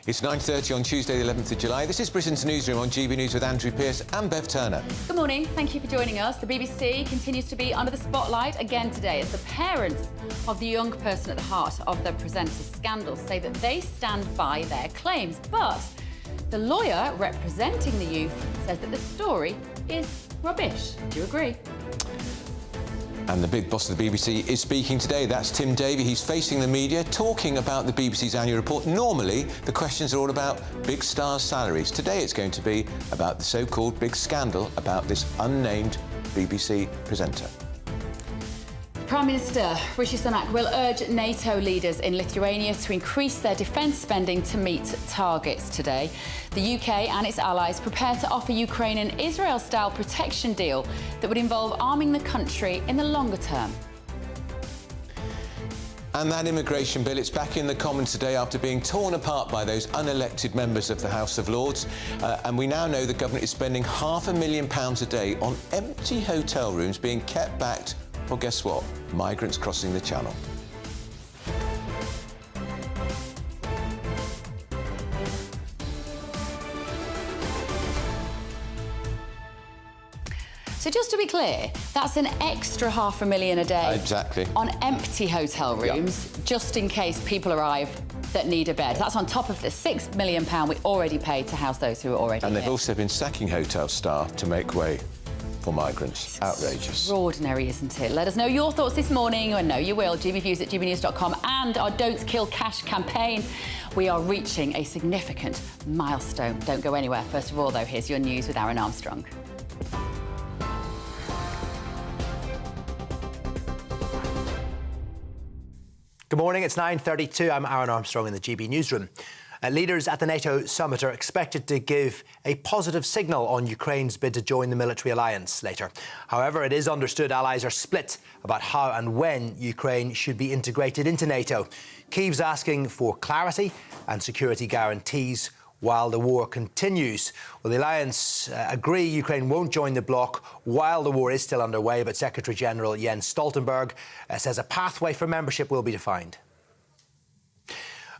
It's 9:30 on Tuesday, the 11th of July. This is Britain's Newsroom on GBNews with Andrew Pearce and Bev Turner. Good morning. Thank you for joining us. The BBC continues to be under the spotlight again today as the parents of the young person at the heart of the presenter's scandal say that they stand by their claims. But the lawyer representing the youth says that the story is rubbish. Do you agree? And the big boss of the BBC is speaking today. That's Tim Davie. He's facing the media, talking about the BBC's annual report. Normally, the questions are all about big stars' salaries. Today, it's going to be about the so-called big scandal about this unnamed BBC presenter. Prime Minister Rishi Sunak will urge NATO leaders in Lithuania to increase their defence spending to meet targets today. The UK and its allies prepare to offer Ukraine an Israel-style protection deal that would involve arming the country in the longer term. And that immigration bill, it's back in the Commons today after being torn apart by those unelected members of the House of Lords. And we now know the government is spending £500,000 a day on empty hotel rooms being kept backed. Well, guess what? Migrants crossing the channel. So just to be clear, that's an extra £500,000 a day. Exactly. On empty hotel rooms, just in case people arrive that need a bed. That's on top of the £6 million we already paid to house those who are already And they've here. also been sacking hotel staff to make way for migrants. It's outrageous. Extraordinary, isn't it? Let us know your thoughts this morning, and know you will. gbviews@gbnews.com and our Don't Kill Cash campaign. We are reaching a significant milestone. Don't go anywhere. First of all, though, here's your news with Aaron Armstrong. Good morning, it's 9:32. I'm Aaron Armstrong in the GB Newsroom. Leaders at the NATO summit are expected to give a positive signal on Ukraine's bid to join the military alliance later. However, it is understood allies are split about how and when Ukraine should be integrated into NATO. Kyiv's asking for clarity and security guarantees, while the war continues. Well, the alliance agree Ukraine won't join the bloc while the war is still underway, but Secretary-General Jens Stoltenberg says a pathway for membership will be defined.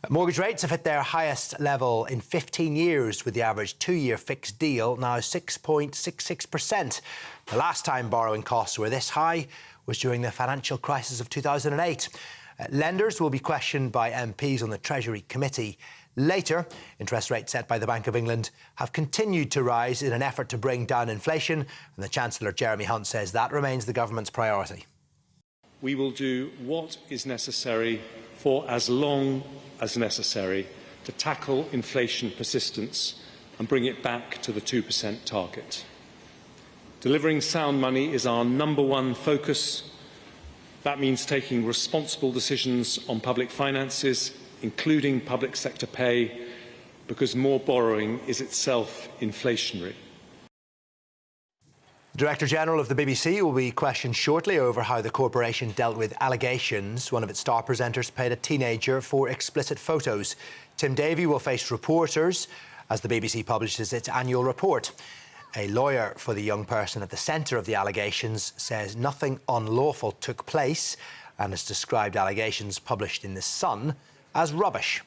Mortgage rates have hit their highest level in 15 years, with the average two-year fixed deal now 6.66%. The last time borrowing costs were this high was during the financial crisis of 2008. Lenders will be questioned by MPs on the Treasury Committee. Later, interest rates set by the Bank of England have continued to rise in an effort to bring down inflation, and the Chancellor Jeremy Hunt says that remains the government's priority. We will do what is necessary for as long as necessary to tackle inflation persistence and bring it back to the 2% target. Delivering sound money is our #1 focus. That means taking responsible decisions on public finances, including public sector pay, because more borrowing is itself inflationary. Director General of the BBC will be questioned shortly over how the corporation dealt with allegations one of its star presenters paid a teenager for explicit photos. Tim Davie will face reporters as the BBC publishes its annual report. A lawyer for the young person at the centre of the allegations says nothing unlawful took place and has described allegations published in The Sun as rubbish.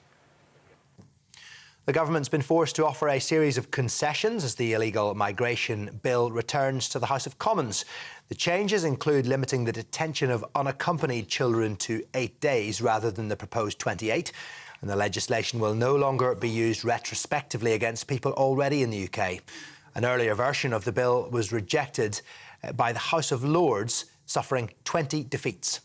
The government's been forced to offer a series of concessions as the illegal migration bill returns to the House of Commons. The changes include limiting the detention of unaccompanied children to 8 days rather than the proposed 28, and the legislation will no longer be used retrospectively against people already in the UK. An earlier version of the bill was rejected by the House of Lords, suffering 20 defeats.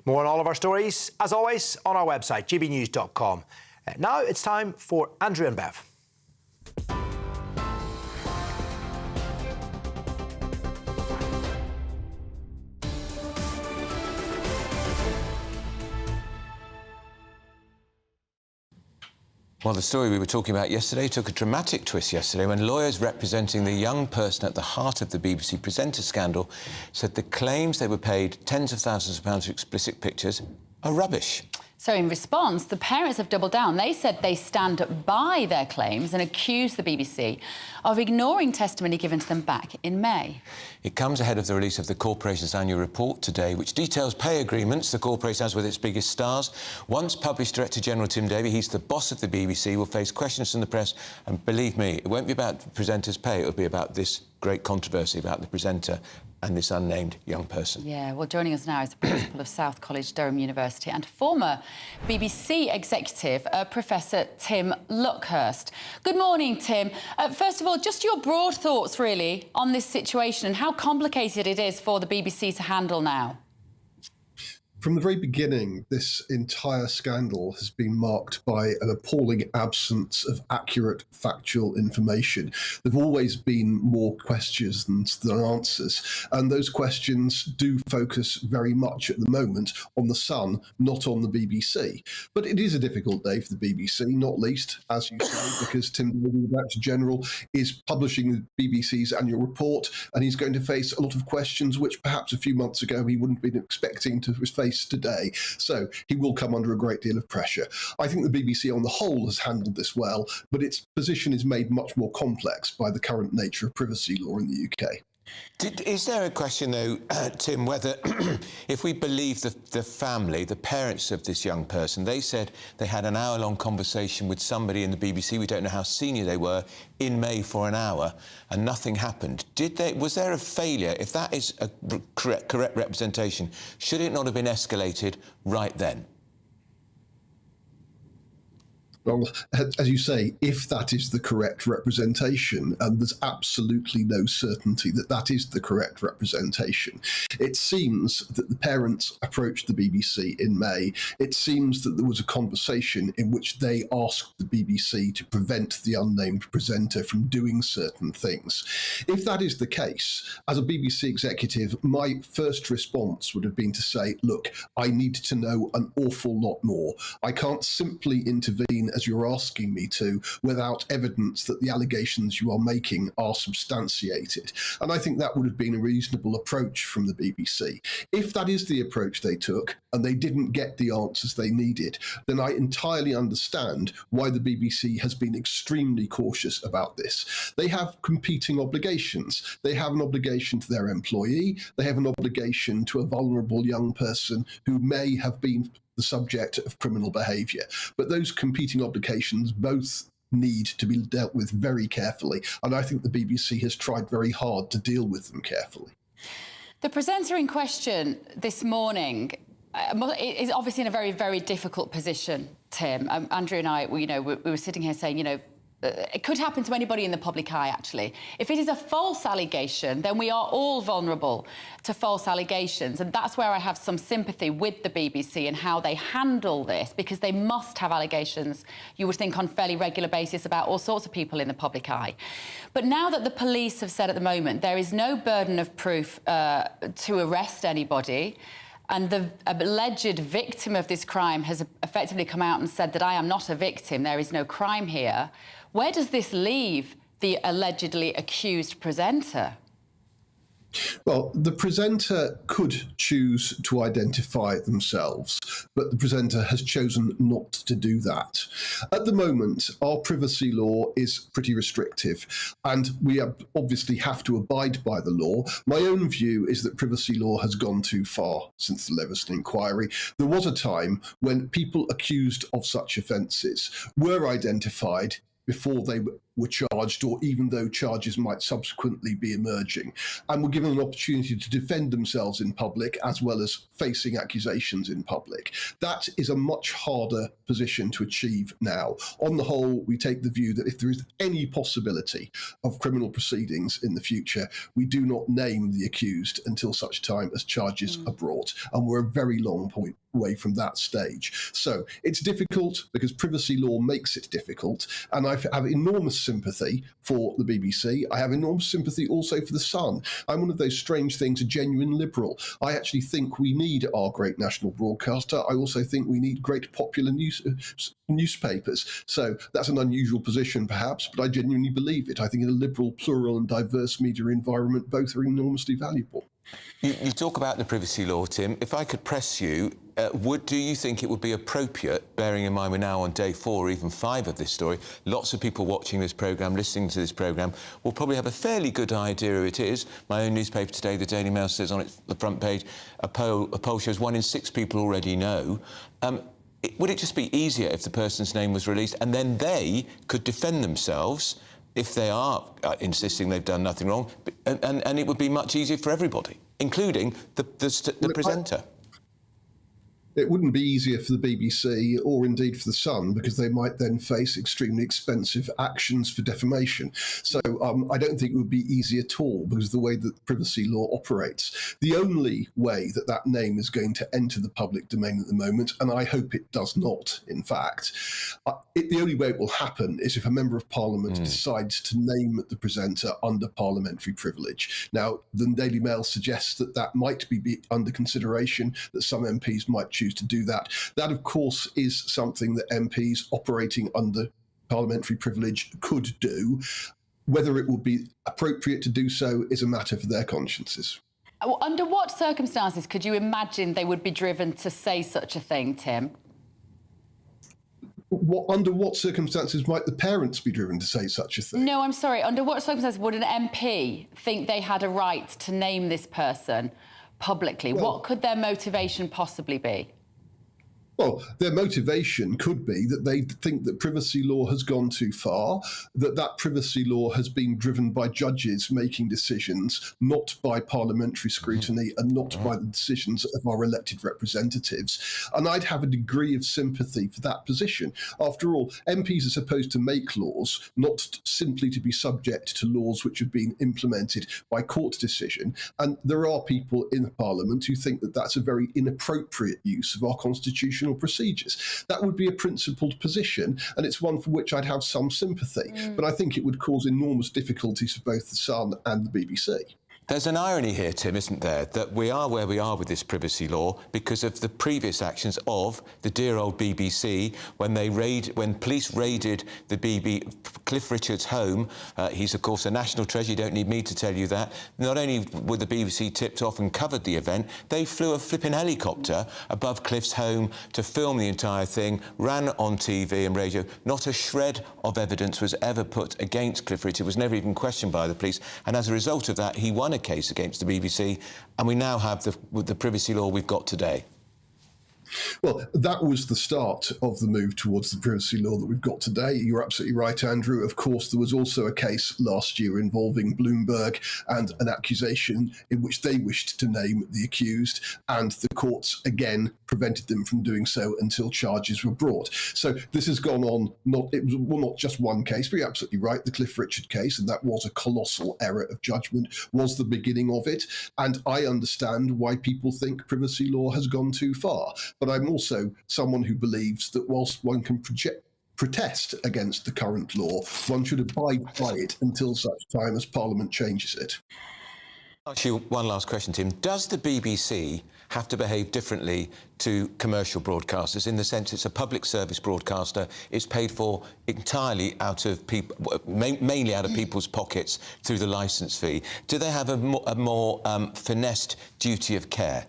More on all of our stories, as always, on our website, gbnews.com. Now it's time for Andrew and Bev. Well, the story we were talking about yesterday took a dramatic twist yesterday when lawyers representing the young person at the heart of the BBC presenter scandal said the claims they were paid tens of thousands of pounds for explicit pictures are rubbish. So in response, the parents have doubled down. They said they stand by their claims and accuse the BBC of ignoring testimony given to them back in May. It comes ahead of the release of the corporation's annual report today, which details pay agreements the corporation has with its biggest stars. Once published, Director General Tim Davie, he's the boss of the BBC, will face questions from the press. And believe me, it won't be about presenters' pay, it'll be about this great controversy about the presenter and this unnamed young person. Yeah, well, joining us now is the principal of South College, Durham University, and former BBC executive, Professor Tim Luckhurst. Good morning, Tim. First of all, just your broad thoughts, really, on this situation and how complicated it is for the BBC to handle now. From the very beginning, this entire scandal has been marked by an appalling absence of accurate, factual information. There have always been more questions than answers, and those questions do focus very much at the moment on The Sun, not on the BBC. But it is a difficult day for the BBC, not least, as you say, because Tim Davie, the Director General, is publishing the BBC's annual report, and he's going to face a lot of questions which perhaps a few months ago he wouldn't have been expecting to face today. So he will come under a great deal of pressure. I think the BBC on the whole has handled this well, but its position is made much more complex by the current nature of privacy law in the UK. Is there a question, though, Tim, whether if we believe the family, the parents of this young person, they said they had an hour-long conversation with somebody in the BBC, we don't know how senior they were, in May for an hour, and nothing happened. Was there a failure? If that is a correct representation, should it not have been escalated right then? Well, as you say, if that is the correct representation, and there's absolutely no certainty that that is the correct representation, it seems that the parents approached the BBC in May. It seems that there was a conversation in which they asked the BBC to prevent the unnamed presenter from doing certain things. If that is the case, as a BBC executive, my first response would have been to say, look, I need to know an awful lot more. I can't simply intervene as you're asking me to, without evidence that the allegations you are making are substantiated. And I think that would have been a reasonable approach from the BBC. If that is the approach they took and they didn't get the answers they needed, then I entirely understand why the BBC has been extremely cautious about this. They have competing obligations. They have an obligation to their employee. They have an obligation to a vulnerable young person who may have been the subject of criminal behaviour. But those competing obligations both need to be dealt with very carefully. And I think the BBC has tried very hard to deal with them carefully. The presenter in question this morning is obviously in a very, very difficult position, Tim. Andrew and I, we were sitting here saying, it could happen to anybody in the public eye, actually. If it is a false allegation, then we are all vulnerable to false allegations. And that's where I have some sympathy with the BBC and how they handle this, because they must have allegations, you would think, on a fairly regular basis about all sorts of people in the public eye. But now that the police have said at the moment there is no burden of proof to arrest anybody, and the alleged victim of this crime has effectively come out and said that I am not a victim, there is no crime here, where does this leave the allegedly accused presenter? Well, the presenter could choose to identify themselves, but the presenter has chosen not to do that. At the moment, our privacy law is pretty restrictive, and we obviously have to abide by the law. My own view is that privacy law has gone too far since the Leveson inquiry. There was a time when people accused of such offences were identified before they were charged, or even though charges might subsequently be emerging, and were given an opportunity to defend themselves in public as well as facing accusations in public. That is a much harder position to achieve now. On the whole, we take the view that if there is any possibility of criminal proceedings in the future, we do not name the accused until such time as charges are brought, and we're a very long point away from that stage. So it's difficult because privacy law makes it difficult, and I have enormous sympathy for the BBC. I have enormous sympathy also for The Sun. I'm one of those strange things, a genuine liberal. I actually think we need our great national broadcaster. I also think we need great popular newspapers. So that's an unusual position perhaps, but I genuinely believe it. I think in a liberal, plural and diverse media environment, both are enormously valuable. You talk about the privacy law, Tim. If I could press you, do you think it would be appropriate, bearing in mind we're now on day 4 or even 5 of this story, lots of people watching this programme, listening to this programme, will probably have a fairly good idea who it is. My own newspaper today, the Daily Mail, says on the front page, a poll shows 1 in 6 people already know. Would it just be easier if the person's name was released and then they could defend themselves if they are insisting they've done nothing wrong, and it would be much easier for everybody, including the presenter? It wouldn't be easier for the BBC or indeed for The Sun, because they might then face extremely expensive actions for defamation. So I don't think it would be easy at all, because of the way that privacy law operates. The only way that that name is going to enter the public domain at the moment, and I hope it does not, in fact, the only way it will happen is if a Member of Parliament decides to name the presenter under parliamentary privilege. Now, the Daily Mail suggests that that might be under consideration, that some MPs might choose to do that. That, of course, is something that MPs operating under parliamentary privilege could do. Whether it would be appropriate to do so is a matter for their consciences. Under what circumstances could you imagine they would be driven to say such a thing, Tim? Under what circumstances might the parents be driven to say such a thing? No, I'm sorry. Under what circumstances would an MP think they had a right to name this person publicly? Well, what could their motivation possibly be? Well, their motivation could be that they think that privacy law has gone too far, that privacy law has been driven by judges making decisions, not by parliamentary scrutiny and not by the decisions of our elected representatives. And I'd have a degree of sympathy for that position. After all, MPs are supposed to make laws, not simply to be subject to laws which have been implemented by court decision. And there are people in Parliament who think that that's a very inappropriate use of our constitutional procedures. That would be a principled position, and it's one for which I'd have some sympathy. But I think it would cause enormous difficulties for both The Sun and the BBC. There's an irony here, Tim, isn't there, that we are where we are with this privacy law because of the previous actions of the dear old BBC when police raided the Cliff Richard's home. He's, of course, a national treasure. You don't need me to tell you that. Not only were the BBC tipped off and covered the event, they flew a flipping helicopter above Cliff's home to film the entire thing, ran on TV and radio. Not a shred of evidence was ever put against Cliff Richard, was never even questioned by the police, and as a result of that, he won a case against the BBC, and we now have the privacy law we've got today. Well, that was the start of the move towards the privacy law that we've got today. You're absolutely right, Andrew. Of course, there was also a case last year involving Bloomberg and an accusation in which they wished to name the accused, and the courts again prevented them from doing so until charges were brought. So this has gone on, not just one case, but you're absolutely right, the Cliff Richard case, and that was a colossal error of judgment, was the beginning of it. And I understand why people think privacy law has gone too far. But I'm also someone who believes that whilst one can protest against the current law, one should abide by it until such time as Parliament changes it. I'll ask you one last question, Tim. Does the BBC have to behave differently to commercial broadcasters in the sense it's a public service broadcaster, it's paid for entirely out of mainly out of people's pockets through the licence fee? Do they have a more finessed duty of care?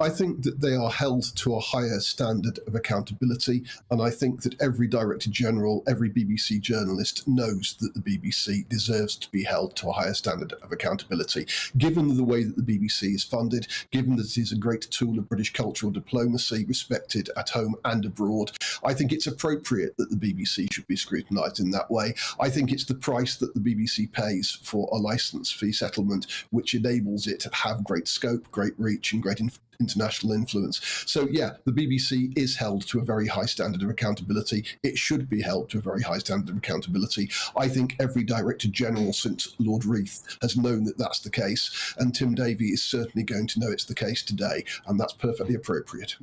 I think that they are held to a higher standard of accountability, and I think that every Director General, every BBC journalist knows that the BBC deserves to be held to a higher standard of accountability. Given the way that the BBC is funded, given that it is a great tool of British cultural diplomacy, respected at home and abroad, I think it's appropriate that the BBC should be scrutinised in that way. I think it's the price that the BBC pays for a licence fee settlement which enables it to have great scope, great reach and great international influence. So yeah, the BBC is held to a very high standard of accountability. It should be held to a very high standard of accountability. I think every Director General since Lord Reith has known that that's the case, and Tim Davie is certainly going to know it's the case today, and that's perfectly appropriate.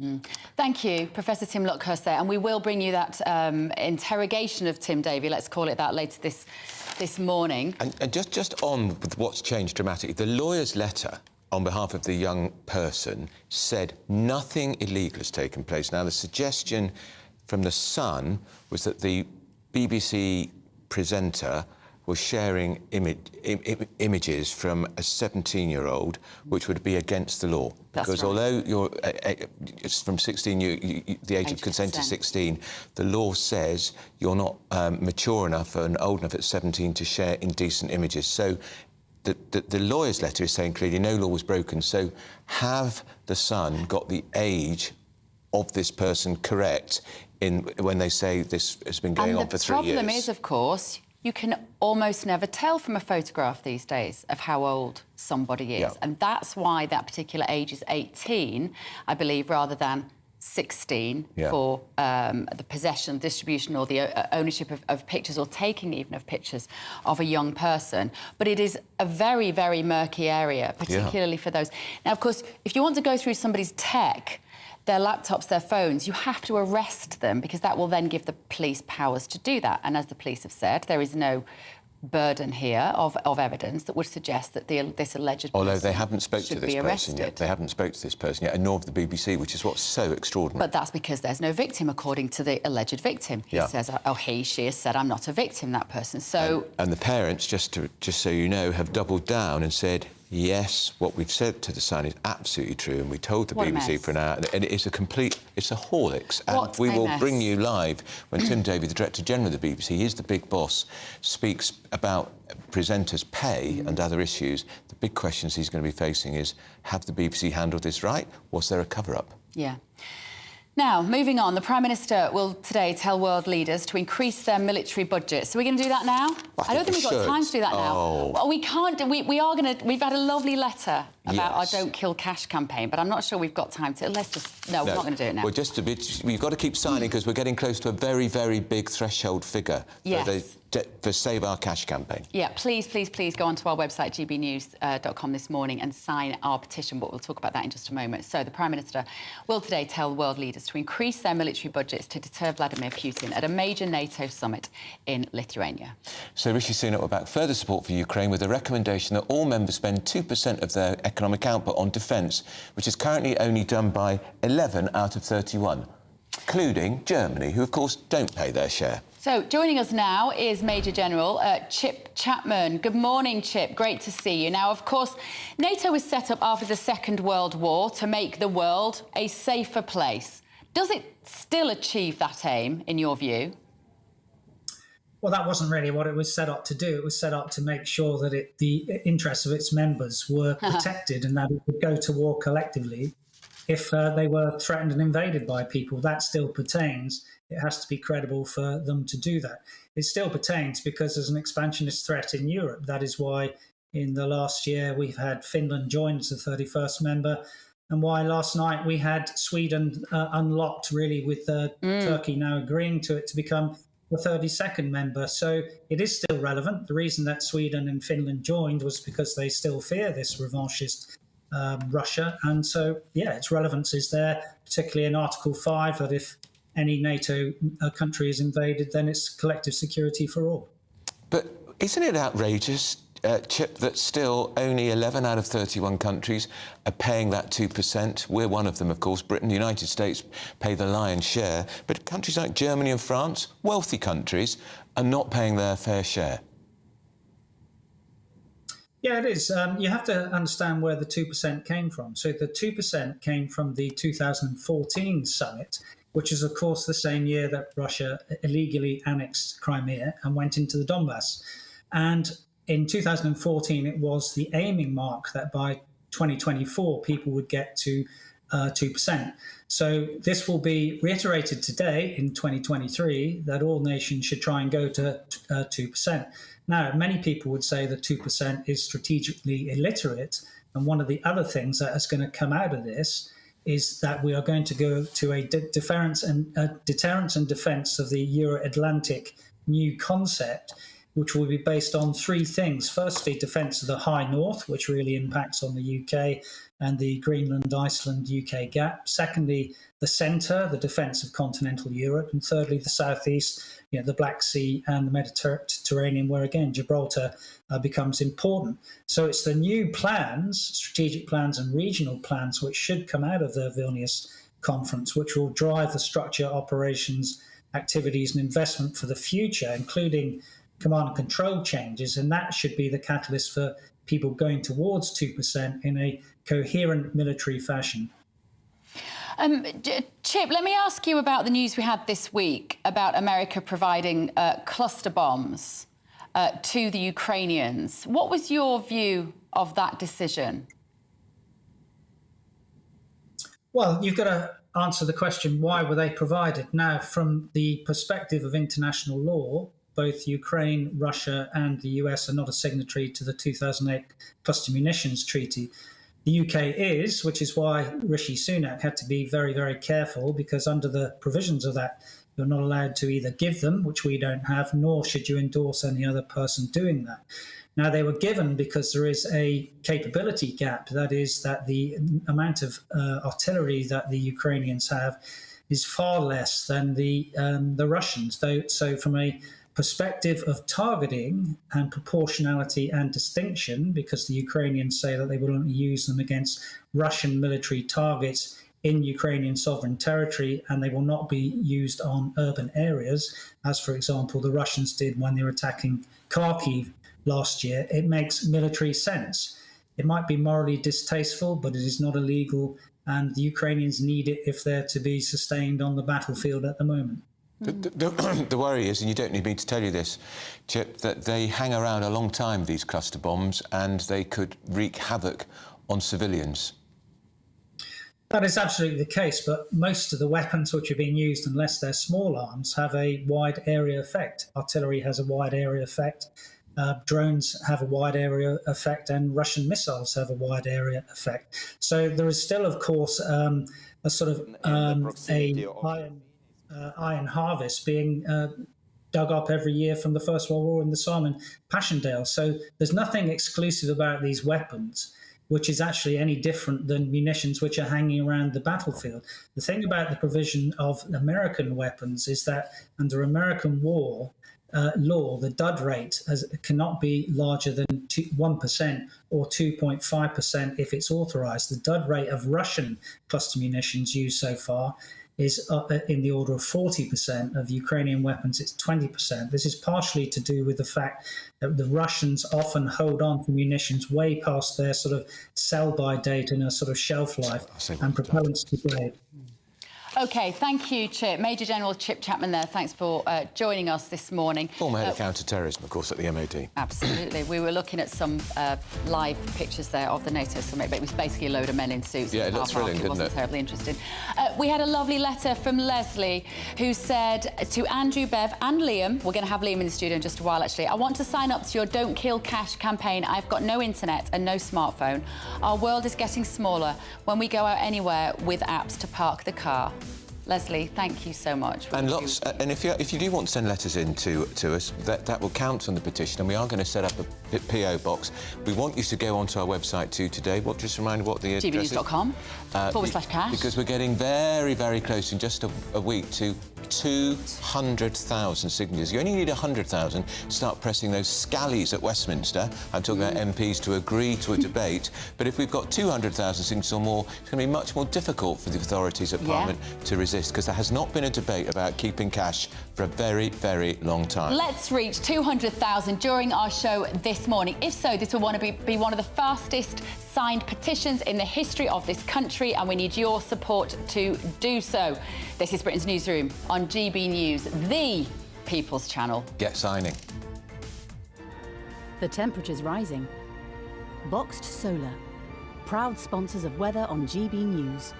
Thank you, Professor Tim Luckhurst there, and we will bring you that interrogation of Tim Davie, let's call it that, later this morning. And just on with what's changed dramatically, the lawyer's letter on behalf of the young person said nothing illegal has taken place. Now, the suggestion from The Sun was that the BBC presenter was sharing images from a 17-year-old, which would be against the law. That's because right. Although it's from 16, the age of consent is 16, the law says you're not mature enough and old enough at 17 to share indecent images. So the lawyer's letter is saying clearly no law was broken. So have The Sun got the age of this person correct when they say this has been going on for 3 years? The problem is, of course, you can almost never tell from a photograph these days of how old somebody is. Yeah. And that's why that particular age is 18, I believe, rather than 16 for the possession, distribution or the ownership of pictures, or taking even of pictures of a young person. But it is a very, very murky area, particularly for those. Now, of course, if you want to go through somebody's tech, their laptops, their phones, you have to arrest them because that will then give the police powers to do that. And as the police have said, there is no burden here of evidence that would suggest that this alleged person Although they haven't spoke to this person arrested. yet. They haven't spoke to this person yet, and nor have the BBC, which is what's so extraordinary. But that's because there's no victim, according to the alleged victim. He says, she has said, I'm not a victim, that person. So... And the parents, just so you know, have doubled down and said, yes, what we've said to The Sun is absolutely true, and we told the BBC for an hour, and it's a Horlicks. And we will bring you live when Tim Davie, the Director General of the BBC, he's the big boss, speaks about presenters' pay and other issues. The big questions he's going to be facing is, have the BBC handled this right? Was there a cover-up? Yeah. Now, moving on, the Prime Minister will today tell world leaders to increase their military budget. So we're going to do that now? I don't think we've got time to do that now. Well, we can't. We are going to. We've had a lovely letter about our Don't Kill Cash campaign, but I'm not sure we've got time to. Let's just. No, we're not going to do it now. Well, just a bit. We've got to keep signing because we're getting close to a very, very big threshold figure. Yes. for Save Our Cash campaign. Yeah, please go onto our website, gbnews.com this morning and sign our petition, but we'll talk about that in just a moment. So the Prime Minister will today tell world leaders to increase their military budgets to deter Vladimir Putin at a major NATO summit in Lithuania. So Rishi Sunak will back further support for Ukraine with a recommendation that all members spend 2% of their economic output on defence, which is currently only done by 11 out of 31, including Germany, who, of course, don't pay their share. So joining us now is Major General Chip Chapman. Good morning, Chip. Great to see you. Now, of course, NATO was set up after the Second World War to make the world a safer place. Does it still achieve that aim, in your view? Well, that wasn't really what it was set up to do. It was set up to make sure that the interests of its members were protected and that it would go to war collectively if they were threatened and invaded by people. That still pertains. It has to be credible for them to do that. It still pertains because there's an expansionist threat in Europe. That is why in the last year we've had Finland join as the 31st member, and why last night we had Sweden unlocked, really, with Turkey now agreeing to it to become the 32nd member. So it is still relevant. The reason that Sweden and Finland joined was because they still fear this revanchist Russia. And so, yeah, its relevance is there, particularly in Article 5, that if any NATO country is invaded, then it's collective security for all. But isn't it outrageous, Chip, that still only 11 out of 31 countries are paying that 2%? We're one of them, of course. Britain, the United States pay the lion's share. But countries like Germany and France, wealthy countries, are not paying their fair share. Yeah, it is. You have to understand where the 2% came from. So the 2% came from the 2014 summit, which is, of course, the same year that Russia illegally annexed Crimea and went into the Donbass. And in 2014, it was the aiming mark that by 2024, people would get to 2%. So this will be reiterated today in 2023, that all nations should try and go to 2%. Now, many people would say that 2% is strategically illiterate. And one of the other things that is going to come out of this is that we are going to go to a deterrence and defence of the Euro-Atlantic new concept, which will be based on three things. Firstly, defence of the High North, which really impacts on the UK and the Greenland-Iceland-UK gap. Secondly, the centre, the defence of continental Europe. And thirdly, the southeast, the Black Sea and the Mediterranean, where, again, Gibraltar becomes important. So it's the new plans, strategic plans and regional plans, which should come out of the Vilnius conference, which will drive the structure, operations, activities and investment for the future, including command and control changes. And that should be the catalyst for people going towards 2% in a coherent military fashion. Chip, let me ask you about the news we had this week about America providing cluster bombs to the Ukrainians. What was your view of that decision? Well, you've got to answer the question, why were they provided? Now, from the perspective of international law, both Ukraine, Russia and the US are not a signatory to the 2008 Cluster Munitions Treaty. The UK is, which is why Rishi Sunak had to be very, very careful, because under the provisions of that, you're not allowed to either give them, which we don't have, nor should you endorse any other person doing that. Now, they were given because there is a capability gap. That is, that the amount of artillery that the Ukrainians have is far less than the Russians. So from a perspective of targeting and proportionality and distinction, because the Ukrainians say that they will only use them against Russian military targets in Ukrainian sovereign territory, and they will not be used on urban areas, as, for example, the Russians did when they were attacking Kharkiv last year. It makes military sense. It might be morally distasteful, but it is not illegal, and the Ukrainians need it if they're to be sustained on the battlefield at the moment. The worry is, and you don't need me to tell you this, Chip, that they hang around a long time, these cluster bombs, and they could wreak havoc on civilians. That is absolutely the case, but most of the weapons which are being used, unless they're small arms, have a wide area effect. Artillery has a wide area effect, drones have a wide area effect, and Russian missiles have a wide area effect. So there is still, of course, a sort of iron harvest being dug up every year from the First World War in the Somme and Passchendaele. So there's nothing exclusive about these weapons, which is actually any different than munitions which are hanging around the battlefield. The thing about the provision of American weapons is that under American law, the dud rate cannot be larger than 1% or 2.5% if it's authorized. The dud rate of Russian cluster munitions used so far is in the order of 40%. Of Ukrainian weapons, it's 20%. This is partially to do with the fact that the Russians often hold on to munitions way past their sort of sell-by date and a sort of shelf life, and propellants degrade. OK, thank you, Chip. Major General Chip Chapman there. Thanks for joining us this morning. Former head of counter-terrorism, of course, at the MOD. Absolutely. We were looking at some live pictures there of the NATO summit, but it was basically a load of men in suits. Yeah, it looked thrilling, didn't it? Wasn't terribly interesting. We had a lovely letter from Leslie, who said to Andrew, Bev and Liam, we're going to have Liam in the studio in just a while, actually, I want to sign up to your Don't Kill Cash campaign. I've got no internet and no smartphone. Our world is getting smaller when we go out anywhere with apps to park the car. Leslie, thank you so much. And lots. And if you do want to send letters in to us, that will count on the petition, and we are going to set up a PO box. We want you to go onto our website too today. Just remind what the address is. GBNews.com/cash. Because we're getting very, very close in just a week to 200,000 signatures. You only need 100,000 to start pressing those scallies at Westminster. I'm talking about MPs to agree to a debate. But if we've got 200,000 signatures or more, it's going to be much more difficult for the authorities at Parliament to resist, because there has not been a debate about keeping cash for a very, very long time. Let's reach 200,000 during our show this morning. If so, this will want to be one of the fastest signed petitions in the history of this country, and we need your support to do so. This is Britain's Newsroom on GB News, the People's Channel. Get signing. The temperature's rising. Boxed Solar, proud sponsors of weather on GB News.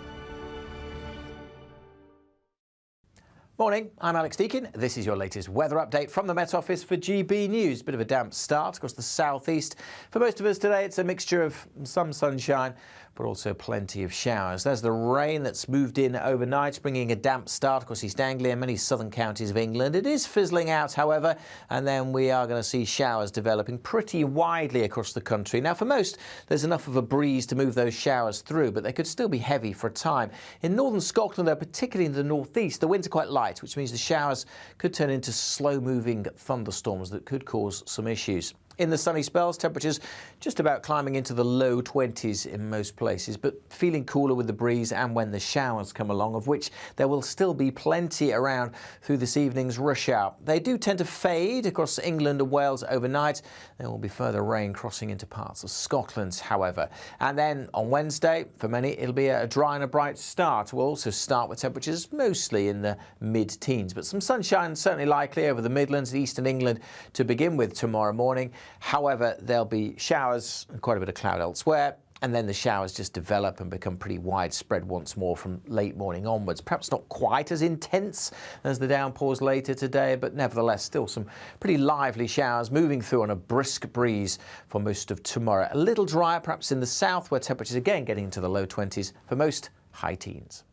Morning, I'm Alex Deakin. This is your latest weather update from the Met Office for GB News. Bit of a damp start across the southeast. For most of us today, it's a mixture of some sunshine, but also plenty of showers. There's the rain that's moved in overnight, bringing a damp start across East Anglia and many southern counties of England. It is fizzling out, however, and then we are going to see showers developing pretty widely across the country. Now, for most, there's enough of a breeze to move those showers through, but they could still be heavy for a time. In northern Scotland, though, particularly in the northeast, the winds are quite light, which means the showers could turn into slow-moving thunderstorms that could cause some issues. In the sunny spells, temperatures just about climbing into the low 20s in most places, but feeling cooler with the breeze and when the showers come along, of which there will still be plenty around through this evening's rush hour. They do tend to fade across England and Wales overnight. There will be further rain crossing into parts of Scotland, however. And then on Wednesday, for many, it'll be a dry and a bright start. We'll also start with temperatures mostly in the mid-teens, but some sunshine certainly likely over the Midlands and eastern England to begin with tomorrow morning. However, there'll be showers and quite a bit of cloud elsewhere, and then the showers just develop and become pretty widespread once more from late morning onwards. Perhaps not quite as intense as the downpours later today, but nevertheless still some pretty lively showers moving through on a brisk breeze for most of tomorrow. A little drier perhaps in the south, where temperatures again getting into the low 20s, for most high teens.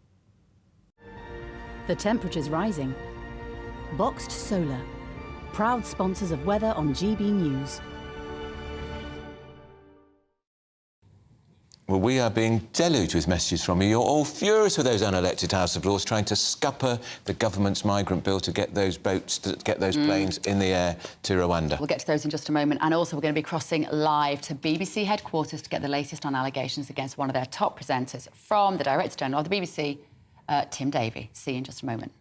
The temperature's rising. Boxed Solar, proud sponsors of weather on GB News. Well, we are being deluged with messages from you. You're all furious with those unelected House of Lords trying to scupper the government's migrant bill to get those boats, to get those planes in the air to Rwanda. We'll get to those in just a moment. And also we're going to be crossing live to BBC headquarters to get the latest on allegations against one of their top presenters from the Director General of the BBC, Tim Davie. See you in just a moment.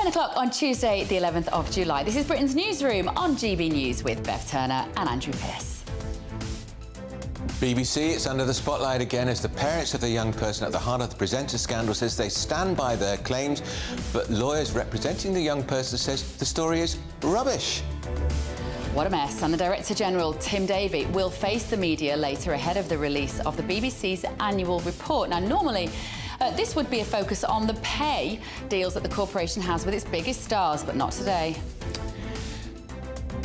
10 o'clock on Tuesday, the 11th of July. This is Britain's Newsroom on GB News with Bev Turner and Andrew Pearce. BBC, it's under the spotlight again as the parents of the young person at the heart of the presenter scandal says they stand by their claims, but lawyers representing the young person says the story is rubbish. What a mess. And the Director General, Tim Davie, will face the media later ahead of the release of the BBC's annual report. Now, normally, this would be a focus on the pay deals that the corporation has with its biggest stars, but not today.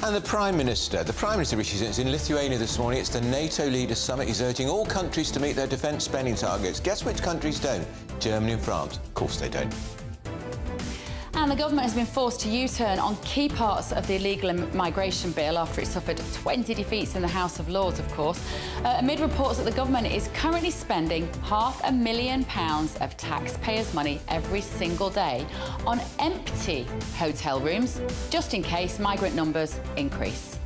And the Prime Minister Rishi Sunak is in Lithuania this morning. It's the NATO Leaders Summit. He's urging all countries to meet their defence spending targets. Guess which countries don't? Germany and France. Of course they don't. And the government has been forced to U-turn on key parts of the illegal migration bill after it suffered 20 defeats in the House of Lords, of course, amid reports that the government is currently spending £500,000 of taxpayers' money every single day on empty hotel rooms, just in case migrant numbers increase.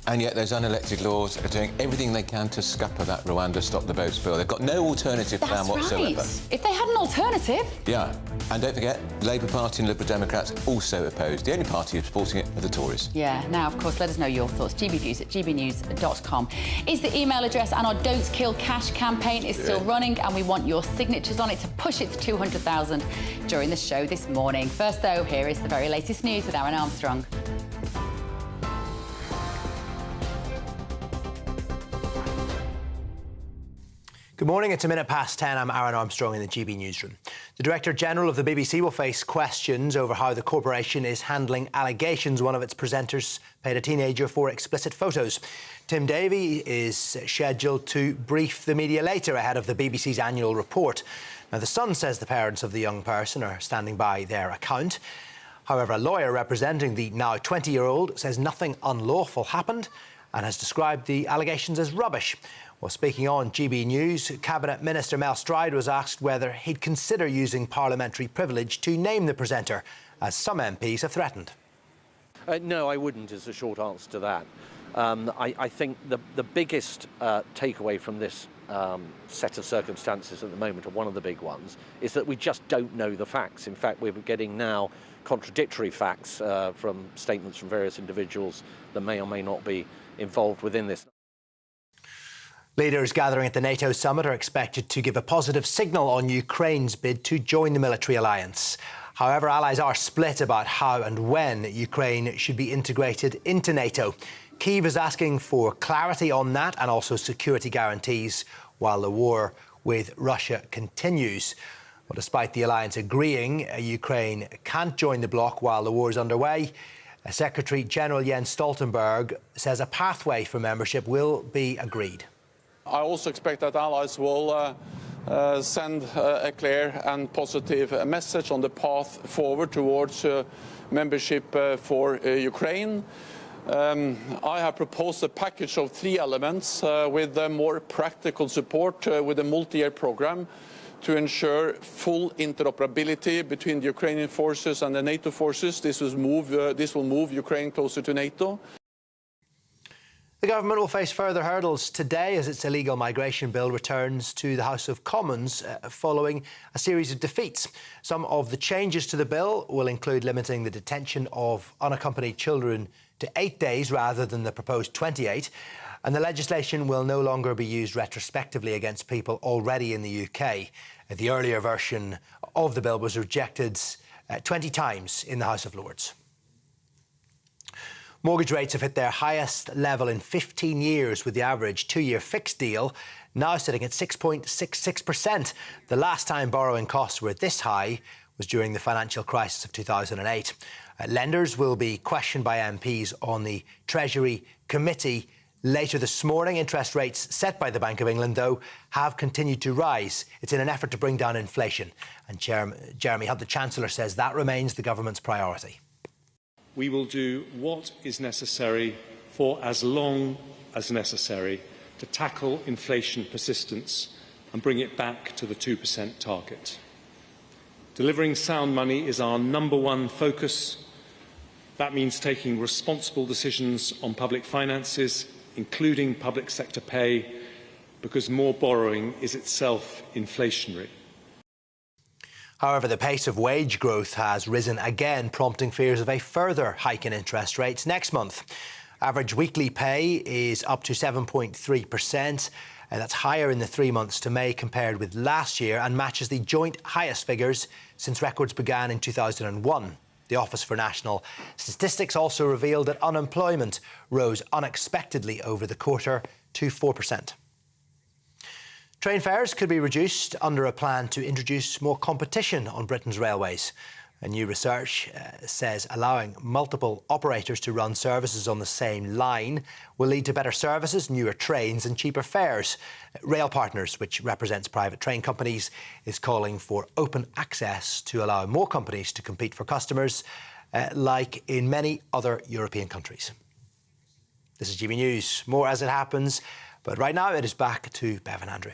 And yet those unelected lords are doing everything they can to scupper that Rwanda Stop the Boats bill. They've got no alternative plan whatsoever. Right. If they had an alternative. Yeah. And don't forget, Labour Party and Liberal Democrats also opposed. The only party supporting it are the Tories. Yeah. Now, of course, let us know your thoughts. gbviews at gbnews.com is the email address, and our Don't Kill Cash campaign is still running, and we want your signatures on it to push it to 200,000 during the show this morning. First, though, here is the very latest news with Aaron Armstrong. Good morning, it's 10:01. I'm Aaron Armstrong in the GB Newsroom. The Director General of the BBC will face questions over how the corporation is handling allegations one of its presenters paid a teenager for explicit photos. Tim Davie is scheduled to brief the media later ahead of the BBC's annual report. Now, The Sun says the parents of the young person are standing by their account. However, a lawyer representing the now 20-year-old says nothing unlawful happened and has described the allegations as rubbish. Well, speaking on GB News, Cabinet Minister Mel Stride was asked whether he'd consider using parliamentary privilege to name the presenter, as some MPs have threatened. No, I wouldn't, is the short answer to that. I think the biggest takeaway from this set of circumstances at the moment, or one of the big ones, is that we just don't know the facts. In fact, we're getting now contradictory facts from statements from various individuals that may or may not be involved within this. Leaders gathering at the NATO summit are expected to give a positive signal on Ukraine's bid to join the military alliance. However, allies are split about how and when Ukraine should be integrated into NATO. Kyiv is asking for clarity on that and also security guarantees while the war with Russia continues. Well, despite the alliance agreeing Ukraine can't join the bloc while the war is underway, Secretary General Jens Stoltenberg says a pathway for membership will be agreed. I also expect that allies will send a clear and positive message on the path forward towards membership for Ukraine. I have proposed a package of 3 elements with more practical support with a multi-year program to ensure full interoperability between the Ukrainian forces and the NATO forces. This will move Ukraine closer to NATO. The government will face further hurdles today as its illegal migration bill returns to the House of Commons following a series of defeats. Some of the changes to the bill will include limiting the detention of unaccompanied children to 8 days rather than the proposed 28. And the legislation will no longer be used retrospectively against people already in the UK. The earlier version of the bill was rejected 20 times in the House of Lords. Mortgage rates have hit their highest level in 15 years, with the average 2-year fixed deal now sitting at 6.66%. The last time borrowing costs were this high was during the financial crisis of 2008. Lenders will be questioned by MPs on the Treasury Committee later this morning. Interest rates set by the Bank of England, though, have continued to rise. It's in an effort to bring down inflation. And Jeremy Hunt, the Chancellor, says that remains the government's priority. We will do what is necessary for as long as necessary to tackle inflation persistence and bring it back to the 2% target. Delivering sound money is our #1 focus. That means taking responsible decisions on public finances, including public sector pay, because more borrowing is itself inflationary. However, the pace of wage growth has risen again, prompting fears of a further hike in interest rates next month. Average weekly pay is up to 7.3%. That's higher in the 3 months to May compared with last year and matches the joint highest figures since records began in 2001. The Office for National Statistics also revealed that unemployment rose unexpectedly over the quarter to 4%. Train fares could be reduced under a plan to introduce more competition on Britain's railways. A new research says allowing multiple operators to run services on the same line will lead to better services, newer trains and cheaper fares. Rail Partners, which represents private train companies, is calling for open access to allow more companies to compete for customers, like in many other European countries. This is GB News. More as it happens, but right now it is back to Bev and Andrew.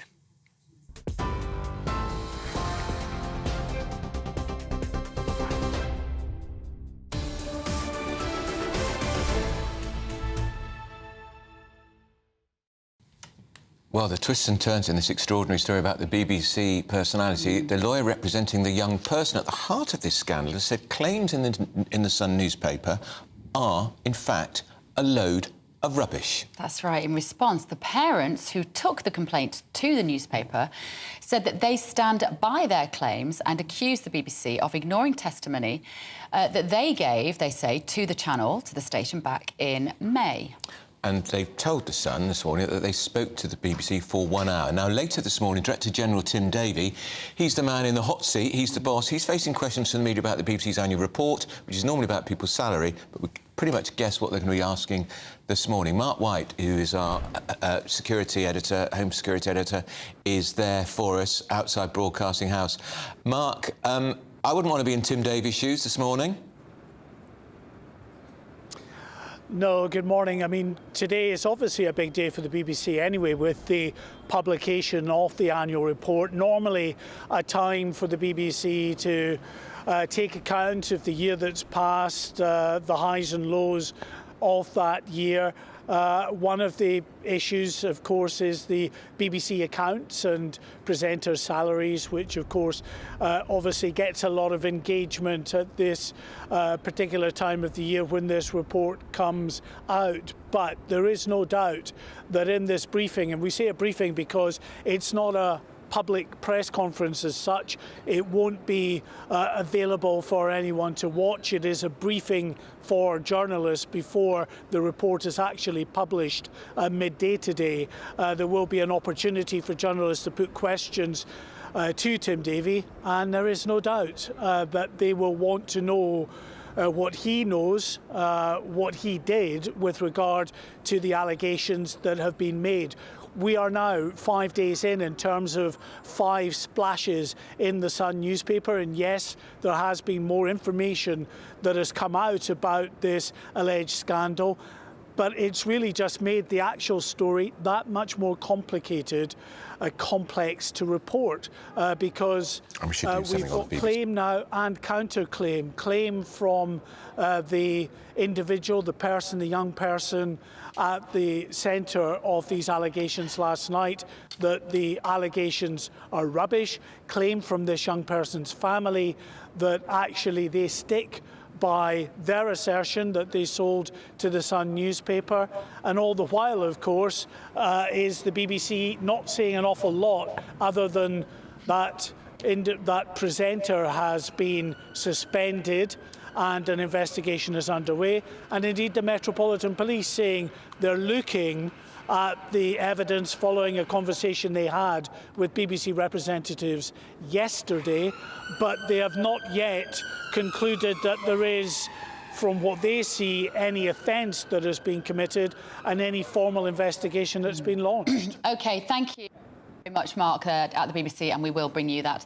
Well, the twists and turns in this extraordinary story about the BBC personality. The lawyer representing the young person at the heart of this scandal has said claims in the Sun newspaper are, in fact, a load of rubbish. That's right. In response, the parents who took the complaint to the newspaper said that they stand by their claims and accused the BBC of ignoring testimony that they gave, they say, to the channel, to the station back in May. And they've told The Sun this morning that they spoke to the BBC for 1 hour. Now, later this morning, Director General Tim Davie, he's the man in the hot seat, he's the boss. He's facing questions from the media about the BBC's annual report, which is normally about people's salary, but we pretty much guess what they're going to be asking this morning. Mark White, who is our security editor, home security editor, is there for us outside Broadcasting House. Mark, I wouldn't want to be in Tim Davie's shoes this morning. No, good morning. I mean, today is obviously a big day for the BBC anyway, with the publication of the annual report. Normally a time for the BBC to take account of the year that's passed, the highs and lows of that year. One of the issues, of course, is the BBC accounts and presenters' salaries, which, of course, obviously gets a lot of engagement at this particular time of the year when this report comes out. But there is no doubt that in this briefing, and we say a briefing because it's not a public press conference as such, it won't be available for anyone to watch. It is a briefing for journalists before the report is actually published midday today. There will be an opportunity for journalists to put questions to Tim Davie, and there is no doubt that they will want to know what he knows, what he did with regard to the allegations that have been made. We are now 5 days in terms of 5 splashes in the Sun newspaper, and yes, there has been more information that has come out about this alleged scandal, but it's really just made the actual story that much more complicated, complex to report, because we've got claim now and counterclaim. Claim from the individual, the person, the young person at the centre of these allegations last night, that the allegations are rubbish. Claim from this young person's family that actually they stick by their assertion that they sold to the Sun newspaper. And all the while, of course, is the BBC not saying an awful lot other than that that presenter has been suspended and an investigation is underway. And indeed the Metropolitan Police saying they're looking at the evidence following a conversation they had with BBC representatives yesterday, but they have not yet concluded that there is, from what they see, any offence that has been committed and any formal investigation that's been launched. OK, thank you. Very much, Mark, at the BBC, and we will bring you that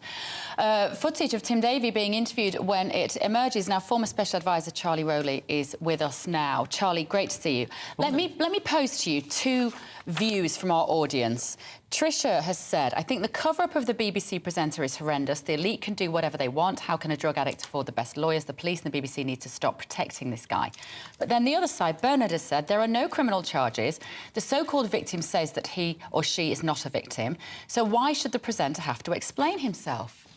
footage of Tim Davie being interviewed when it emerges. Now, former Special Advisor Charlie Rowley is with us now. Charlie, great to see you. Let me pose to you two views from our audience. Tricia has said, I think the cover-up of the BBC presenter is horrendous. The elite can do whatever they want. How can a drug addict afford the best lawyers? The police and the BBC need to stop protecting this guy. But then the other side, Bernard has said, there are no criminal charges. The so-called victim says that he or she is not a victim. So why should the presenter have to explain himself?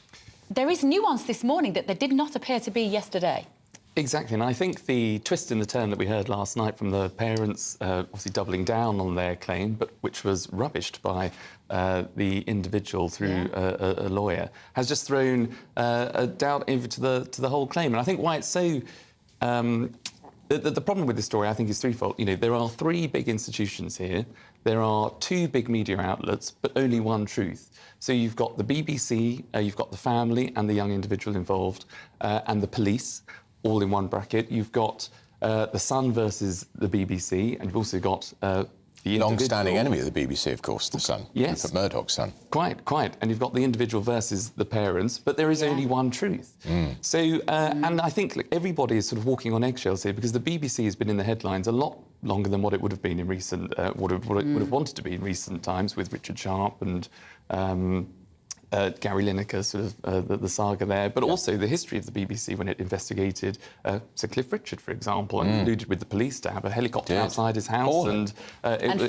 There is nuance this morning that there did not appear to be yesterday. Exactly, and I think the twist in the turn that we heard last night from the parents, obviously doubling down on their claim, but which was rubbished by the individual through a lawyer, has just thrown a doubt over to the whole claim. And I think why it's so... The problem with this story, I think, is threefold. You know, there are three big institutions here. There are two big media outlets, but only one truth. So you've got the BBC, you've got the family and the young individual involved, and the police, all in one bracket. You've got the Sun versus the BBC, and you've also got the long-standing enemy of the BBC, of course, the Sun. Yes. Rupert Murdoch's son. Quite. And you've got the individual versus the parents, but there is only one truth. So, and I think everybody is sort of walking on eggshells here because the BBC has been in the headlines a lot longer than what it would have been in recent, what it would have wanted to be in recent times with Richard Sharp and Gary Lineker, sort of the saga there, but also the history of the BBC when it investigated Sir Cliff Richard, for example, and colluded with the police to have a helicopter outside his house. And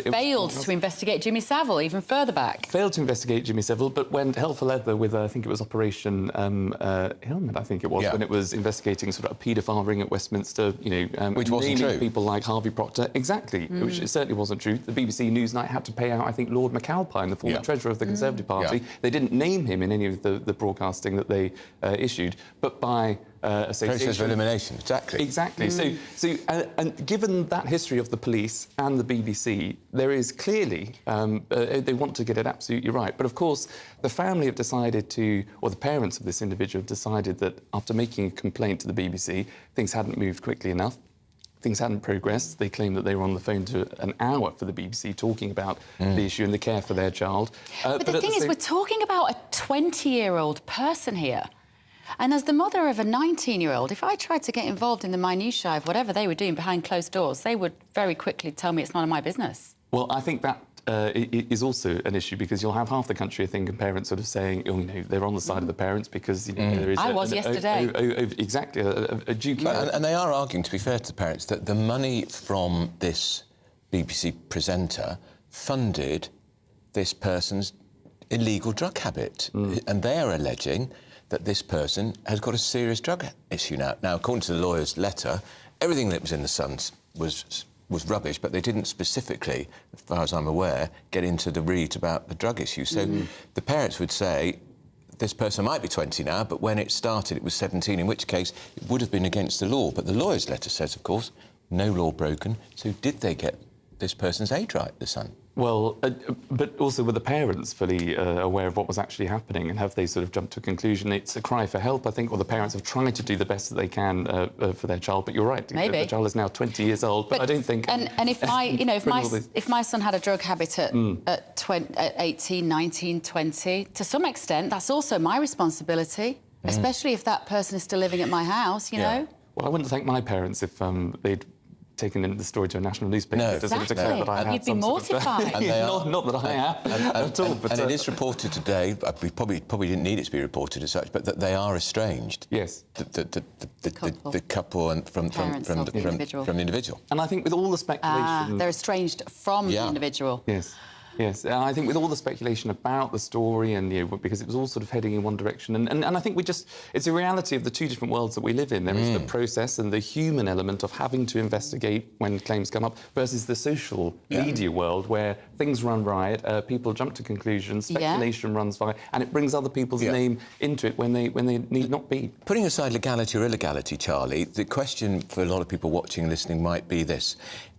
failed to investigate Jimmy Savile even further back. Failed to investigate Jimmy Savile, but went hell for leather with, I think it was Operation Hillman, I think it was, when it was investigating sort of a paedophile ring at Westminster, you know, which wasn't true. People like Harvey Procter. Exactly, which it certainly wasn't true. The BBC Newsnight had to pay out, I think, Lord McAlpine, the former treasurer of the Conservative Party. They didn't name him in any of the broadcasting that they issued, but by association. Process of elimination, exactly. So and given that history of the police and the BBC, there is clearly they want to get it absolutely right. But of course, the family have decided to, or the parents of this individual have decided that after making a complaint to the BBC, things hadn't moved quickly enough. Things hadn't progressed. They claimed that they were on the phone to an hour for the BBC talking about the issue and the care for their child. But the thing is, we're talking about a 20-year-old person here. And as the mother of a 19-year-old, if I tried to get involved in the minutiae of whatever they were doing behind closed doors, they would very quickly tell me it's none of my business. Well, I think that is also an issue because you'll have half the country, I think, and parents sort of saying, oh, you know, they're on the side of the parents because, you know, there is... I was yesterday. Exactly, a due care. And they are arguing, to be fair to the parents, that the money from this BBC presenter funded this person's illegal drug habit. And they are alleging that this person has got a serious drug issue now. Now, according to the lawyer's letter, everything that was in the Sun was rubbish, but they didn't specifically, as far as I'm aware, get into the read about the drug issue. So the parents would say, this person might be 20 now, but when it started it was 17, in which case it would have been against the law. But the lawyer's letter says, of course, no law broken. So did they get this person's age right, the Sun? Well, but also were the parents fully aware of what was actually happening, and have they sort of jumped to a conclusion? It's a cry for help, I think, or the parents have tried to do the best that they can for their child. But you're right, maybe the child is now 20 years old. But I don't think. And if my, you know, if my son had a drug habit at 18, 19, 20, to some extent, that's also my responsibility, especially if that person is still living at my house. You know. Well, I wouldn't thank my parents if they'd taken the story to a national newspaper. No, exactly. That I had You'd be mortified. Not that I am at all. But it is reported today. We probably didn't need it to be reported as such, but that they are estranged. Yes. The couple and from the individual. And I think with all the speculation, they're estranged from the individual. Yes, and I think with all the speculation about the story and, you know, because it was all sort of heading in one direction, and I think it's a reality of the two different worlds that we live in. There is the process and the human element of having to investigate when claims come up versus the social media world where things run riot, people jump to conclusions, speculation runs by, and it brings other people's name into it when they need not be. Putting aside legality or illegality, Charlie, the question for a lot of people watching and listening might be this.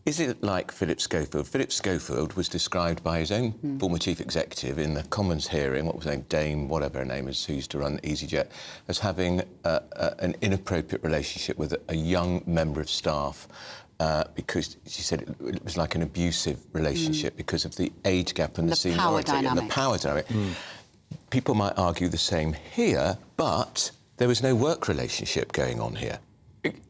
Is it like Philip Schofield? Philip Schofield was described by his own former chief executive in the Commons hearing, what was her name, Dame, whatever her name is, who used to run EasyJet, as having an inappropriate relationship with a young member of staff because she said it was like an abusive relationship because of the age gap and the seniority and the power dynamic. People might argue the same here, but there was no work relationship going on here.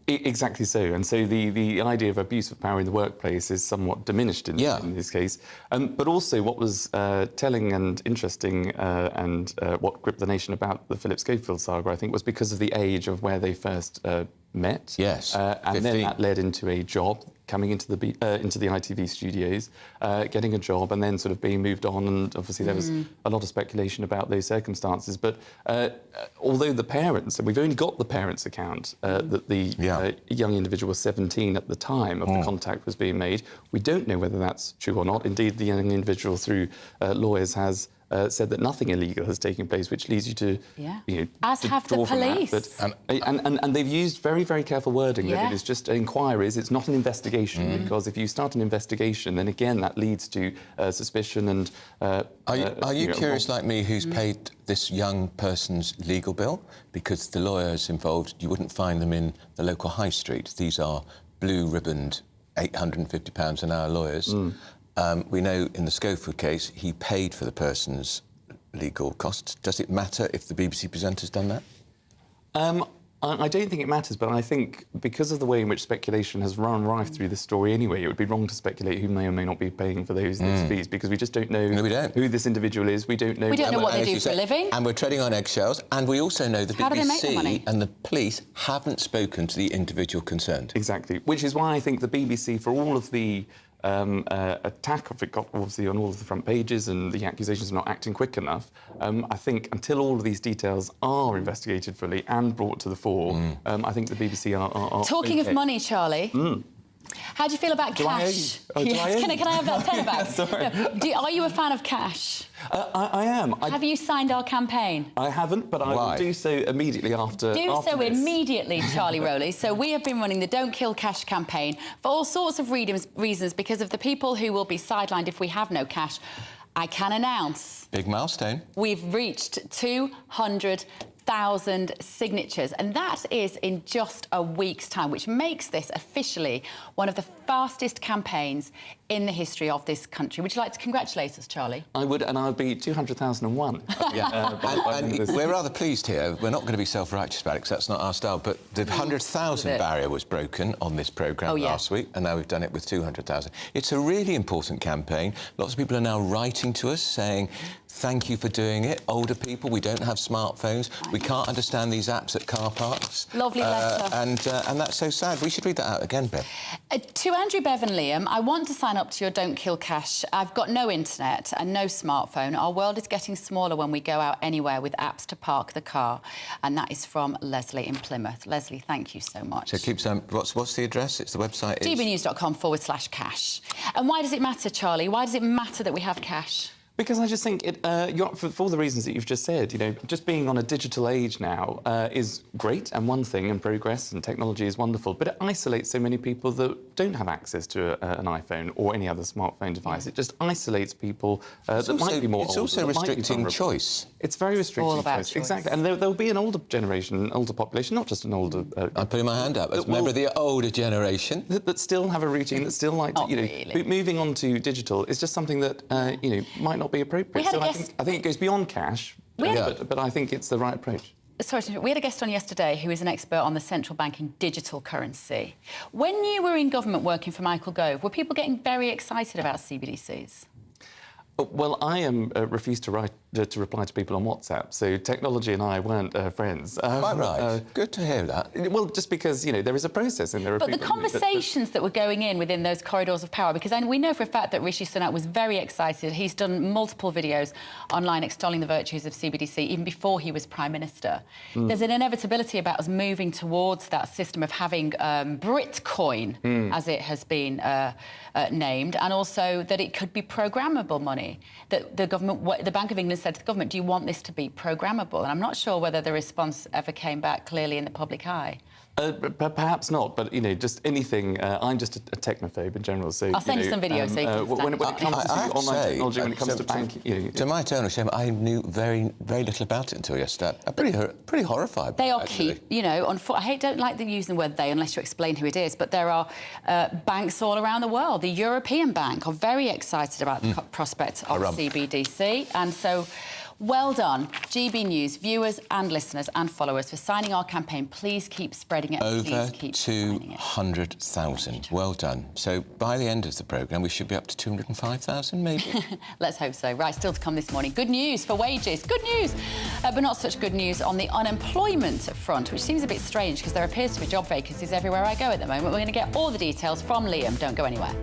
Exactly so. And so the idea of abuse of power in the workplace is somewhat diminished in this case. But also what was telling and interesting and what gripped the nation about the Philip Schofield saga, I think, was because of the age of where they first met. Yes. And then that led into a job, coming into the ITV studios, getting a job and then sort of being moved on. And obviously there was a lot of speculation about those circumstances. But although the parents, and we've only got the parents' account, that the young individual was 17 at the time of the contact was being made, we don't know whether that's true or not. Indeed, the young individual, through lawyers, has said that nothing illegal has taken place, which leads you to, as to have the draw from police. That. And they've used very, very careful wording that it is just inquiries. It's not an investigation, because if you start an investigation, then again that leads to suspicion and. Are you curious, like me, who's paid this young person's legal bill? Because the lawyers involved, you wouldn't find them in the local high street. These are blue-ribboned £850 an hour lawyers. We know in the Schofield case, he paid for the person's legal costs. Does it matter if the BBC presenter's done that? I don't think it matters, but I think because of the way in which speculation has run rife through the story anyway, it would be wrong to speculate who may or may not be paying for those fees, because we just don't know who this individual is. We don't know. We don't know what they do for a living. And we're treading on eggshells. And we also know the BBC and the police haven't spoken to the individual concerned. Exactly, which is why I think the BBC, for all of the attack of it got obviously on all of the front pages and the accusations of not acting quick enough, I think until all of these details are investigated fully and brought to the fore, I think the BBC are Talking of money, Charlie, how do you feel about cash? Can I have that tenner back? Sorry. Are you a fan of cash? I am. Have you signed our campaign? I haven't, but I will do so immediately after. Immediately, Charlie Rowley. So we have been running the Don't Kill Cash campaign for all sorts of reasons, because of the people who will be sidelined if we have no cash. I can announce... Big milestone. We've reached 200,000 signatures, and that is in just a week's time, which makes this officially one of the fastest campaigns in the history of this country. Would you like to congratulate us, Charlie? I would, and I would be 200,001. And we're rather pleased here. We're not going to be self-righteous about it, because that's not our style, but the 100,000 barrier was broken on this programme last week, and now we've done it with 200,000. It's a really important campaign. Lots of people are now writing to us saying, thank you for doing it. Older people, we don't have smartphones. We can't understand these apps at car parks. Lovely letter. And that's so sad. We should read that out again, Bev. To Andrew, Bev and Liam, I want to sign up to your Don't Kill Cash. I've got no internet and no smartphone. Our world is getting smaller when we go out anywhere with apps to park the car. And that is from Leslie in Plymouth. Leslie, thank you so much. So keep saying, what's the address? It's the website is... GBNews.com/cash. And why does it matter, Charlie? Why does it matter that we have cash? Because I just think, for all the reasons that you've just said, just being on a digital age now is great and one thing, and progress and technology is wonderful, but it isolates so many people that don't have access to an iPhone or any other smartphone device. It just isolates people that might be more older. It's also restricting choice. It's very restricting all about choice. Exactly. And there'll be an older generation, an older population, not just an older... I'm putting my hand up as a member of the older generation. That still have a routine, that still like to, really. Moving on to digital is just something that, might not be appropriate. So I think it goes beyond cash, but I think it's the right approach. Sorry, we had a guest on yesterday who is an expert on the central bank in digital currency. When you were in government working for Michael Gove, were people getting very excited about CBDCs? Well, I refuse to reply to people on WhatsApp, so technology and I weren't friends. Quite right. Good to hear that. Well, just because, there is a process and there are But the conversations that were going in within those corridors of power, because we know for a fact that Rishi Sunak was very excited. He's done multiple videos online extolling the virtues of CBDC even before he was Prime Minister. There's an inevitability about us moving towards that system of having Britcoin, as it has been named, and also that it could be programmable money. That the government, the Bank of England said to the government, do you want this to be programmable? And I'm not sure whether the response ever came back clearly in the public eye. Perhaps not, but just anything. I'm just a technophobe in general, so I'll send you some videos so you can when it comes to online technology, when it comes to banking, to my eternal shame, I knew very little about it until yesterday. I'm pretty horrified. They are actually. key, don't like the using the word they unless you explain who it is, but there are banks all around the world. The European Bank are very excited about the prospect of CBDC, and so well done, GB News viewers and listeners and followers, for signing our campaign. Please keep spreading it. Over 200,000. Well done. So by the end of the programme, we should be up to 205,000, maybe? Let's hope so. Right, still to come this morning. Good news for wages. Good news, but not such good news on the unemployment front, which seems a bit strange because there appears to be job vacancies everywhere I go at the moment. We're going to get all the details from Liam. Don't go anywhere.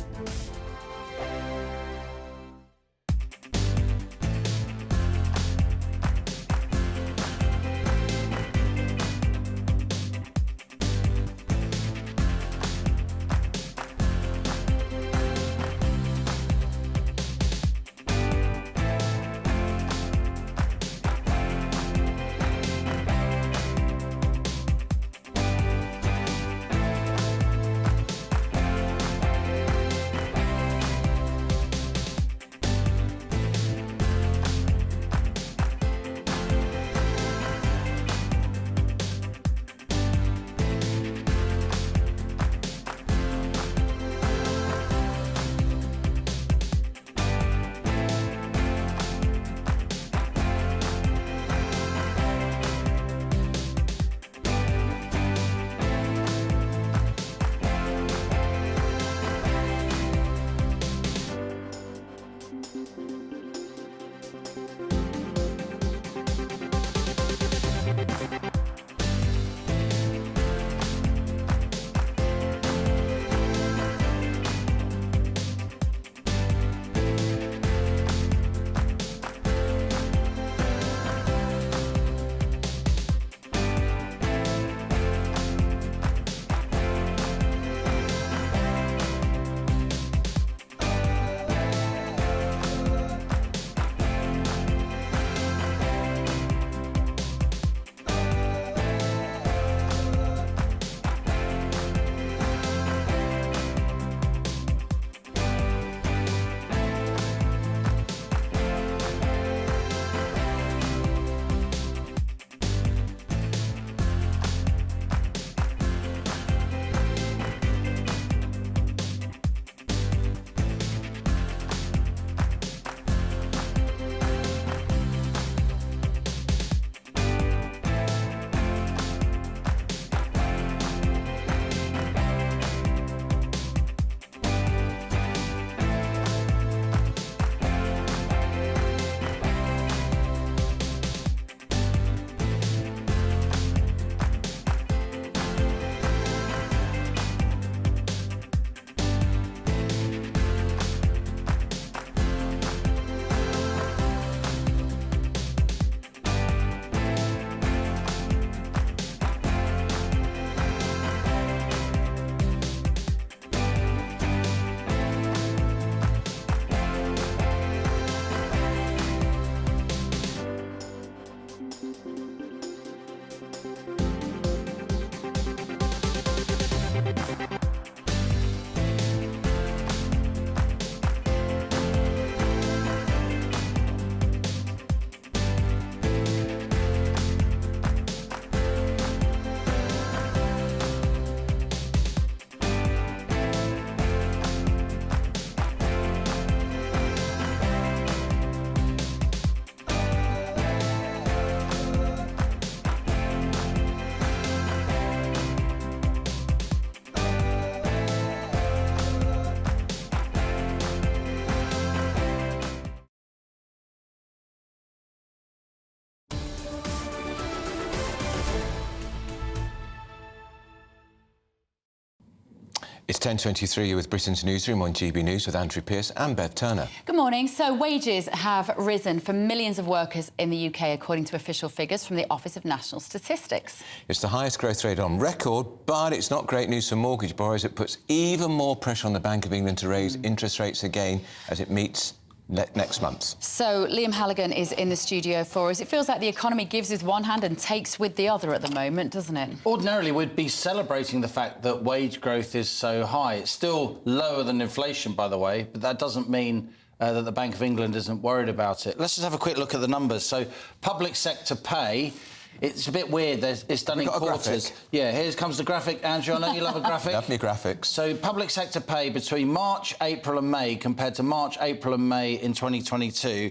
It's 10:23, you're with Britain's Newsroom on GB News with Andrew Pearce and Beth Turner. Good morning. So wages have risen for millions of workers in the UK, according to official figures from the Office of National Statistics. It's the highest growth rate on record, but it's not great news for mortgage borrowers. It puts even more pressure on the Bank of England to raise interest rates again as it meets next month. So Liam Halligan is in the studio for us. It feels like the economy gives with one hand and takes with the other at the moment, doesn't it? Ordinarily, we'd be celebrating the fact that wage growth is so high. It's still lower than inflation, by the way, but that doesn't mean that the Bank of England isn't worried about it. Let's just have a quick look at the numbers. So public sector pay, it's a bit weird. It's done in quarters. Yeah, here comes the graphic. Andrew, I know you love a graphic. Love me graphics. So public sector pay between March, April and May compared to March, April and May in 2022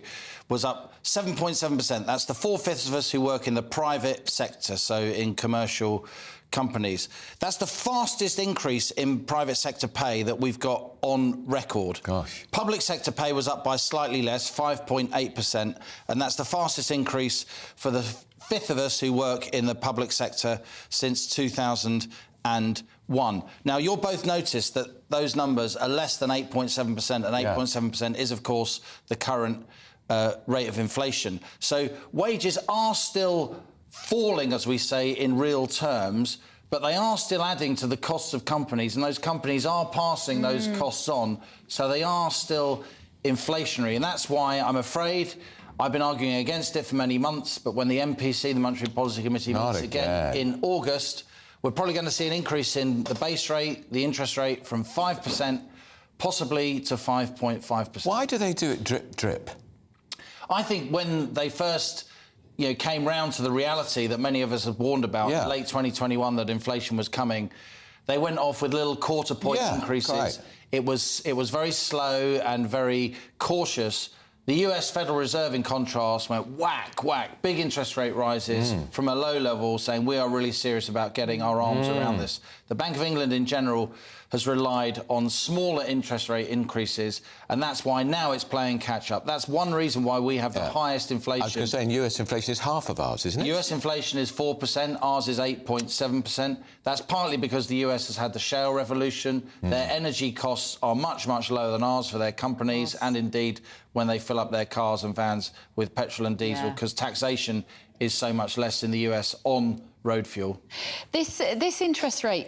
was up 7.7%. That's the 4/5 of us who work in the private sector, so in commercial companies. That's the fastest increase in private sector pay that we've got on record. Gosh. Public sector pay was up by slightly less, 5.8%, and that's the fastest increase for the 5th of us who work in the public sector since 2001. Now, you'll both notice that those numbers are less than 8.7%, and 8.7% is, of course, the current rate of inflation. So wages are still falling, as we say, in real terms, but they are still adding to the costs of companies, and those companies are passing those costs on, so they are still inflationary. And that's why I'm afraid I've been arguing against it for many months, but when the MPC, the Monetary Policy Committee, meets again in August, we're probably going to see an increase in the base rate, the interest rate, from 5%, possibly to 5.5%. Why do they do it drip, drip? I think when they first came round to the reality that many of us had warned about in late 2021 that inflation was coming, they went off with little quarter-point increases. Right. It was very slow and very cautious. The US Federal Reserve, in contrast, went whack, whack, big interest rate rises from a low level, saying we are really serious about getting our arms around this. The Bank of England, in general, has relied on smaller interest rate increases, and that's why now it's playing catch-up. That's one reason why we have the highest inflation. I was going to say, US inflation is half of ours, isn't it? US inflation is 4%, ours is 8.7%. That's partly because the US has had the shale revolution. Their energy costs are much, much lower than ours for their companies, and indeed when they fill up their cars and vans with petrol and diesel, because taxation is so much less in the US on road fuel. This interest rate,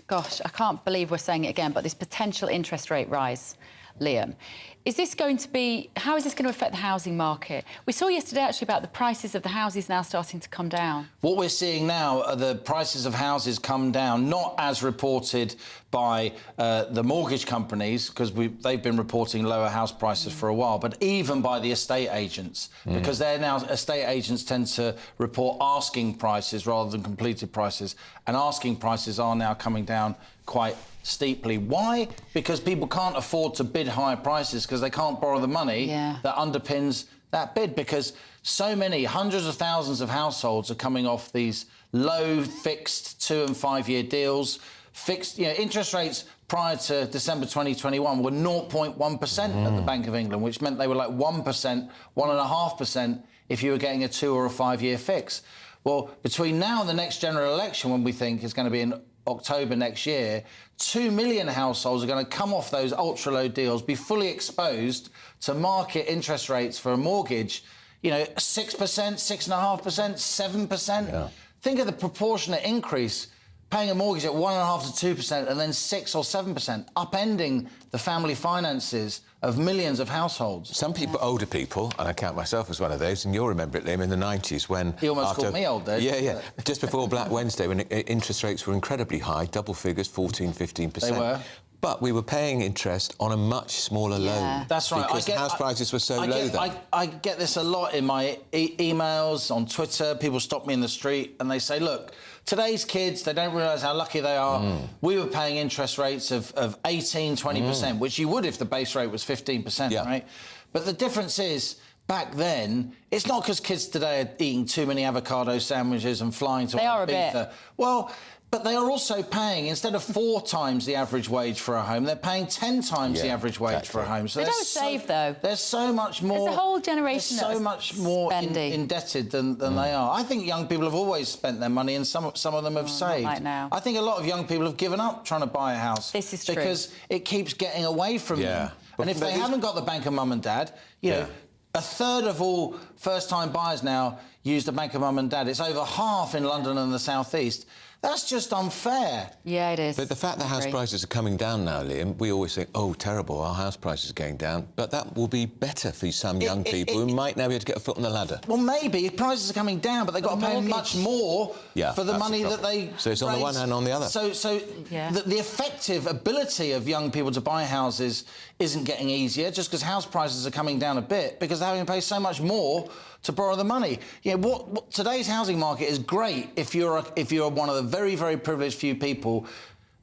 gosh, I can't believe we're saying it again, but this potential interest rate rise, Liam, is this going to be, how is this going to affect the housing market? We saw yesterday, actually, about the prices of the houses now starting to come down. What we're seeing now are the prices of houses come down, not as reported by the mortgage companies, because they've been reporting lower house prices for a while, but even by the estate agents, because they're now, estate agents tend to report asking prices rather than completed prices, and asking prices are now coming down quite steeply. Why? Because people can't afford to bid higher prices because they can't borrow the money that underpins that bid, because so many, hundreds of thousands of households are coming off these low fixed 2- and 5-year deals. Fixed, interest rates prior to December 2021 were 0.1% at the Bank of England, which meant they were like 1%, 1.5% if you were getting a 2- or 5-year fix. Well, between now and the next general election, when we think is going to be in October next year, 2 million households are going to come off those ultra-low deals, be fully exposed to market interest rates for a mortgage, 6%, 6.5%, 7%. Think of the proportionate increase, paying a mortgage at 1.5% to 2% and then 6 or 7%, upending the family finances of millions of households. Some people, older people, and I count myself as one of those, and you'll remember it, Liam, in the 90s when... You almost called me old, Dave. Yeah. Just before Black Wednesday, when interest rates were incredibly high, double figures, 14, 15%. They were. But we were paying interest on a much smaller loan. That's right. Because house prices were so low then. I get this a lot in my emails, on Twitter. People stop me in the street and they say, look, today's kids, they don't realise how lucky they are. We were paying interest rates of 18, 20%, which you would if the base rate was 15%, right? But the difference is, back then, it's not because kids today are eating too many avocado sandwiches and flying to Ibiza. Well, but they are also paying, instead of 4 times the average wage for a home, they're paying 10 times the average wage for a home. So they don't save, though. There's so much more... There's a whole generation that's so much more indebted than they are. I think young people have always spent their money, and some of them have saved. Not right now. I think a lot of young people have given up trying to buy a house. This is true. Because it keeps getting away from them. And if they haven't got the bank of mum and dad, a third of all first-time buyers now use the bank of mum and dad. It's over half in London and the South East. That's just unfair. Yeah, it is. But the fact that house prices are coming down now, Liam, we always think, oh, terrible, our house prices are going down. But that will be better for some young people who might now be able to get a foot on the ladder. Well, maybe prices are coming down, but they've got to pay much more for the money that they So it's on the one hand, on the other. So the effective ability of young people to buy houses isn't getting easier just because house prices are coming down a bit because they're having to pay so much more to borrow the money. Yeah, what today's housing market is great if you're one of the very, very privileged few people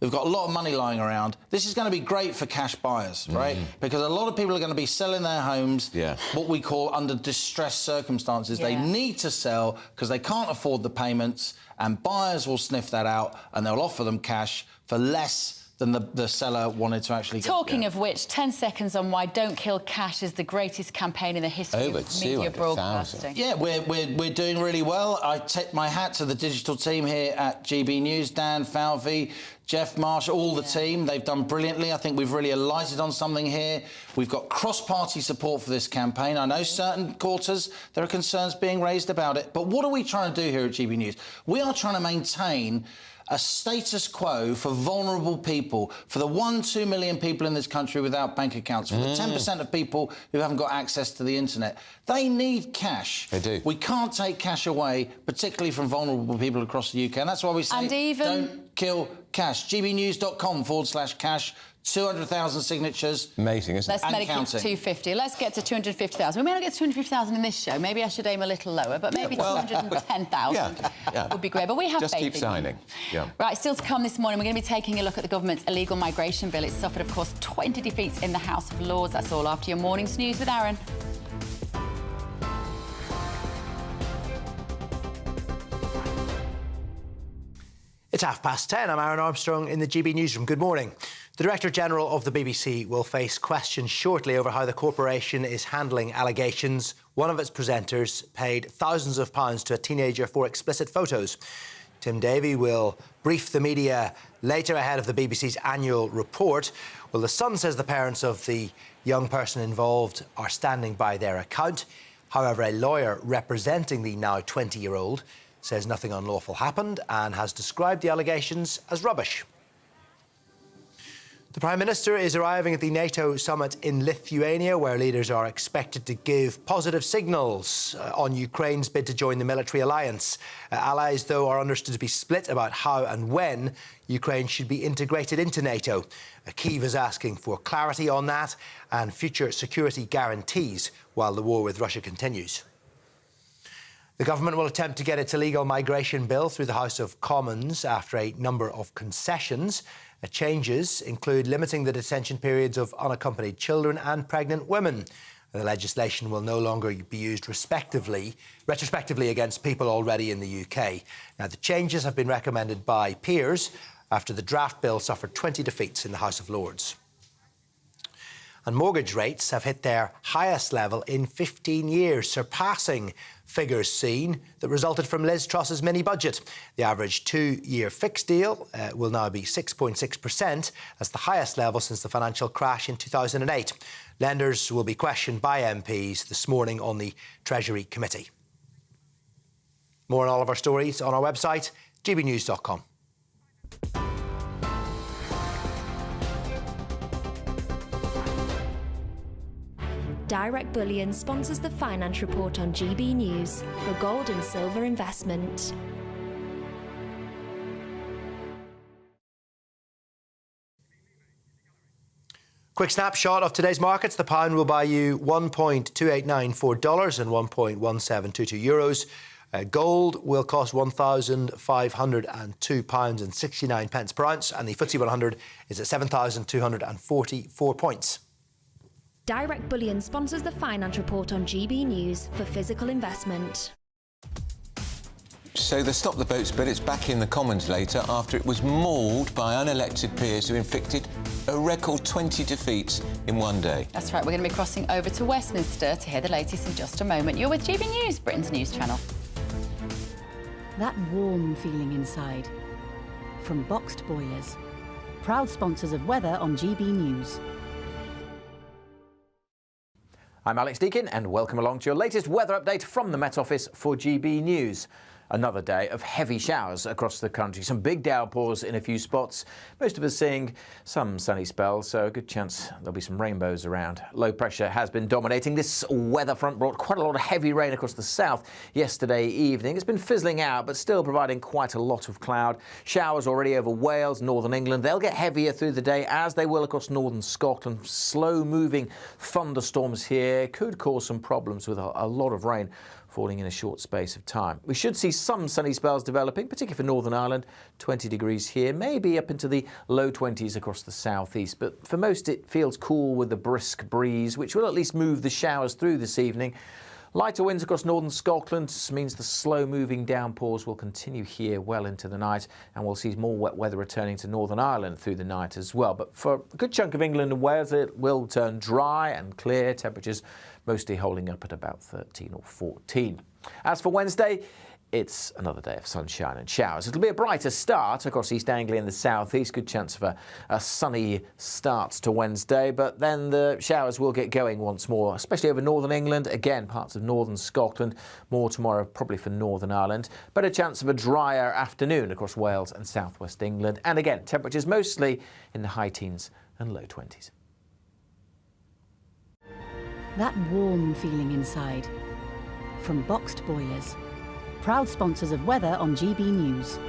who've got a lot of money lying around. This is going to be great for cash buyers, right? Because a lot of people are going to be selling their homes, what we call under distressed circumstances. They need to sell because they can't afford the payments, and buyers will sniff that out and they'll offer them cash for less than the seller wanted to actually get. Talking of which, 10 seconds on why Don't Kill Cash is the greatest campaign in the history of media broadcasting. Yeah, we're doing really well. I tip my hat to the digital team here at GB News, Dan Falvey, Jeff Marsh, all the team. They've done brilliantly. I think we've really alighted on something here. We've got cross-party support for this campaign. I know certain quarters there are concerns being raised about it, but what are we trying to do here at GB News? We are trying to maintain a status quo for vulnerable people, for the 1-2 million people in this country without bank accounts, for the 10% of people who haven't got access to the internet. They need cash. They do. We can't take cash away, particularly from vulnerable people across the UK, and that's why we say don't kill cash. gbnews.com/cash. 200,000 signatures. Amazing, isn't it? Let's make it 250. Let's get to 250,000. We may not get to 250,000 in this show. Maybe I should aim a little lower, but maybe 210,000 would be great. But we have just keep signing. Right, still to come this morning, we're going to be taking a look at the government's illegal migration bill. It's suffered, of course, 20 defeats in the House of Lords. That's all after your morning's news with Aaron. It's 10:30. I'm Aaron Armstrong in the GB Newsroom. Good morning. The Director-General of the BBC will face questions shortly over how the corporation is handling allegations one of its presenters paid thousands of pounds to a teenager for explicit photos. Tim Davie will brief the media later ahead of the BBC's annual report. Well, The Sun says the parents of the young person involved are standing by their account. However, a lawyer representing the now 20-year-old says nothing unlawful happened and has described the allegations as rubbish. The Prime Minister is arriving at the NATO summit in Lithuania, where leaders are expected to give positive signals on Ukraine's bid to join the military alliance. Allies, though, are understood to be split about how and when Ukraine should be integrated into NATO. Kyiv is asking for clarity on that and future security guarantees while the war with Russia continues. The government will attempt to get its illegal migration bill through the House of Commons after a number of concessions. Changes include limiting the detention periods of unaccompanied children and pregnant women. The legislation will no longer be used retrospectively against people already in the UK. Now, the changes have been recommended by peers after the draft bill suffered 20 defeats in the House of Lords. And mortgage rates have hit their highest level in 15 years, surpassing figures seen that resulted from Liz Truss's mini-budget. The average two-year fixed deal will now be 6.6%. That's the highest level since the financial crash in 2008. Lenders will be questioned by MPs this morning on the Treasury Committee. More on all of our stories on our website, gbnews.com. Direct Bullion sponsors the Finance Report on GB News for gold and silver investment. Quick snapshot of today's markets. The pound will buy you $1.2894 and €1.1722 euros. Gold will cost £1,502.69 per ounce, and the FTSE 100 is at 7,244 points. Direct Bullion sponsors the Finance Report on GB News for physical investment. So the Stop the Boats bill is back in the Commons later after it was mauled by unelected peers who inflicted a record 20 defeats in one day. That's right, we're going to be crossing over to Westminster to hear the latest in just a moment. You're with GB News, Britain's news channel. That warm feeling inside. From Boxed Boilers. Proud sponsors of weather on GB News. I'm Alex Deakin and welcome along to your latest weather update from the Met Office for GB News. another day of heavy showers across the country. Some big downpours in a few spots. Most of us seeing some sunny spells, so a good chance there'll be some rainbows around. Low pressure has been dominating. This weather front brought quite a lot of heavy rain across the south yesterday evening. It's been fizzling out, but still providing quite a lot of cloud. Showers already over Wales, northern England. They'll get heavier through the day, as they will across northern Scotland. Slow-moving thunderstorms here could cause some problems with a lot of rain falling in a short space of time. We should see some sunny spells developing, particularly for Northern Ireland. 20 degrees here, maybe up into the low 20s across the southeast. But for most, it feels cool with a brisk breeze, which will at least move the showers through this evening. Lighter winds across northern Scotland means the slow-moving downpours will continue here well into the night, and we'll see more wet weather returning to Northern Ireland through the night as well. But for a good chunk of England and Wales, it will turn dry and clear, temperatures mostly holding up at about 13 or 14. As for Wednesday, it's another day of sunshine and showers. It'll be a brighter start across East Anglia and the southeast. Good chance of a sunny start to Wednesday, but then the showers will get going once more, especially over northern England. Again, parts of northern Scotland. More tomorrow, probably for Northern Ireland. But a chance of a drier afternoon across Wales and southwest England. And again, temperatures mostly in the high teens and low 20s. That warm feeling inside. From boxed boilers. Proud sponsors of weather on GB News.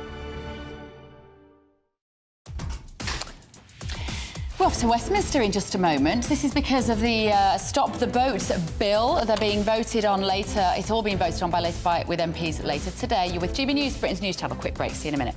We're off to Westminster in just a moment. This is because of the Stop the Boat bill. They're being voted on later. It's all being voted on with MPs later today. You're with GB News, Britain's News Channel. Quick break. See you in a minute.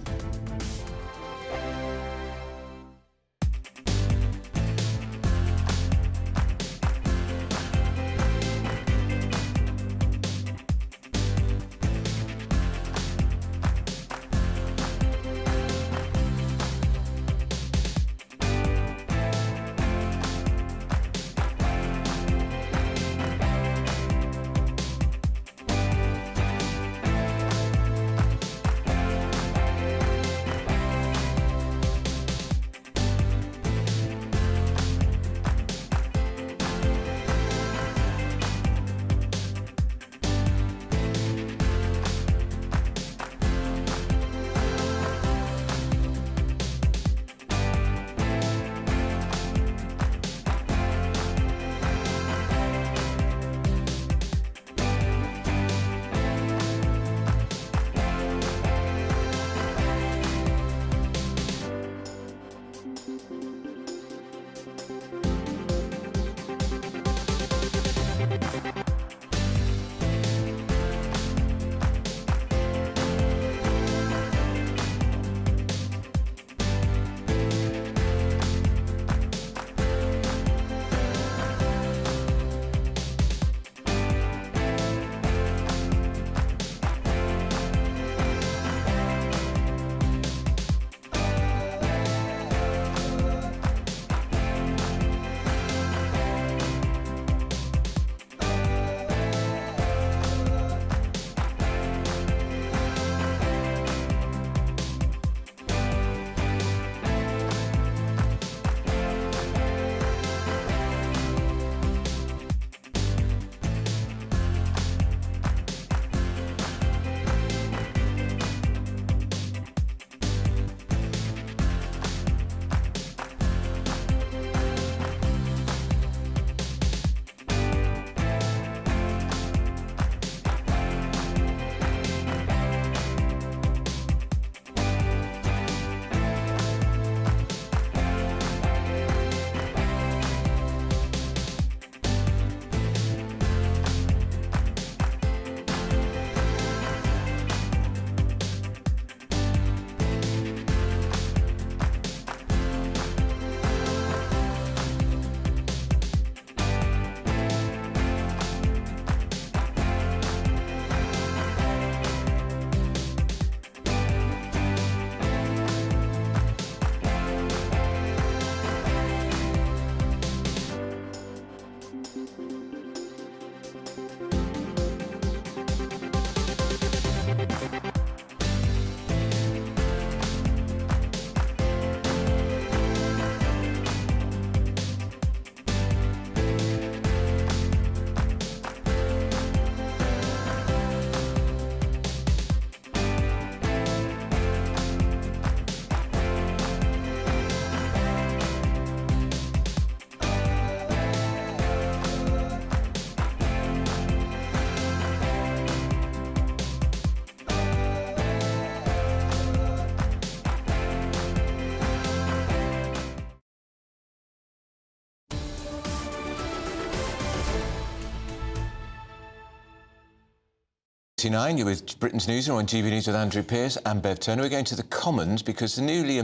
8:59, you're with Britain's Newsroom on GBNews with Andrew Pearce and Bev Turner. We're going to the Commons because the newly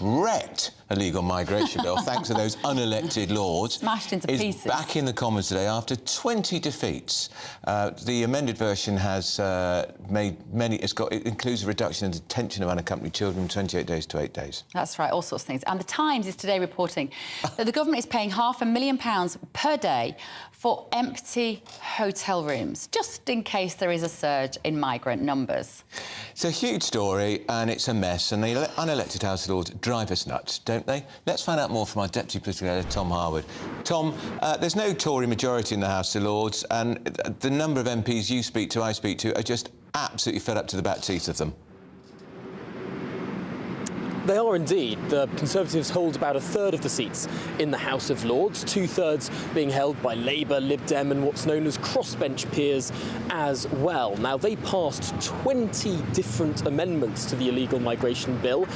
wrecked illegal migration bill, thanks to those unelected lords, smashed into pieces, back in the Commons today after 20 defeats. The amended version has it includes a reduction in detention of unaccompanied children from 28 days to 8 days. That's right, all sorts of things. And the Times is today reporting that the government is paying £500,000 per day for empty hotel rooms, just in case there is a surge in migrant numbers. It's a huge story and it's a mess, and the unelected House of Lords drive us nuts, don't they? Let's find out more from our Deputy Political Editor, Tom Harwood. Tom, there's no Tory majority in the House of Lords, and the number of MPs you speak to, I speak to, are just absolutely fed up to the back teeth of them. They are indeed. The Conservatives hold about a third of the seats in the House of Lords, two-thirds being held by Labour, Lib Dem and what's known as crossbench peers as well. Now, they passed 20 different amendments to the illegal migration bill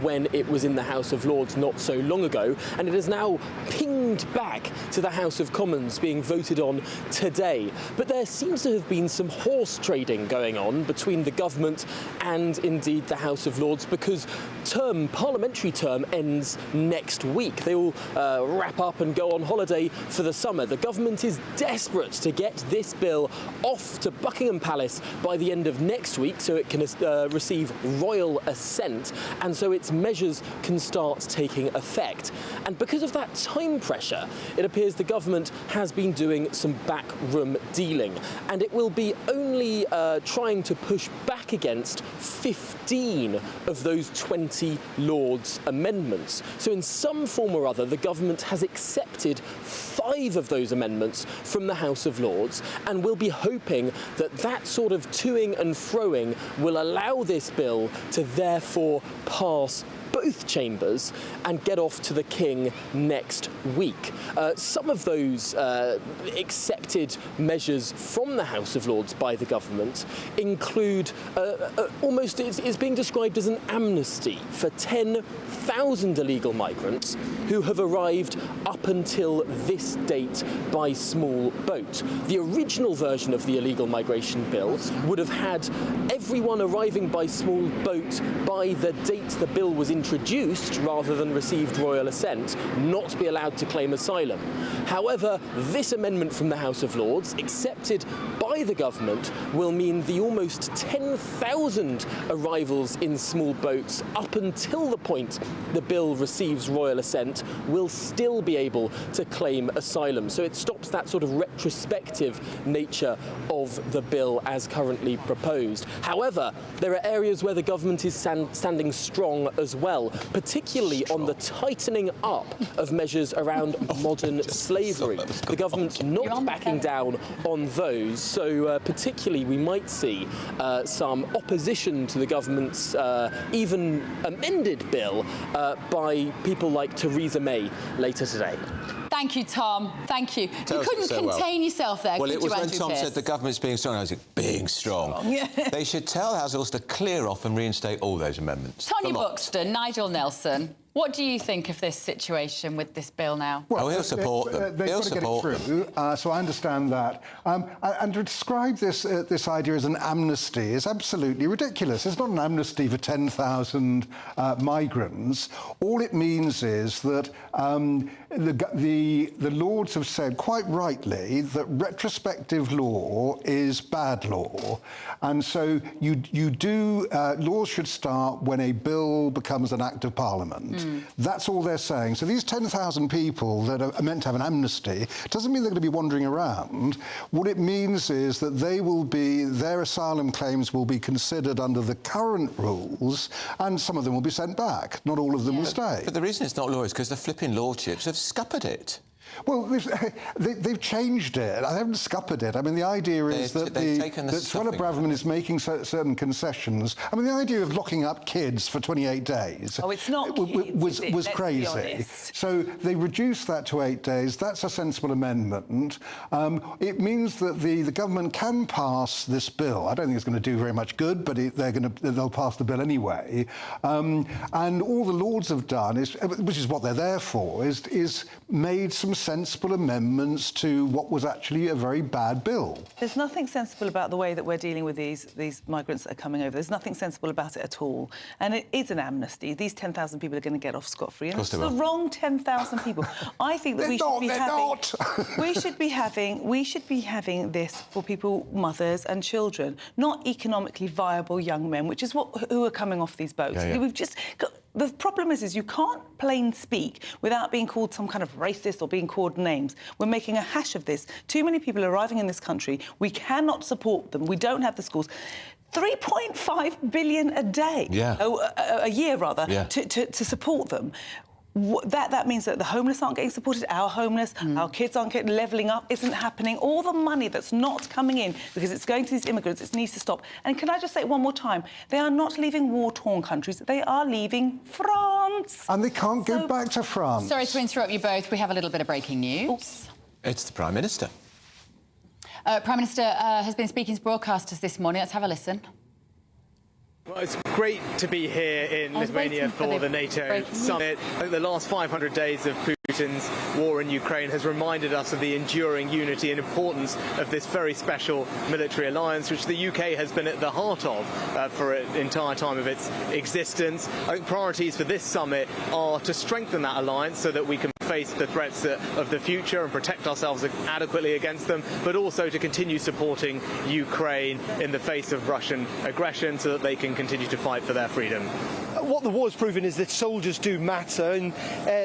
when it was in the House of Lords not so long ago, and it has now pinged back to the House of Commons being voted on today. But there seems to have been some horse trading going on between the government and indeed the House of Lords, because parliamentary term ends next week. They all wrap up and go on holiday for the summer. The government is desperate to get this bill off to Buckingham Palace by the end of next week so it can receive royal assent and so its measures can start taking effect. And because of that time pressure, it appears the government has been doing some backroom dealing, and it will be only trying to push back against 15 of those 20 Lords' amendments. So in some form or other, the government has accepted 5 of those amendments from the House of Lords, and will be hoping that that sort of toing and froing will allow this bill to therefore pass both chambers and get off to the King next week. Some of those accepted measures from the House of Lords by the government include almost, it's being described as an amnesty for 10,000 illegal migrants who have arrived up until this date by small boat. The original version of the illegal migration bill would have had everyone arriving by small boat by the date the bill was introduced rather than received royal assent not be allowed to claim asylum. However, this amendment from the House of Lords, accepted by the government, will mean the almost 10,000 arrivals in small boats up until the point the bill receives royal assent will still be able to claim asylum. So it stops that sort of retrospective nature of the bill as currently proposed. However, there are areas where the government is standing strong as well, particularly on the tightening up of measures around modern slavery. The government's not backing down on those, so particularly we might see some opposition to the government's even amended bill by people like Theresa May later today. Thank you, Tom. Thank you. You couldn't contain yourself there, Well, could it was you, when Andrew Tom Pearce? said the government's being strong. I was like, being strong. Yeah. They should tell House of Lords to clear off and reinstate all those amendments. Tanya Buxton, Nigel Nelson, what do you think of this situation with this bill now? Well, he'll support them. They've got to get it through, so I understand that. And to describe this idea as an amnesty is absolutely ridiculous. It's not an amnesty for 10,000 migrants. All it means is that the Lords have said quite rightly that retrospective law is bad law, and so laws should start when a bill becomes an act of Parliament. That's all they're saying. So these 10,000 people that are meant to have an amnesty doesn't mean they're going to be wandering around. What it means is that their asylum claims will be considered under the current rules, and some of them will be sent back. Not all of them will stay. But the reason it's not law is because the flipping lordships have scuppered it. Well, they've changed it. I haven't scuppered it. I mean, the idea is that Suella Braverman is making certain concessions. I mean, the idea of locking up kids for 28 days was crazy. So they reduced that to 8 days. That's a sensible amendment. It means that the government can pass this bill. I don't think it's going to do very much good, but they'll pass the bill anyway. And all the Lords have done, which is what they're there for, is made some sensible amendments to what was actually a very bad bill. There's nothing sensible about the way that we're dealing with these migrants that are coming over. There's nothing sensible about it at all. And it is an amnesty. These 10,000 people are going to get off scot-free. And it's the wrong 10,000 people. I think that we should be having this for people, mothers and children, not economically viable young men, which is who are coming off these boats. Yeah, yeah. We've just got, the problem is you can't plain speak without being called some kind of racist or being called names. We're making a hash of this. Too many people are arriving in this country. We cannot support them. We don't have the schools. 3.5 billion a day, a year rather, to support them. That means that the homeless aren't getting supported, our homeless, our kids aren't getting levelling up, isn't happening. All the money that's not coming in because it's going to these immigrants, it needs to stop. And can I just say it one more time? They are not leaving war-torn countries, they are leaving France. And they can't go back to France. Sorry to interrupt you both. We have a little bit of breaking news. Oops. It's the Prime Minister. Prime Minister has been speaking to broadcasters this morning. Let's have a listen. Well, it's great to be here in Lithuania for the NATO summit. I think the last 500 days of Putin's war in Ukraine has reminded us of the enduring unity and importance of this very special military alliance, which the UK has been at the heart of for the entire time of its existence. I think priorities for this summit are to strengthen that alliance so that we can face the threats of the future and protect ourselves adequately against them, but also to continue supporting Ukraine in the face of Russian aggression so that they can continue to fight for their freedom. What the war has proven is that soldiers do matter, and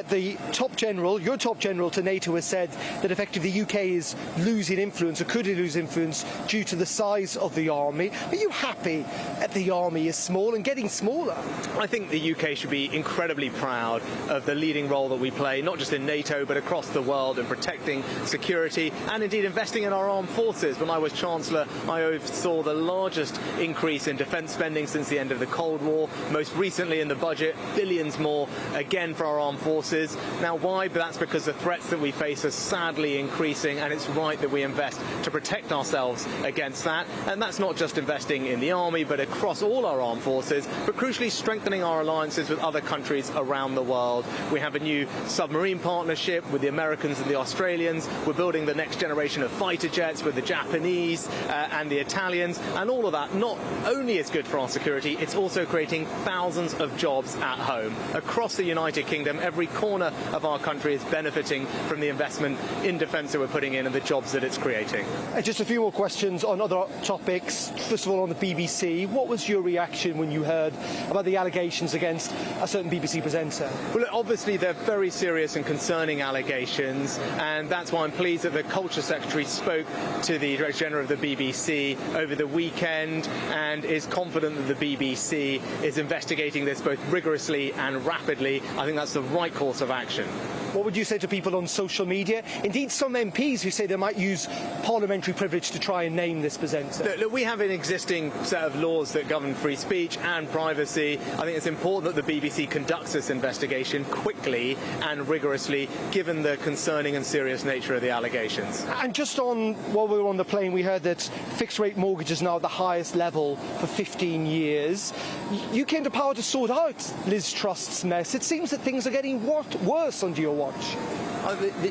the top general, your top general to NATO, has said that effectively the UK is losing influence, or could lose influence, due to the size of the army. Are you happy that the army is small and getting smaller? I think the UK should be incredibly proud of the leading role that we play, not just in NATO, but across the world in protecting security and indeed investing in our armed forces. When I was Chancellor, I oversaw the largest increase in defence spending since the end of the Cold War. Most recently in the budget, billions more again for our armed forces. Now why? But that's because the threats that we face are sadly increasing, and it's right that we invest to protect ourselves against that. And that's not just investing in the army, but across all our armed forces, but crucially strengthening our alliances with other countries around the world. We have a new submarine partnership with the Americans and the Australians. We're building the next generation of fighter jets with the Japanese and the Italians, and all of that not only is good for our security, it's also creating thousands of jobs at home. Across the United Kingdom, every corner of our country is benefiting from the investment in defence that we're putting in and the jobs that it's creating. Just a few more questions on other topics. First of all, on the BBC, what was your reaction when you heard about the allegations against a certain BBC presenter? Well, obviously they're very serious and concerning allegations, and that's why I'm pleased that the Culture Secretary spoke to the Director General of the BBC over the weekend and is confident that the BBC is investigating this both rigorously and rapidly. I think that's the right course of action. What would you say to people on social media? Indeed, some MPs who say they might use parliamentary privilege to try and name this presenter. Look, we have an existing set of laws that govern free speech and privacy. I think it's important that the BBC conducts this investigation quickly and rigorously, given the concerning and serious nature of the allegations. And just on, while we were on the plane, we heard that fixed-rate mortgages are now at the highest level for 15 years. You came to power to sort out Liz Truss's mess. It seems that things are getting worse under your watch.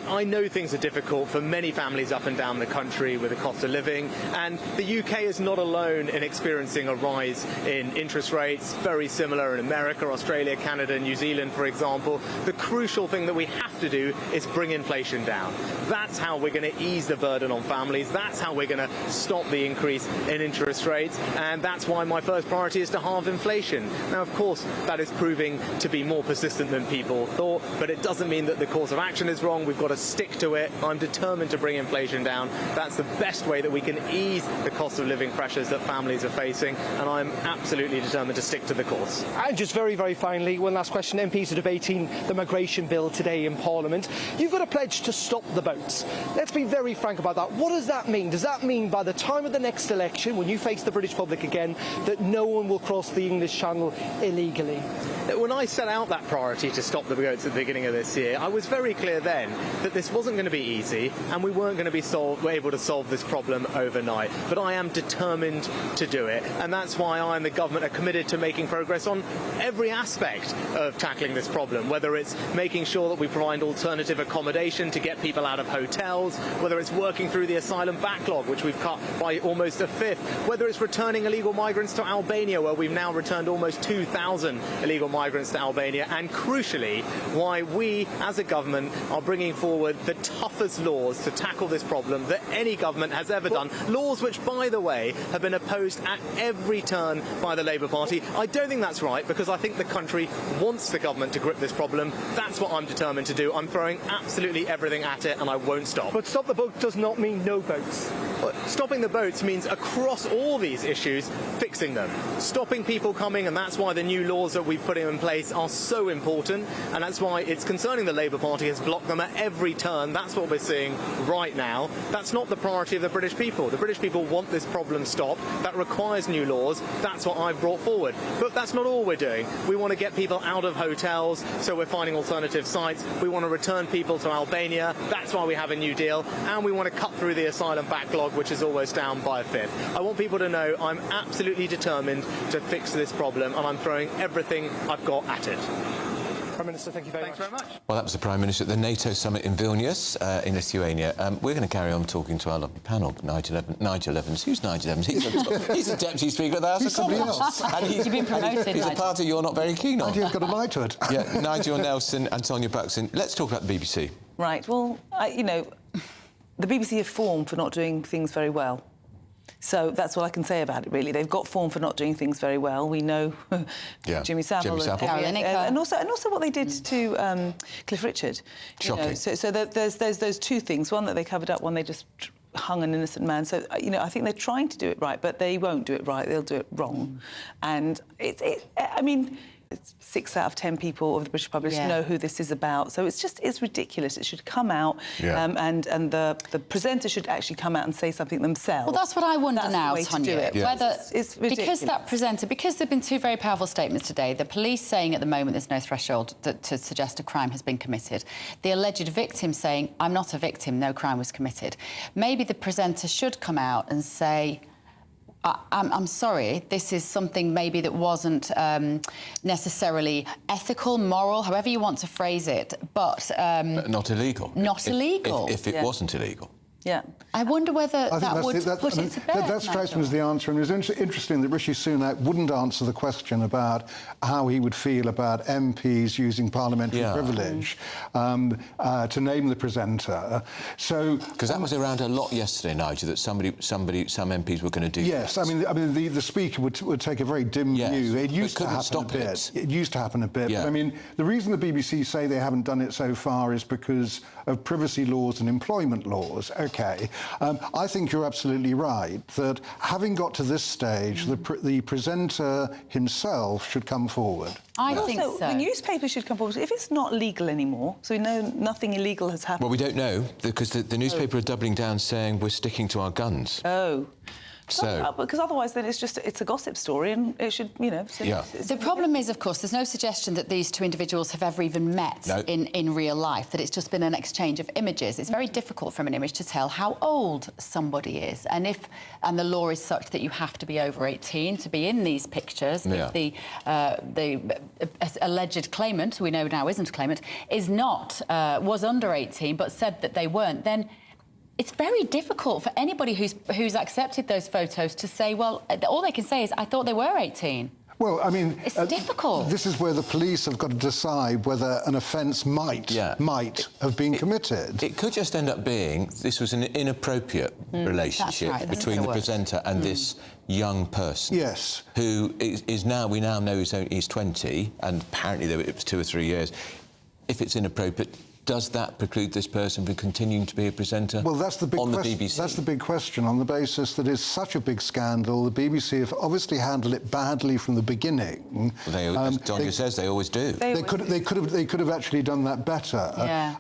I know things are difficult for many families up and down the country with the cost of living, and the UK is not alone in experiencing a rise in interest rates, very similar in America, Australia, Canada, New Zealand, for example. The crucial thing that we have to do is bring inflation down. That's how we're going to ease the burden on families. That's how we're going to stop the increase in interest rates, and that's why my first priority is to halve inflation. Now, of course, that is proving to be more persistent than people thought, but it doesn't mean that the course of action is wrong. We've got to stick to it. I'm determined to bring inflation down. That's the best way that we can ease the cost of living pressures that families are facing, and I'm absolutely determined to stick to the course. And just very, very finally, one last question. MPs are debating the migration bill today in Parliament. You've got a pledge to stop the boats. Let's be very frank about that. What does that mean? Does that mean by the time of the next election, when you face the British public again, that no one will cross the English Channel illegally? When I set out that priority to stop the boats at the beginning of this year, I was very clear then then that this wasn't going to be easy and we weren't going to be able to solve this problem overnight. But I am determined to do it, and that's why I and the government are committed to making progress on every aspect of tackling this problem, whether it's making sure that we provide alternative accommodation to get people out of hotels, whether it's working through the asylum backlog, which we've cut by almost a fifth, whether it's returning illegal migrants to Albania, where we've now returned almost 2,000 illegal migrants to Albania, and crucially, why we as a government are bringing forward the toughest laws to tackle this problem that any government has ever done. Laws which, by the way, have been opposed at every turn by the Labour Party. I don't think that's right, because I think the country wants the government to grip this problem. That's what I'm determined to do. I'm throwing absolutely everything at it, and I won't stop. But stop the boat does not mean no boats. Stopping the boats means across all these issues, fixing them. Stopping people coming, and that's why the new laws that we've put in place are so important, and that's why it's concerning the Labour Party has blocked them at every turn. That's what we're seeing right now. That's not the priority of the British people. The British people want this problem stopped. That requires new laws. That's what I've brought forward. But that's not all we're doing. We want to get people out of hotels, so we're finding alternative sites. We want to return people to Albania. That's why we have a new deal. And we want to cut through the asylum backlog, which is always down by a fifth. I want people to know I'm absolutely determined to fix this problem, and I'm throwing everything I've got at it. Prime Minister, thank you very much. Well, that was the Prime Minister at the NATO summit in Vilnius, in Lithuania. We're going to carry on talking to our lovely panel, Nigel Evans. Who's Nigel Evans? He's the Deputy Speaker of the House of Commons. And You've been promoted, he's a party you're not very keen on. You've got a lie to it. Yeah, Nigel Nelson and Tonya Buxton. Let's talk about the BBC. Right, well, the BBC have formed for not doing things very well. So that's all I can say about it, really. They've got form for not doing things very well. We know Jimmy Savile and also what they did to Cliff Richard. Shocking. So there's those two things. One that they covered up, one they just hung an innocent man. So, I think they're trying to do it right, but they won't do it right. They'll do it wrong. And it's 6 out of 10 people of the British public know who this is about. So it's ridiculous. It should come out, and the presenter should actually come out and say something themselves. Well, that's what I wonder now, Tonya. Whether it's ridiculous. Because that presenter, because there've been two very powerful statements today. The police saying at the moment there's no threshold to suggest a crime has been committed. The alleged victim saying, I'm not a victim, no crime was committed. Maybe the presenter should come out and say, I'm sorry, this is something maybe that wasn't necessarily ethical, moral, however you want to phrase it, but not illegal. Not illegal. If it wasn't illegal. Yeah. I wonder whether that would put it to bed. That strikes me as the answer, and it was interesting that Rishi Sunak wouldn't answer the question about how he would feel about MPs using parliamentary privilege to name the presenter. So, because that was around a lot yesterday, Nigel, that some MPs were going to do. Yes, this. I mean, the speaker would take a very dim view. It used to happen a bit. It used to happen a bit. Yeah. But, I mean, the reason the BBC say they haven't done it so far is because of privacy laws and employment laws. Okay. I think you're absolutely right that having got to this stage, the presenter himself should come forward. I think so. The newspaper should come forward. If it's not legal anymore, so we know nothing illegal has happened. Well, we don't know, because the newspaper are doubling down saying we're sticking to our guns. Oh. So, because otherwise then it's a gossip story, and it should, The problem is, of course, there's no suggestion that these two individuals have ever even met in real life, that it's just been an exchange of images. It's very difficult from an image to tell how old somebody is, and the law is such that you have to be over 18 to be in these pictures. If the alleged claimant, who we know now isn't a claimant, was under 18 but said that they weren't, then it's very difficult for anybody who's accepted those photos to say, well, all they can say is, I thought they were 18. Well, I mean, it's difficult. This is where the police have got to decide whether an offence might have been committed. It could just end up being this was an inappropriate relationship between the presenter and this young person. Yes. Who is now, we now know he's 20, and apparently it was 2 or 3 years. If it's inappropriate, does that preclude this person from continuing to be a presenter? Well, that's the big on the BBC. That's the big question. On the basis that it's such a big scandal, the BBC have obviously handled it badly from the beginning. Well, as Tonya says, they always do. They could have actually done that better. Yeah.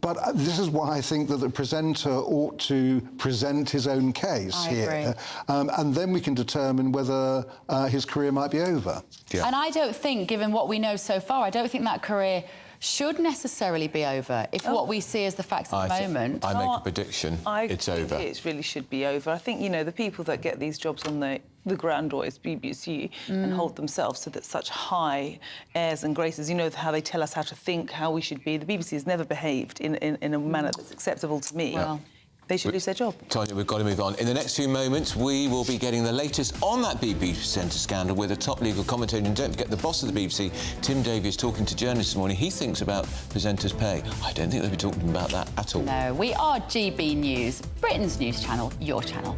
But this is why I think that the presenter ought to present his own case here, and then we can determine whether his career might be over. Yeah. And I don't think, given what we know so far, I don't think that career should necessarily be over if what we see as the facts at the moment. I make a prediction. It's over. It really should be over. I think, you know, the people that get these jobs on the grand or it's BBC and hold themselves to that such high airs and graces. You know how they tell us how to think, how we should be. The BBC has never behaved in a manner that's acceptable to me. Well, they should lose their job. Tanya, we've got to move on. In the next few moments, we will be getting the latest on that BBC Centre scandal with a top legal commentator. And don't forget, the boss of the BBC, Tim Davie, is talking to journalists this morning. He thinks about presenters' pay. I don't think they'll be talking about that at all. No, we are GB News, Britain's news channel, your channel.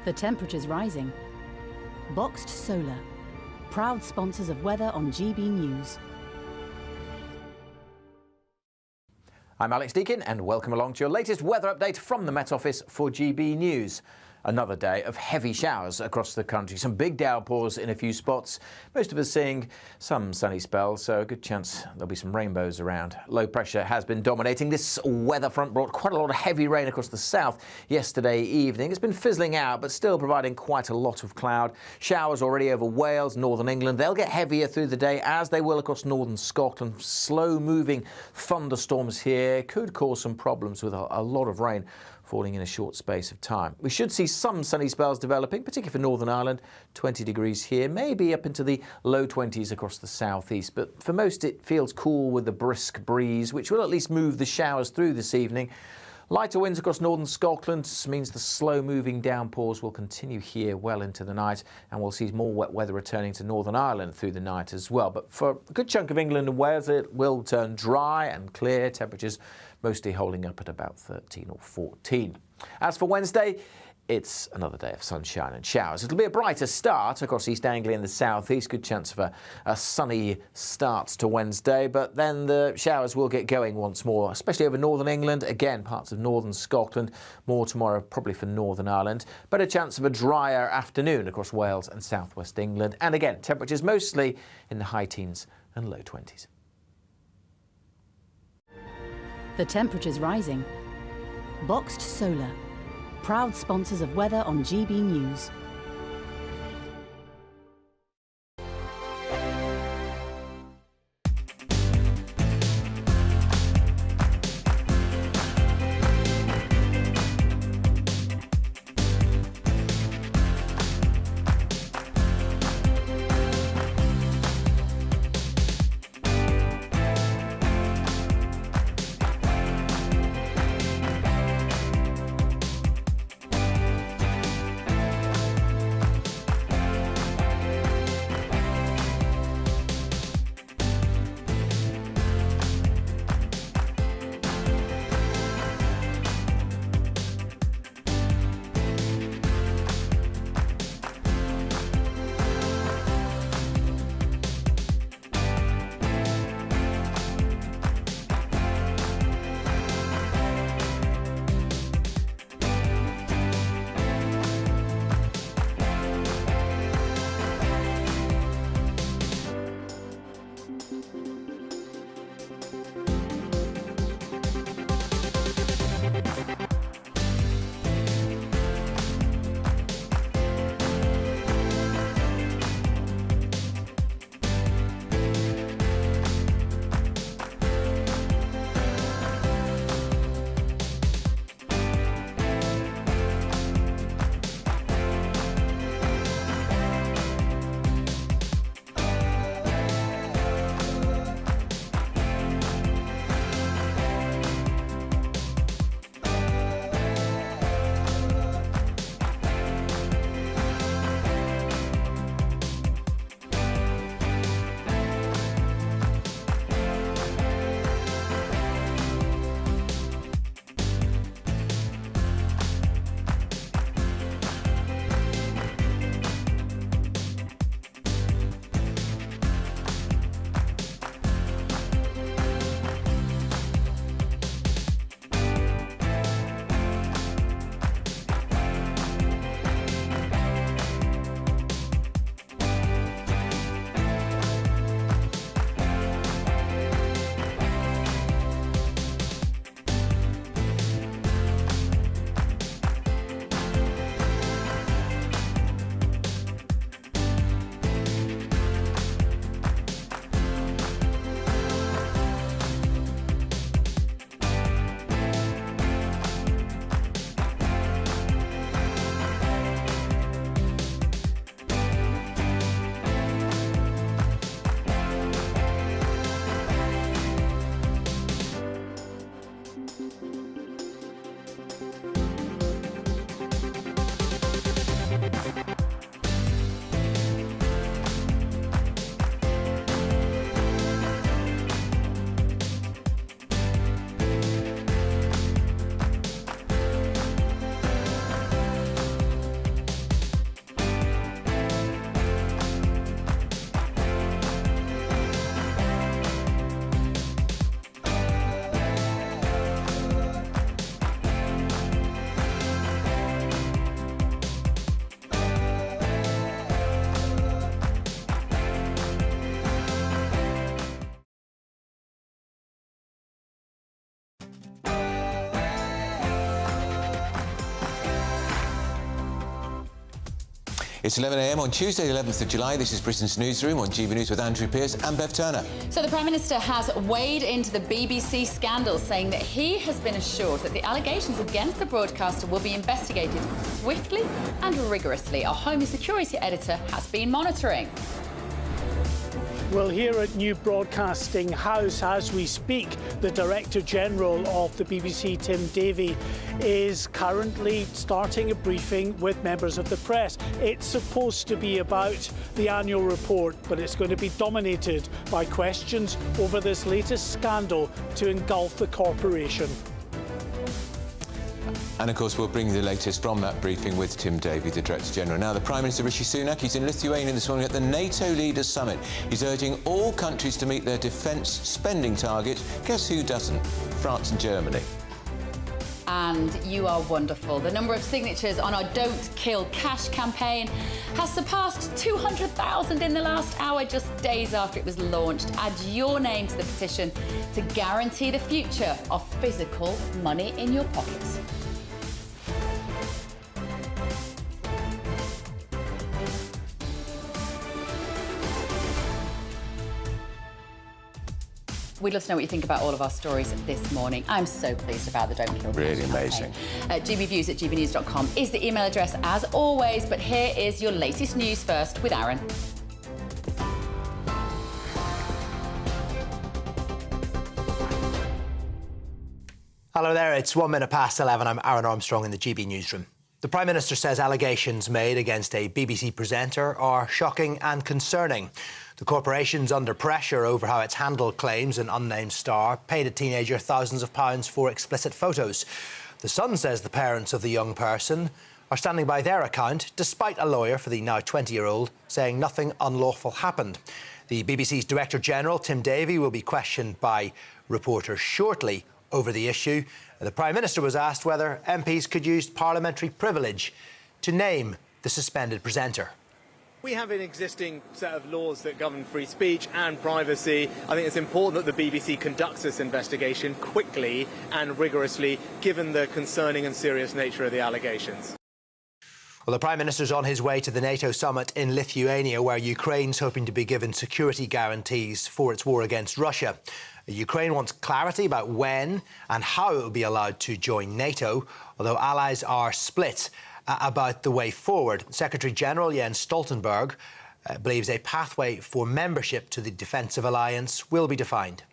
The temperature's rising. Boxed Solar, proud sponsors of weather on GB News. I'm Alex Deakin and welcome along to your latest weather update from the Met Office for GB News. Another day of heavy showers across the country. Some big downpours in a few spots. Most of us seeing some sunny spells, so a good chance there'll be some rainbows around. Low pressure has been dominating. This weather front brought quite a lot of heavy rain across the south yesterday evening. It's been fizzling out, but still providing quite a lot of cloud. Showers already over Wales, northern England. They'll get heavier through the day, as they will across northern Scotland. Slow-moving thunderstorms here could cause some problems with a lot of rain falling in a short space of time. We should see some sunny spells developing, particularly for Northern Ireland. 20 degrees here, maybe up into the low 20s across the southeast. But for most, it feels cool with the brisk breeze, which will at least move the showers through this evening. Lighter winds across northern Scotland means the slow-moving downpours will continue here well into the night, and we'll see more wet weather returning to Northern Ireland through the night as well. But for a good chunk of England and Wales, it will turn dry and clear, temperatures mostly holding up at about 13 or 14. As for Wednesday, it's another day of sunshine and showers. It'll be a brighter start across East Anglia and the southeast. Good chance of a sunny start to Wednesday, but then the showers will get going once more, especially over northern England. Again, parts of northern Scotland. More tomorrow, probably for Northern Ireland. Better chance of a drier afternoon across Wales and southwest England. And again, temperatures mostly in the high teens and low 20s. The temperature's rising. Boxed Solar, proud sponsors of weather on GB News. It's 11 a.m. on Tuesday, the 11th of July. This is Britain's Newsroom on GB News with Andrew Pearce and Bev Turner. So the Prime Minister has weighed into the BBC scandal, saying that he has been assured that the allegations against the broadcaster will be investigated swiftly and rigorously. Our Home Security Editor has been monitoring. Well, here at New Broadcasting House, as we speak, the Director General of the BBC, Tim Davie, is currently starting a briefing with members of the press. It's supposed to be about the annual report, but it's going to be dominated by questions over this latest scandal to engulf the corporation. And of course, we'll bring you the latest from that briefing with Tim Davie, the Director General. Now, the Prime Minister Rishi Sunak, he's in Lithuania this morning at the NATO Leaders Summit. He's urging all countries to meet their defence spending targets. Guess who doesn't? France and Germany. And you are wonderful. The number of signatures on our Don't Kill Cash campaign has surpassed 200,000 in the last hour, just days after it was launched. Add your name to the petition to guarantee the future of physical money in your pockets. We'd love to know what you think about all of our stories this morning. I'm so pleased about the Don't Kill Cash Really campaign. amazing. gbviews@gbnews.com is the email address as always, but here is your latest news first with Aaron. Hello there, it's 1 minute past 11. I'm Aaron Armstrong in the GB Newsroom. The Prime Minister says allegations made against a BBC presenter are shocking and concerning. The corporation's under pressure over how it's handled claims an unnamed star paid a teenager thousands of pounds for explicit photos. The Sun says the parents of the young person are standing by their account, despite a lawyer for the now 20-year-old saying nothing unlawful happened. The BBC's Director General, Tim Davie, will be questioned by reporters shortly over the issue. The Prime Minister was asked whether MPs could use parliamentary privilege to name the suspended presenter. We have an existing set of laws that govern free speech and privacy. I think it's important that the BBC conducts this investigation quickly and rigorously, given the concerning and serious nature of the allegations. Well, the Prime Minister's on his way to the NATO summit in Lithuania, where Ukraine's hoping to be given security guarantees for its war against Russia. Ukraine wants clarity about when and how it will be allowed to join NATO, although allies are split about the way forward. Secretary-General Jens Stoltenberg believes a pathway for membership to the defensive alliance will be defined.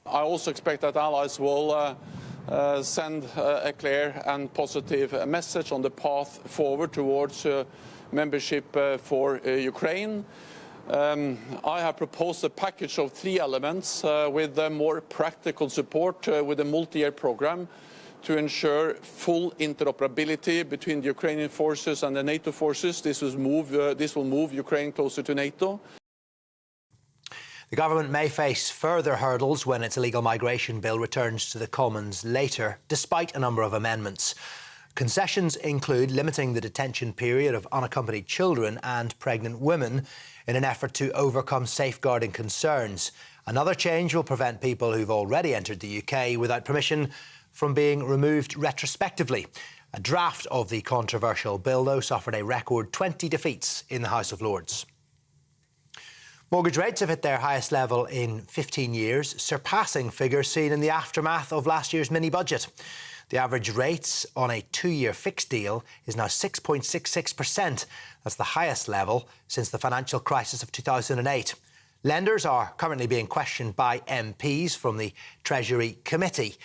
I also expect that allies will send a clear and positive message on the path forward towards membership for Ukraine. I have proposed a package of 3 elements with more practical support with a multi-year program to ensure full interoperability between the Ukrainian forces and the NATO forces. This will move Ukraine closer to NATO. The government may face further hurdles when its illegal migration bill returns to the Commons later, despite a number of amendments. Concessions include limiting the detention period of unaccompanied children and pregnant women in an effort to overcome safeguarding concerns. Another change will prevent people who've already entered the UK without permission from being removed retrospectively. A draft of the controversial bill, though, suffered a record 20 defeats in the House of Lords. Mortgage rates have hit their highest level in 15 years, surpassing figures seen in the aftermath of last year's mini-budget. The average rate on a 2-year fixed deal is now 6.66%. That's the highest level since the financial crisis of 2008. Lenders are currently being questioned by MPs from the Treasury Committee.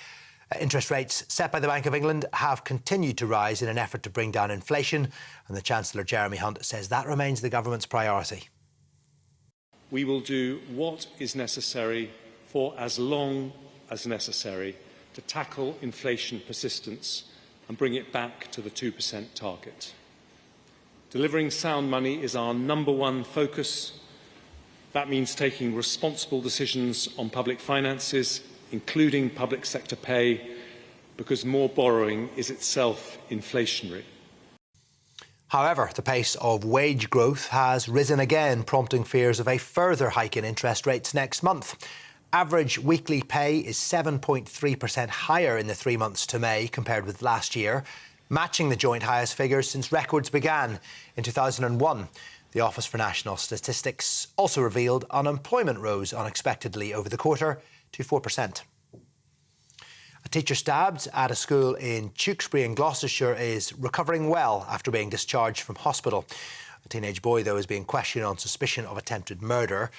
Interest rates set by the Bank of England have continued to rise in an effort to bring down inflation, and the Chancellor Jeremy Hunt says that remains the government's priority. We will do what is necessary for as long as necessary to tackle inflation persistence and bring it back to the 2% target. Delivering sound money is our #1 focus. That means taking responsible decisions on public finances, including public sector pay, because more borrowing is itself inflationary. However, the pace of wage growth has risen again, prompting fears of a further hike in interest rates next month. Average weekly pay is 7.3% higher in the 3 months to May compared with last year. matching the joint highest figures since records began in 2001. The Office for National Statistics also revealed unemployment rose unexpectedly over the quarter to 4%. A teacher stabbed at a school in Tewkesbury in Gloucestershire is recovering well after being discharged from hospital. A teenage boy, though, is being questioned on suspicion of attempted murder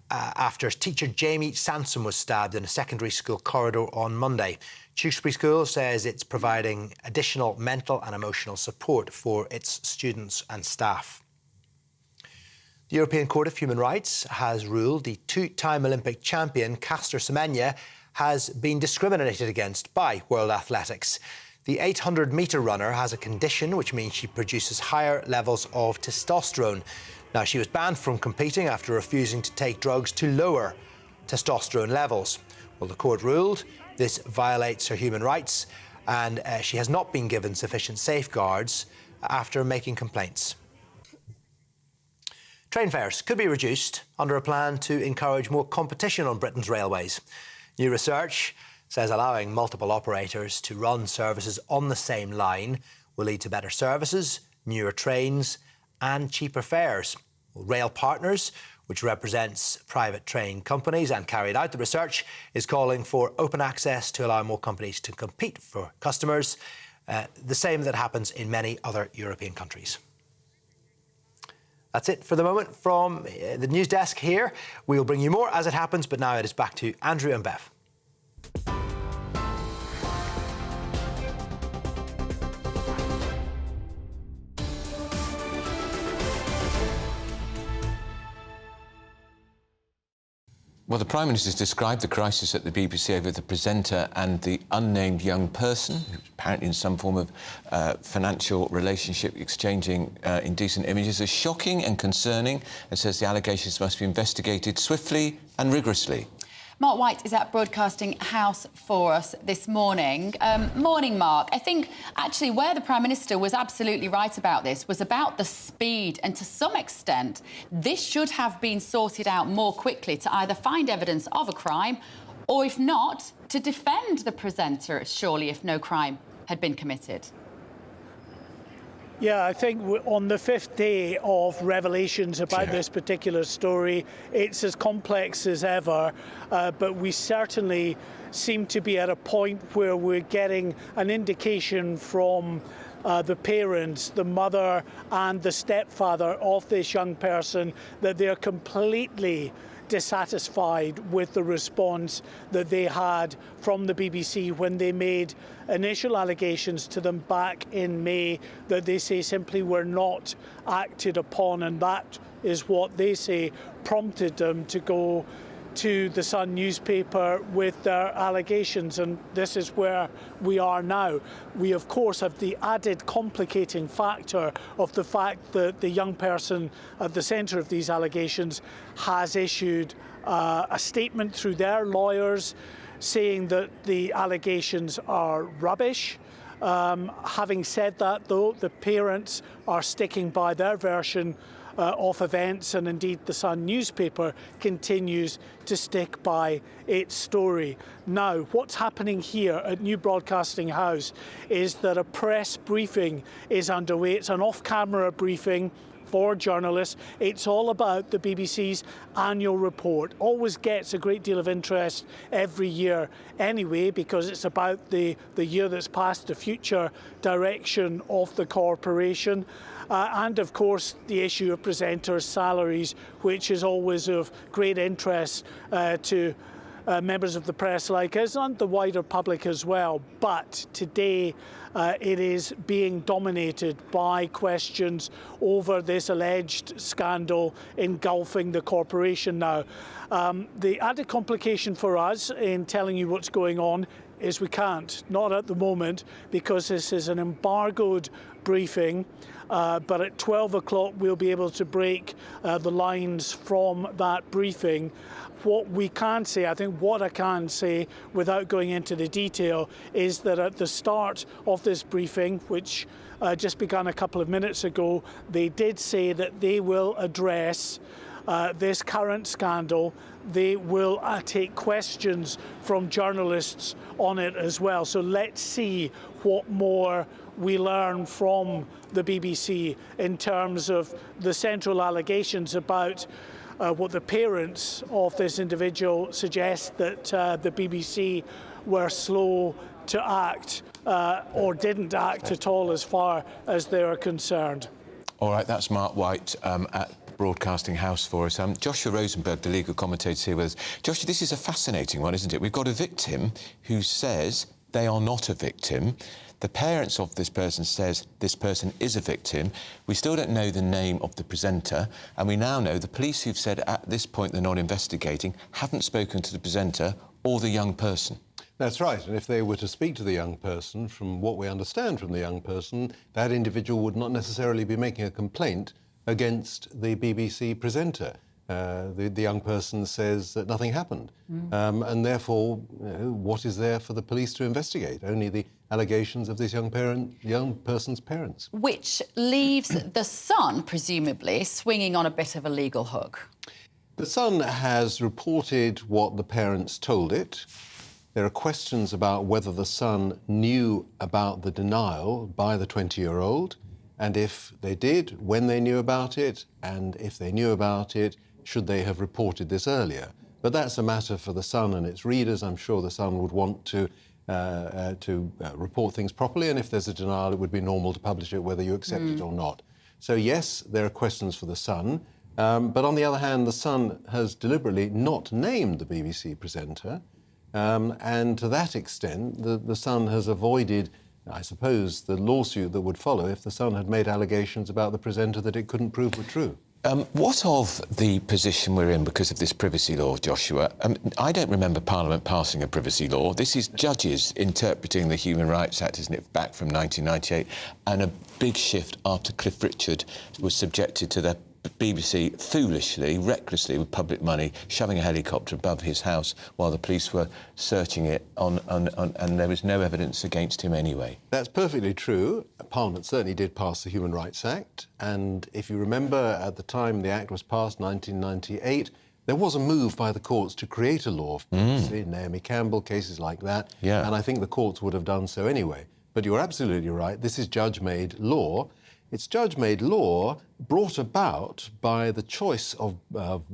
after teacher Jamie Sansom was stabbed in a secondary school corridor on Monday. Tewkesbury School says it's providing additional mental and emotional support for its students and staff. The European Court of Human Rights has ruled the two-time Olympic champion Caster Semenya has been discriminated against by World Athletics. The 800-metre runner has a condition which means she produces higher levels of testosterone. Now, she was banned from competing after refusing to take drugs to lower testosterone levels. Well, the court ruled this violates her human rights and she has not been given sufficient safeguards after making complaints. Train fares could be reduced under a plan to encourage more competition on Britain's railways. New research says allowing multiple operators to run services on the same line will lead to better services, newer trains and cheaper fares. Well, Rail Partners, which represents private train companies and carried out the research, is calling for open access to allow more companies to compete for customers, the same that happens in many other European countries. That's it for the moment from the news desk here. We'll bring you more as it happens, but now it is back to Andrew and Bev. Well, the Prime Minister's described the crisis at the BBC over the presenter and the unnamed young person, who's apparently in some form of financial relationship, exchanging indecent images, as shocking and concerning, and says the allegations must be investigated swiftly and rigorously. Mark White is at Broadcasting House for us this morning. Morning, Mark. I think, actually, where the Prime Minister was absolutely right about this was about the speed, and to some extent, this should have been sorted out more quickly to either find evidence of a crime or, if not, to defend the presenter, surely, if no crime had been committed. Yeah, I think on the fifth day of revelations about this particular story, it's as complex as ever, but we certainly seem to be at a point where we're getting an indication from the parents, the mother and the stepfather of this young person, that they're completely dissatisfied with the response that they had from the BBC when they made initial allegations to them back in May that they say simply were not acted upon, and that is what they say prompted them to go to the Sun newspaper with their allegations, and this is where we are now. We of course have the added complicating factor of the fact that the young person at the centre of these allegations has issued a statement through their lawyers saying that the allegations are rubbish. Having said that, though, the parents are sticking by their version of events, and indeed the Sun newspaper continues to stick by its story. Now, what's happening here at New Broadcasting House is that a press briefing is underway. It's an off-camera briefing for journalists. It's all about the BBC's annual report. Always gets a great deal of interest every year anyway, because it's about the year that's passed, the future direction of the corporation. And of course the issue of presenters' salaries, which is always of great interest to members of the press like us and the wider public as well. But today it is being dominated by questions over this alleged scandal engulfing the corporation now. The added complication for us in telling you what's going on is we can't, not at the moment, because this is an embargoed briefing. But at 12 o'clock we'll be able to break the lines from that briefing. What we can say, I think what I can say without going into the detail, is that at the start of this briefing, which just began a couple of minutes ago, they did say that they will address this current scandal, they will take questions from journalists on it as well. So let's see what more we learn from the BBC in terms of the central allegations about what the parents of this individual suggest, that the BBC were slow to act or didn't act at all as far as they are concerned. All right, that's Mark White at Broadcasting House for us. Joshua Rosenberg, the legal commentator, here with us. Joshua, this is a fascinating one, isn't it? We've got a victim who says they are not a victim. The parents of this person says this person is a victim. We still don't know the name of the presenter, and we now know the police, who've said at this point they're not investigating, haven't spoken to the presenter or the young person. That's right, and if they were to speak to the young person, from what we understand from the young person, that individual would not necessarily be making a complaint against the BBC presenter. The young person says that nothing happened, and therefore, what is there for the police to investigate? Only the allegations of this young person's parents. Which leaves the son, presumably, swinging on a bit of a legal hook. The son has reported what the parents told it. There are questions about whether the son knew about the denial by the 20-year-old, and if they did, when they knew about it, and if they knew about it, should they have reported this earlier. But that's a matter for the Sun and its readers. I'm sure the Sun would want to report things properly, and if there's a denial, it would be normal to publish it whether you accept it or not. So yes, there are questions for the Sun, but on the other hand, the Sun has deliberately not named the BBC presenter, and to that extent, the Sun has avoided, I suppose, the lawsuit that would follow if the Sun had made allegations about the presenter that it couldn't prove were true. What of the position we're in because of this privacy law, Joshua? I don't remember Parliament passing a privacy law. This is judges interpreting the Human Rights Act, isn't it, back from 1998, and a big shift after Cliff Richard was subjected to the BBC foolishly, recklessly, with public money, shoving a helicopter above his house while the police were searching it, and there was no evidence against him anyway. That's perfectly true. Parliament certainly did pass the Human Rights Act, and if you remember, at the time the Act was passed, 1998, there was a move by the courts to create a law of privacy, Naomi Campbell, cases like that, and I think the courts would have done so anyway. But you're absolutely right, this is judge-made law. It's judge-made law brought about by the choice of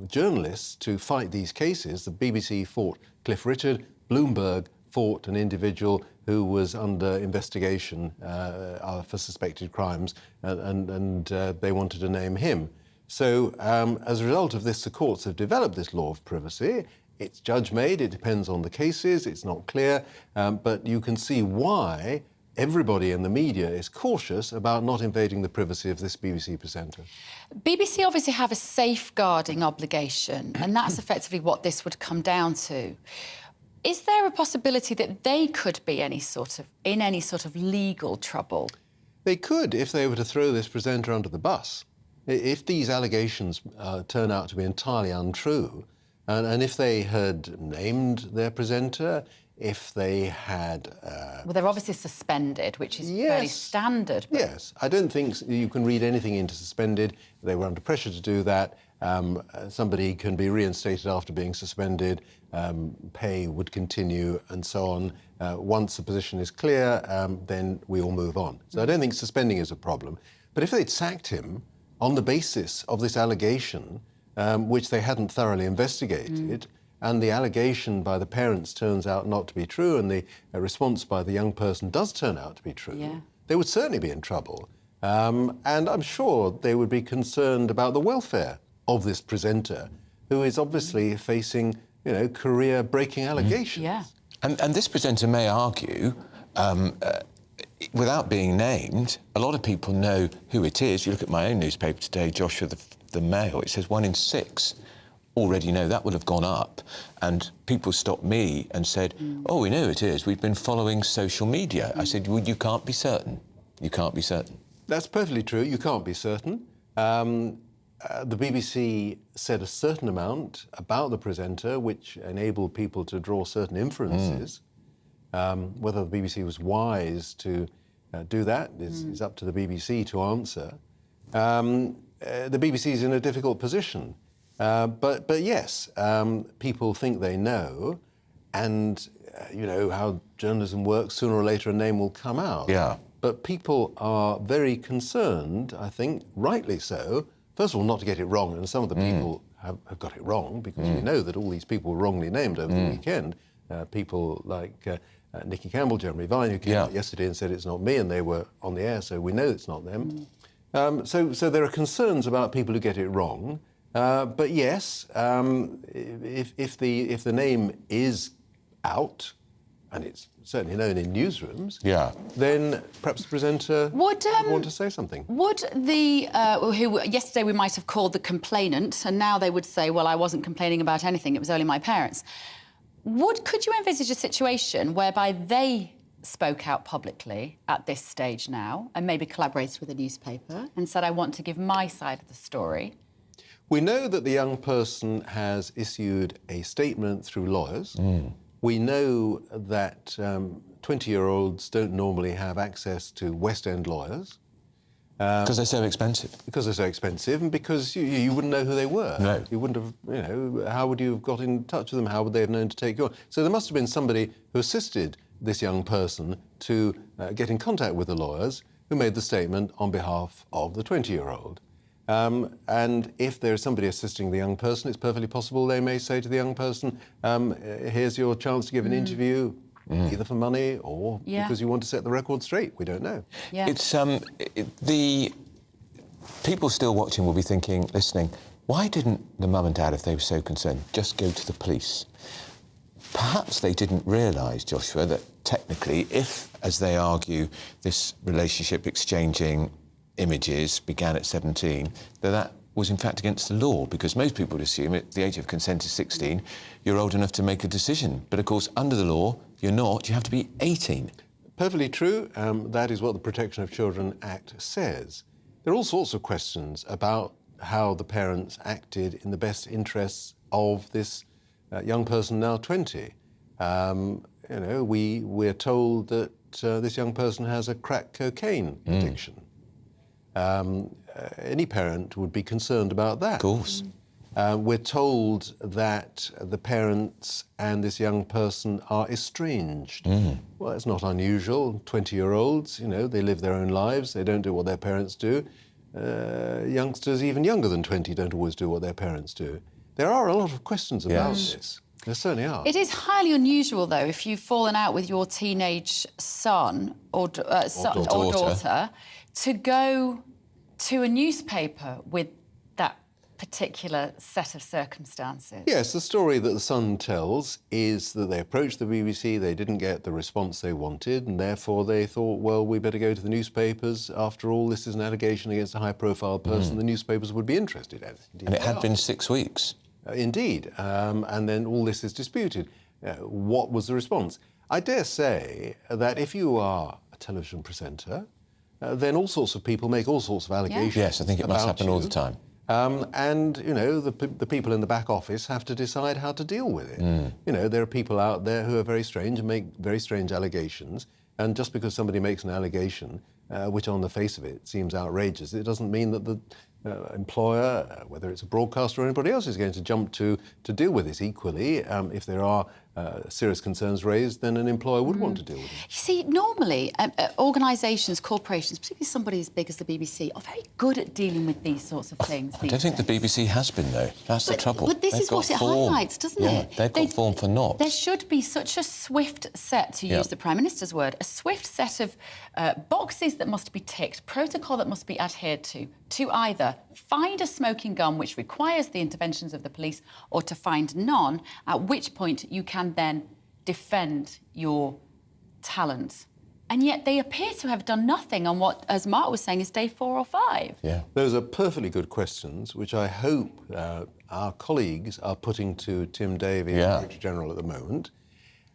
journalists to fight these cases. The BBC fought Cliff Richard, Bloomberg fought an individual who was under investigation for suspected crimes, and they wanted to name him. So as a result of this, the courts have developed this law of privacy. It's judge-made, it depends on the cases, it's not clear, but you can see why everybody in the media is cautious about not invading the privacy of this BBC presenter. BBC obviously have a safeguarding obligation, and that's effectively what this would come down to. Is there a possibility that they could be in any sort of legal trouble? They could if they were to throw this presenter under the bus. If these allegations turn out to be entirely untrue, and if they had named their presenter, if they had... Well, they're obviously suspended, which is fairly standard. But... Yes, I don't think you can read anything into suspended. They were under pressure to do that. Somebody can be reinstated after being suspended, pay would continue, and so on. Once the position is clear, then we all move on. So I don't think suspending is a problem. But if they'd sacked him on the basis of this allegation, which they hadn't thoroughly investigated, and the allegation by the parents turns out not to be true, and the response by the young person does turn out to be true, they would certainly be in trouble. And I'm sure they would be concerned about the welfare of this presenter, who is obviously facing, career-breaking allegations. And this presenter may argue, without being named, a lot of people know who it is. You look at my own newspaper today, Joshua, the Mail, it says 1 in 6 already know. That would have gone up, and people stopped me and said, oh, we know it is, we've been following social media. I said, well, you can't be certain. You can't be certain. That's perfectly true, you can't be certain. The BBC said a certain amount about the presenter, which enabled people to draw certain inferences. Whether the BBC was wise to do that is up to the BBC to answer. The BBC is in a difficult position. But yes, people think they know, and you know how journalism works. Sooner or later, a name will come out. Yeah. But people are very concerned, I think, rightly so. First of all, not to get it wrong, and some of the people have got it wrong, because we know that all these people were wrongly named over the weekend. People like Nicky Campbell, Jeremy Vine, who came out yesterday and said it's not me, and they were on the air, so we know it's not them. So there are concerns about people who get it wrong. But yes, if the name is out, and it's certainly known in newsrooms, then perhaps the presenter would want to say something. Would the, who yesterday we might have called the complainant, and now they would say, well, I wasn't complaining about anything, it was only my parents. Could you envisage a situation whereby they spoke out publicly at this stage now, and maybe collaborated with a newspaper, and said, I want to give my side of the story? We know that the young person has issued a statement through lawyers. We know that 20-year-olds don't normally have access to West End lawyers. Because they're so expensive. Because they're so expensive, and because you wouldn't know who they were. No. You wouldn't have, you know, how would you have got in touch with them? How would they have known to take you on? So there must have been somebody who assisted this young person to get in contact with the lawyers who made the statement on behalf of the 20-year-old. And if there is somebody assisting the young person, it's perfectly possible they may say to the young person, here's your chance to give an interview, either for money or because you want to set the record straight. We don't know. It's the people still watching will be thinking, listening, why didn't the mum and dad, if they were so concerned, just go to the police? Perhaps they didn't realise, Joshua, that technically, if, as they argue, this relationship exchanging images began at 17, that was in fact against the law, because most people would assume at the age of consent is 16, you're old enough to make a decision. But of course, under the law, you're not. You have to be 18. Perfectly true. That is what the Protection of Children Act says. There are all sorts of questions about how the parents acted in the best interests of this young person, now 20. You know, we're told that this young person has a crack cocaine addiction. Any parent would be concerned about that. Of course. We're told that the parents and this young person are estranged. Well, that's not unusual. 20-year-olds, you know, they live their own lives. They don't do what their parents do. Youngsters even younger than 20 don't always do what their parents do. There are a lot of questions about this. There certainly are. It is highly unusual, though, if you've fallen out with your teenage son or daughter, to go to a newspaper with that particular set of circumstances. Yes, the story that the Sun tells is that they approached the BBC, they didn't get the response they wanted, and therefore they thought, well, we better go to the newspapers. After all, this is an allegation against a high-profile person. The newspapers would be interested in it. Indeed, and it had been 6 weeks. Indeed. And then all this is disputed. What was the response? I dare say that if you are a television presenter, then all sorts of people make all sorts of allegations. Yes, I think it must happen all the time. And, you know, the people in the back office have to decide how to deal with it. You know, there are people out there who are very strange and make very strange allegations. And just because somebody makes an allegation, which on the face of it seems outrageous, it doesn't mean that the employer, whether it's a broadcaster or anybody else, is going to jump to deal with this equally. If there are serious concerns raised, then an employer would want to deal with it. You see, normally, organisations, corporations, particularly somebody as big as the BBC, are very good at dealing with these sorts of things. I don't think the BBC has been, though. That's the trouble. But this is what it highlights, doesn't it? They've got form for naught. There should be such a swift set, to use the Prime Minister's word, a swift set of boxes that must be ticked, protocol that must be adhered to either find a smoking gun which requires the interventions of the police or to find none, at which point you can then defend your talent. And yet they appear to have done nothing on what, as Mark was saying, is day 4 or 5. Yeah. Those are perfectly good questions, which I hope our colleagues are putting to Tim Davie, the Director General, at the moment.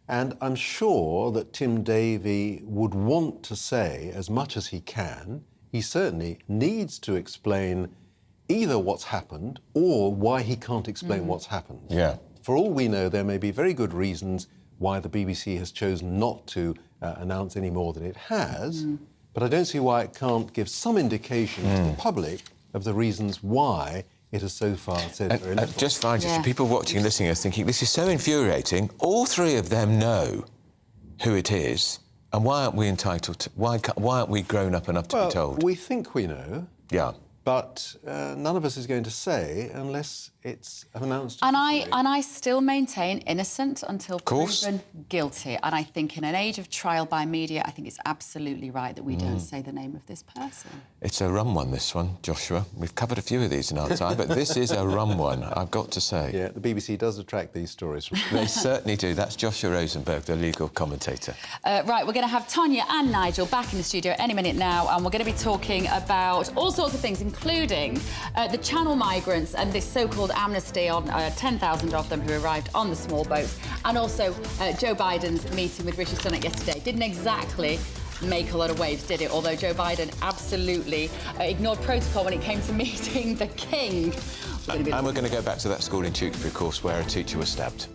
And I'm sure that Tim Davie would want to say as much as he can. He certainly needs to explain either what's happened or why he can't explain what's happened. Yeah. For all we know, there may be very good reasons why the BBC has chosen not to announce any more than it has, but I don't see why it can't give some indication to the public of the reasons why it has so far said very little. Just finally, people watching and listening are thinking, this is so infuriating. All three of them know who it is, and why aren't we entitled to... Why aren't we grown up enough to be told? We think we know. Yeah. But none of us is going to say unless it's announced. And I still maintain innocent until proven guilty. And I think in an age of trial by media, I think it's absolutely right that we don't say the name of this person. It's a rum one, this one, Joshua. We've covered a few of these in our time, but this is a rum one, I've got to say. Yeah, the BBC does attract these stories. They certainly do. That's Joshua Rosenberg, the legal commentator. Right, we're going to have Tonya and Nigel back in the studio any minute now, and we're going to be talking about all sorts of things, including the Channel migrants and this so-called amnesty on 10,000 of them who arrived on the small boats, and also Joe Biden's meeting with Rishi Sunak yesterday. Didn't exactly make a lot of waves, did it? Although Joe Biden absolutely ignored protocol when it came to meeting the king. And we're going to go back to that school in Tewkesbury, of course, where a teacher was stabbed.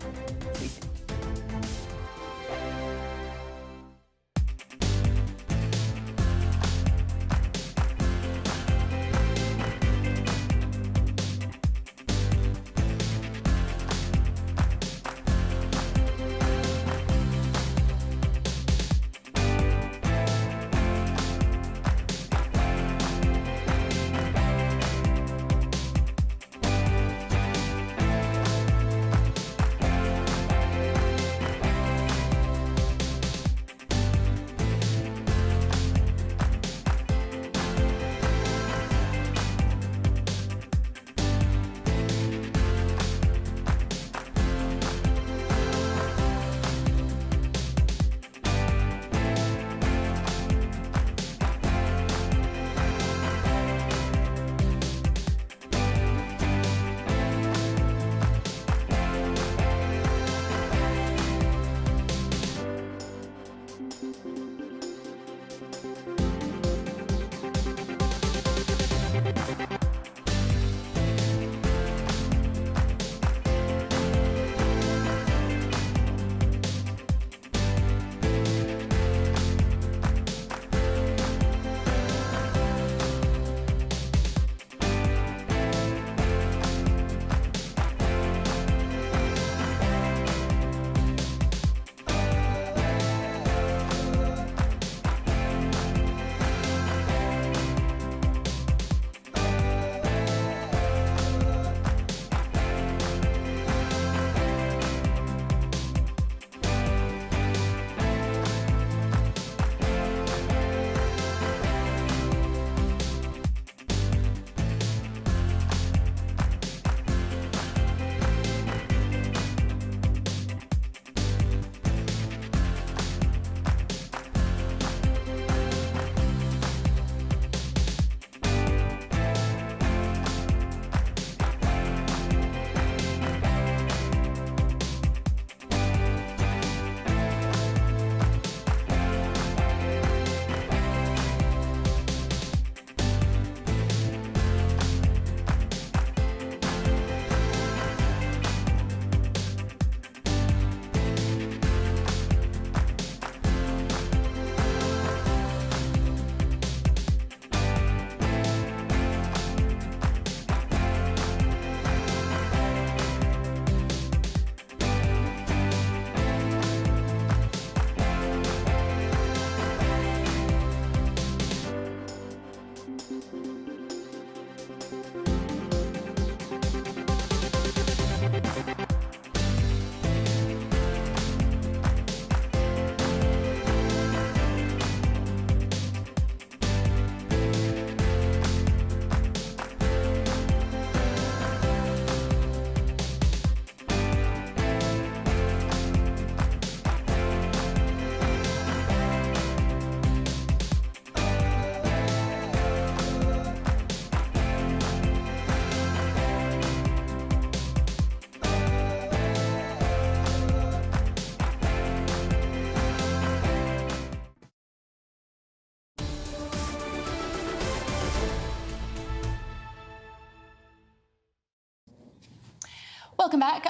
Welcome back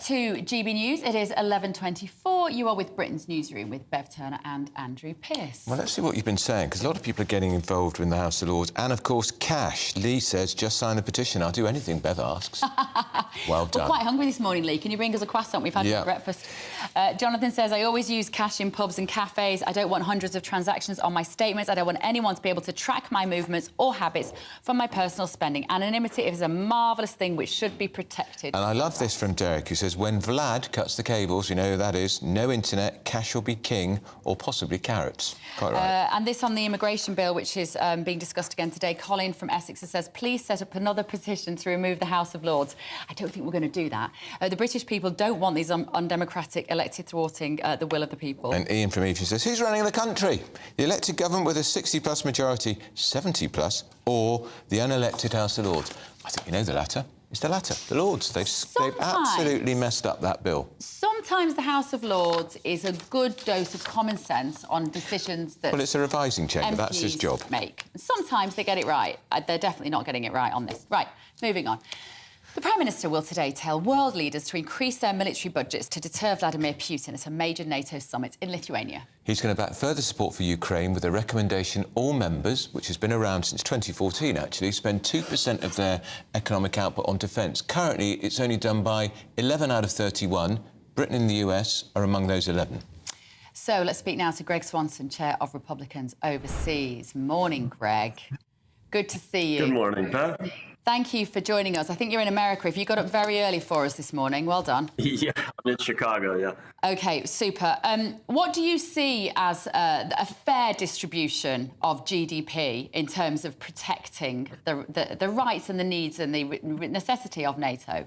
to GB News. It is 11:24. You are with Britain's Newsroom with Bev Turner and Andrew Pearce. Well, let's see what you've been saying, because a lot of people are getting involved in the House of Lords. And, of course, cash. Lee says, just sign the petition. I'll do anything, Bev asks. Well done. We're quite hungry this morning, Lee. Can you bring us a croissant? We've had breakfast. Jonathan says, I always use cash in pubs and cafes. I don't want hundreds of transactions on my statements. I don't want anyone to be able to track my movements or habits from my personal spending. Anonymity is a marvellous thing which should be protected. And I love this from Derek, who says, when Vlad cuts the cables, you know who that is, no internet, cash will be king, or possibly carrots. Quite right. And this on the immigration bill, which is being discussed again today. Colin from Essex says, please set up another petition to remove the House of Lords. I don't think we're going to do that. The British people don't want these undemocratic elected thwarting the will of the people. And Ian from Evesham says, who's running the country? The elected government with a 60-plus majority, 70-plus, or the unelected House of Lords? I think you know the latter. It's the latter, the Lords. They've absolutely messed up that bill. Sometimes the House of Lords is a good dose of common sense on decisions that... Well, it's a revising chamber, that's his job. ...make. Sometimes they get it right. They're definitely not getting it right on this. Right, moving on. The Prime Minister will today tell world leaders to increase their military budgets to deter Vladimir Putin at a major NATO summit in Lithuania. He's going to back further support for Ukraine with a recommendation all members, which has been around since 2014, actually, spend 2% of their economic output on defence. Currently, it's only done by 11 out of 31. Britain and the US are among those 11. So let's speak now to Greg Swanson, Chair of Republicans Overseas. Morning, Greg. Good to see you. Good morning, Pat. Thank you for joining us. I think you're in America. If you got up very early for us this morning, well done. Yeah, I'm in Chicago, yeah. OK, super. What do you see as a fair distribution of GDP in terms of protecting the rights and the needs and the necessity of NATO?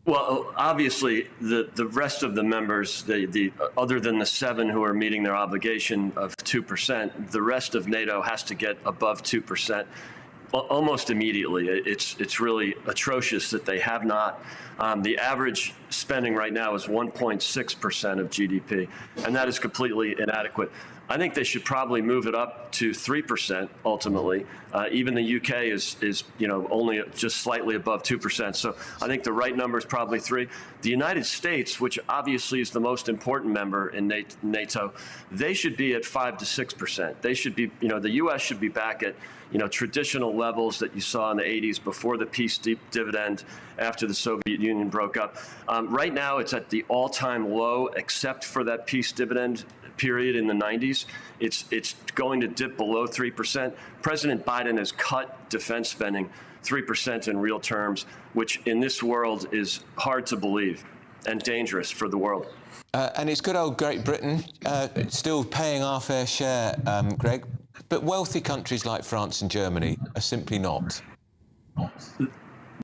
Well, obviously, the rest of the members, other than the 7 who are meeting their obligation of 2%, the rest of NATO has to get above 2%. Almost immediately. It's really atrocious that they have not. The average spending right now is 1.6% of GDP, and that is completely inadequate. I think they should probably move it up to 3% ultimately. Even the UK is only just slightly above 2%. So I think the right number is probably 3. The United States, which obviously is the most important member in NATO, they should be at 5 to 6%. They should be, the US should be back at, traditional levels that you saw in the 80s before the peace dividend after the Soviet Union broke up. Right now, it's at the all-time low, except for that peace dividend period in the 90s. It's going to dip below 3%. President Biden has cut defense spending 3% in real terms, which in this world is hard to believe and dangerous for the world. And it's good old Great Britain still paying our fair share, Greg. But wealthy countries like France and Germany are simply not.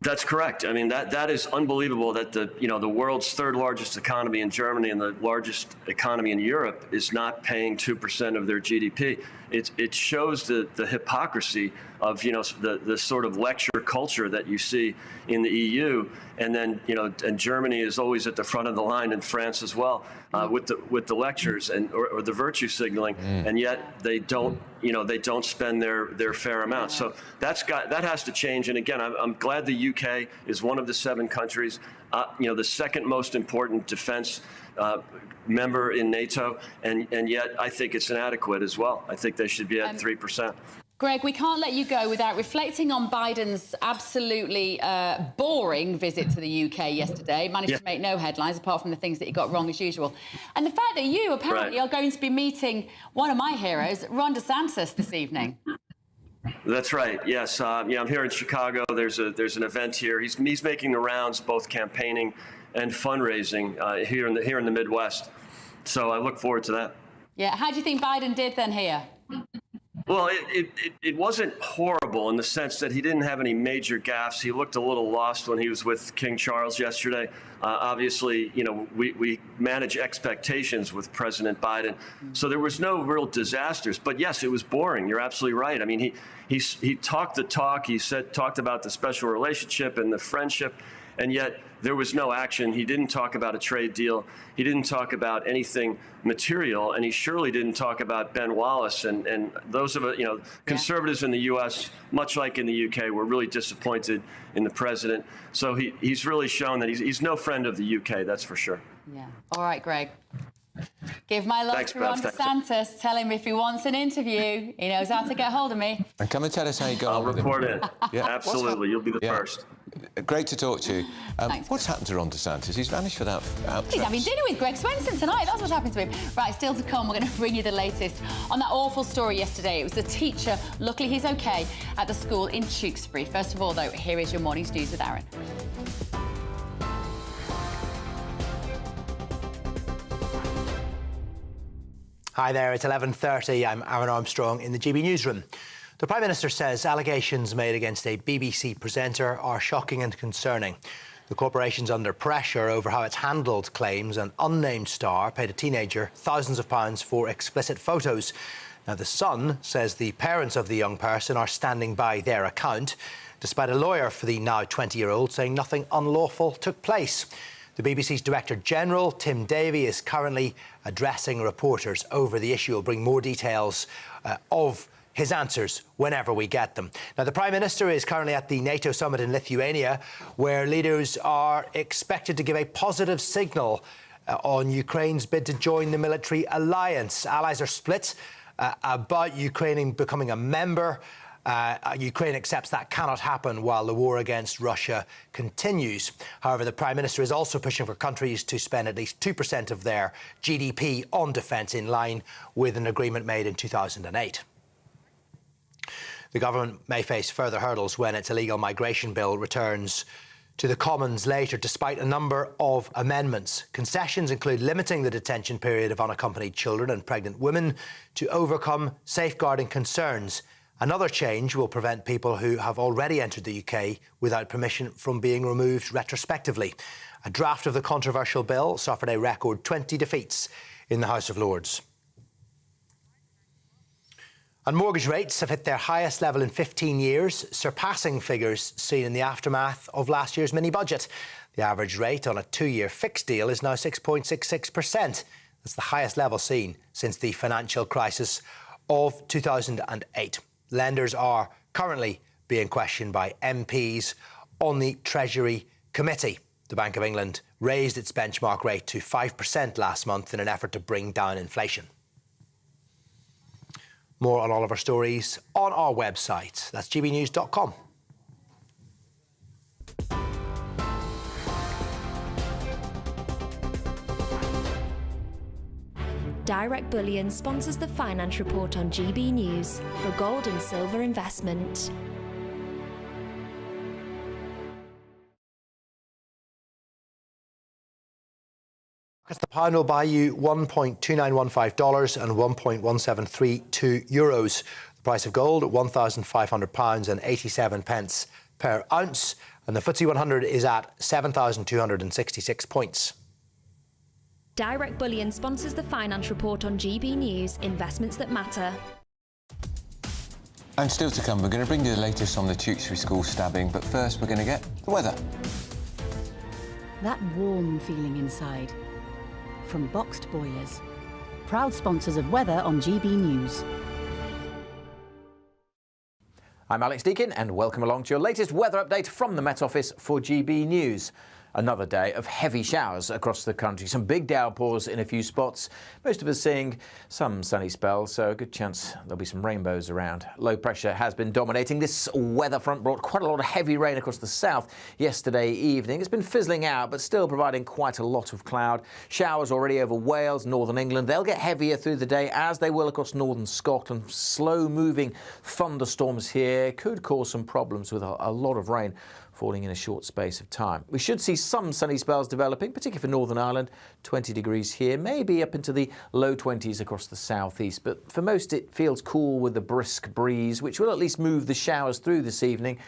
That's correct. I mean, that is unbelievable that the world's third largest economy in Germany and the largest economy in Europe is not paying 2% of their GDP. It shows the hypocrisy of the sort of lecture culture that you see in the EU, and then and Germany is always at the front of the line, and France as well, with the lectures or the virtue signaling, and yet they don't spend their fair amount. So that has to change. And again, I'm glad the UK is one of the 7 countries, the second most important defense member in NATO, and yet I think it's inadequate as well. I think they should be at 3%. Greg, we can't let you go without reflecting on Biden's absolutely boring visit to the UK yesterday. Managed to make no headlines, apart from the things that he got wrong as usual. And the fact that you apparently are going to be meeting one of my heroes, Ron DeSantis, this evening. That's right. Yes. I'm here in Chicago. There's an event here. He's making the rounds, both campaigning and fundraising here in the Midwest. So I look forward to that. Yeah. How do you think Biden did then here? Well, it wasn't horrible in the sense that he didn't have any major gaffes. He looked a little lost when he was with King Charles yesterday. Obviously, we manage expectations with President Biden. So there was no real disasters. But yes, it was boring. You're absolutely right. I mean, he talked the talk. He talked about the special relationship and the friendship. And yet there was no action. He didn't talk about a trade deal. He didn't talk about anything material, and he surely didn't talk about Ben Wallace. And those of conservatives in the U.S., much like in the U.K., were really disappointed in the president. So he's really shown that he's no friend of the U.K., that's for sure. Yeah. All right, Greg. Give my love to Ron DeSantis. Tell him if he wants an interview, he knows how to get hold of me. And come and tell us how you got on with him. I'll report in. Yeah, absolutely. You'll be the first. Great to talk to you. Thanks, what's happened to Ron DeSantis? He's vanished without He's having dinner with Greg Swenson tonight. That's what happened to him. Right, still to come, we're going to bring you the latest on that awful story yesterday. It was a teacher, luckily he's OK, at the school in Tewkesbury. First of all, though, here is your morning's news with Aaron. Hi there, it's 11:30. I'm Aaron Armstrong in the GB Newsroom. The Prime Minister says allegations made against a BBC presenter are shocking and concerning. The corporation's under pressure over how it's handled claims an unnamed star paid a teenager thousands of pounds for explicit photos. Now, The Sun says the parents of the young person are standing by their account, despite a lawyer for the now 20-year-old saying nothing unlawful took place. The BBC's Director General, Tim Davie, is currently addressing reporters over the issue. We'll bring more details of his answers whenever we get them. Now, the Prime Minister is currently at the NATO summit in Lithuania, where leaders are expected to give a positive signal on Ukraine's bid to join the military alliance. Allies are split about Ukraine becoming a member. Ukraine accepts that cannot happen while the war against Russia continues. However, the Prime Minister is also pushing for countries to spend at least 2% of their GDP on defence, in line with an agreement made in 2008. The government may face further hurdles when its illegal migration bill returns to the Commons later, despite a number of amendments. Concessions include limiting the detention period of unaccompanied children and pregnant women to overcome safeguarding concerns. Another change will prevent people who have already entered the UK without permission from being removed retrospectively. A draft of the controversial bill suffered a record 20 defeats in the House of Lords. And mortgage rates have hit their highest level in 15 years, surpassing figures seen in the aftermath of last year's mini-budget. The average rate on a 2-year fixed deal is now 6.66%. That's the highest level seen since the financial crisis of 2008. Lenders are currently being questioned by MPs on the Treasury Committee. The Bank of England raised its benchmark rate to 5% last month in an effort to bring down inflation. More on all of our stories on our website. That's gbnews.com. Direct Bullion sponsors the Finance Report on GB News for gold and silver investment. The pound will buy you $1.2915 and €1.1732. The price of gold at £1,500 and 87 pence per ounce. And the FTSE 100 is at 7,266 points. Direct Bullion sponsors the Finance Report on GB News, investments that matter. And still to come, we're going to bring you the latest on the Tewkesbury school stabbing, but first we're going to get the weather. That warm feeling inside. From boxed boilers. Proud sponsors of weather on GB News. I'm Alex Deakin and welcome along to your latest weather update from the Met Office for GB News. Another day of heavy showers across the country. Some big downpours in a few spots. Most of us seeing some sunny spells, so a good chance there'll be some rainbows around. Low pressure has been dominating. This weather front brought quite a lot of heavy rain across the south yesterday evening. It's been fizzling out, but still providing quite a lot of cloud. Showers already over Wales, northern England. They'll get heavier through the day, as they will across northern Scotland. Slow-moving thunderstorms here could cause some problems with a lot of rain falling in a short space of time. We should see some sunny spells developing, particularly for Northern Ireland. 20 degrees here, maybe up into the low 20s across the southeast. But for most, it feels cool with the brisk breeze, which will at least move the showers through this evening.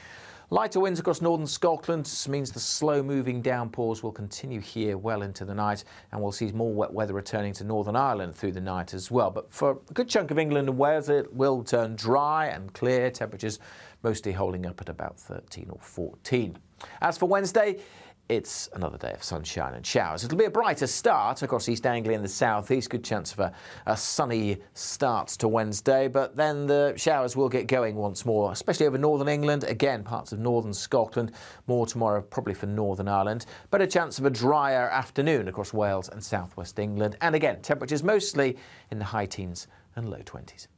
Lighter winds across northern Scotland means the slow-moving downpours will continue here well into the night, and we'll see more wet weather returning to Northern Ireland through the night as well. But for a good chunk of England and Wales, it will turn dry and clear, temperatures mostly holding up at about 13 or 14. As for Wednesday, it's another day of sunshine and showers. It'll be a brighter start across East Anglia and the southeast. Good chance of a sunny start to Wednesday, but then the showers will get going once more, especially over northern England. Again, parts of northern Scotland. More tomorrow, probably for Northern Ireland. Better chance of a drier afternoon across Wales and southwest England. And again, temperatures mostly in the high teens and low 20s.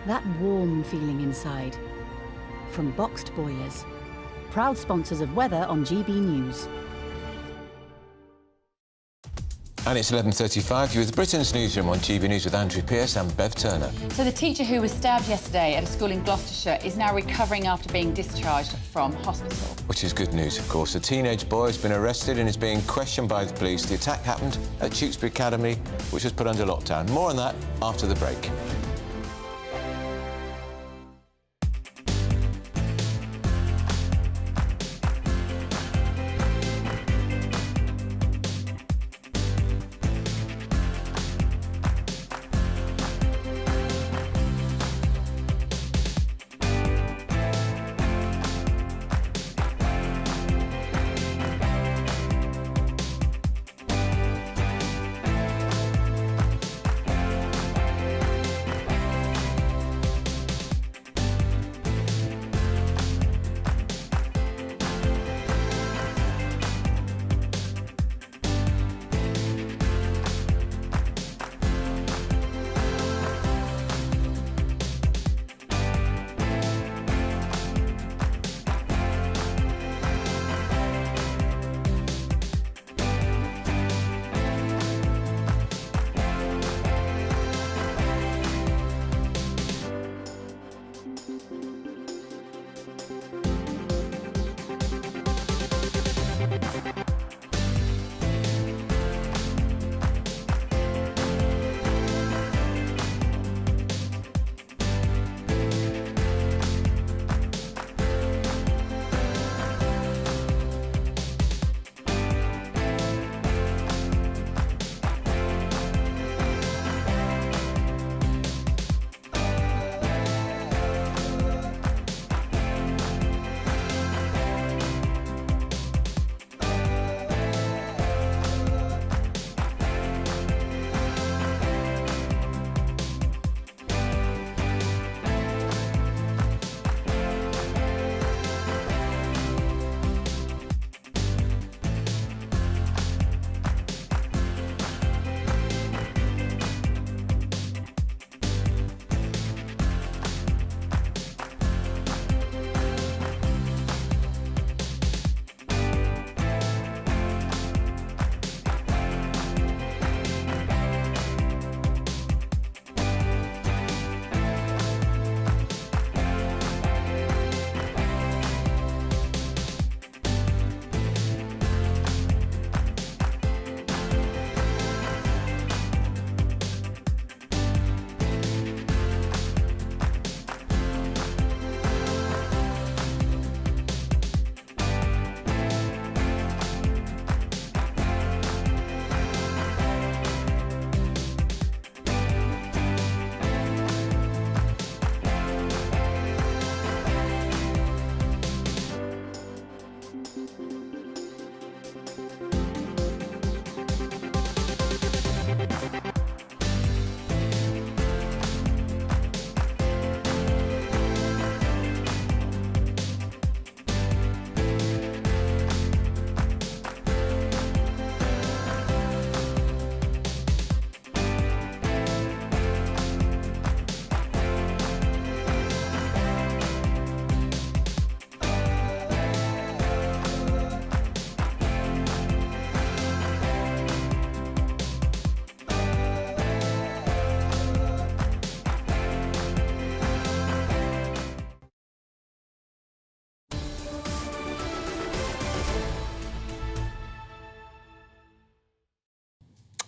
That warm feeling inside. From boxed boilers. Proud sponsors of weather on GB News. And it's 11:35. You're with Britain's Newsroom on GB News with Andrew Pearce and Bev Turner. So the teacher who was stabbed yesterday at a school in Gloucestershire is now recovering after being discharged from hospital. Which is good news, of course. A teenage boy has been arrested and is being questioned by the police. The attack happened at Tewkesbury Academy, which was put under lockdown. More on that after the break.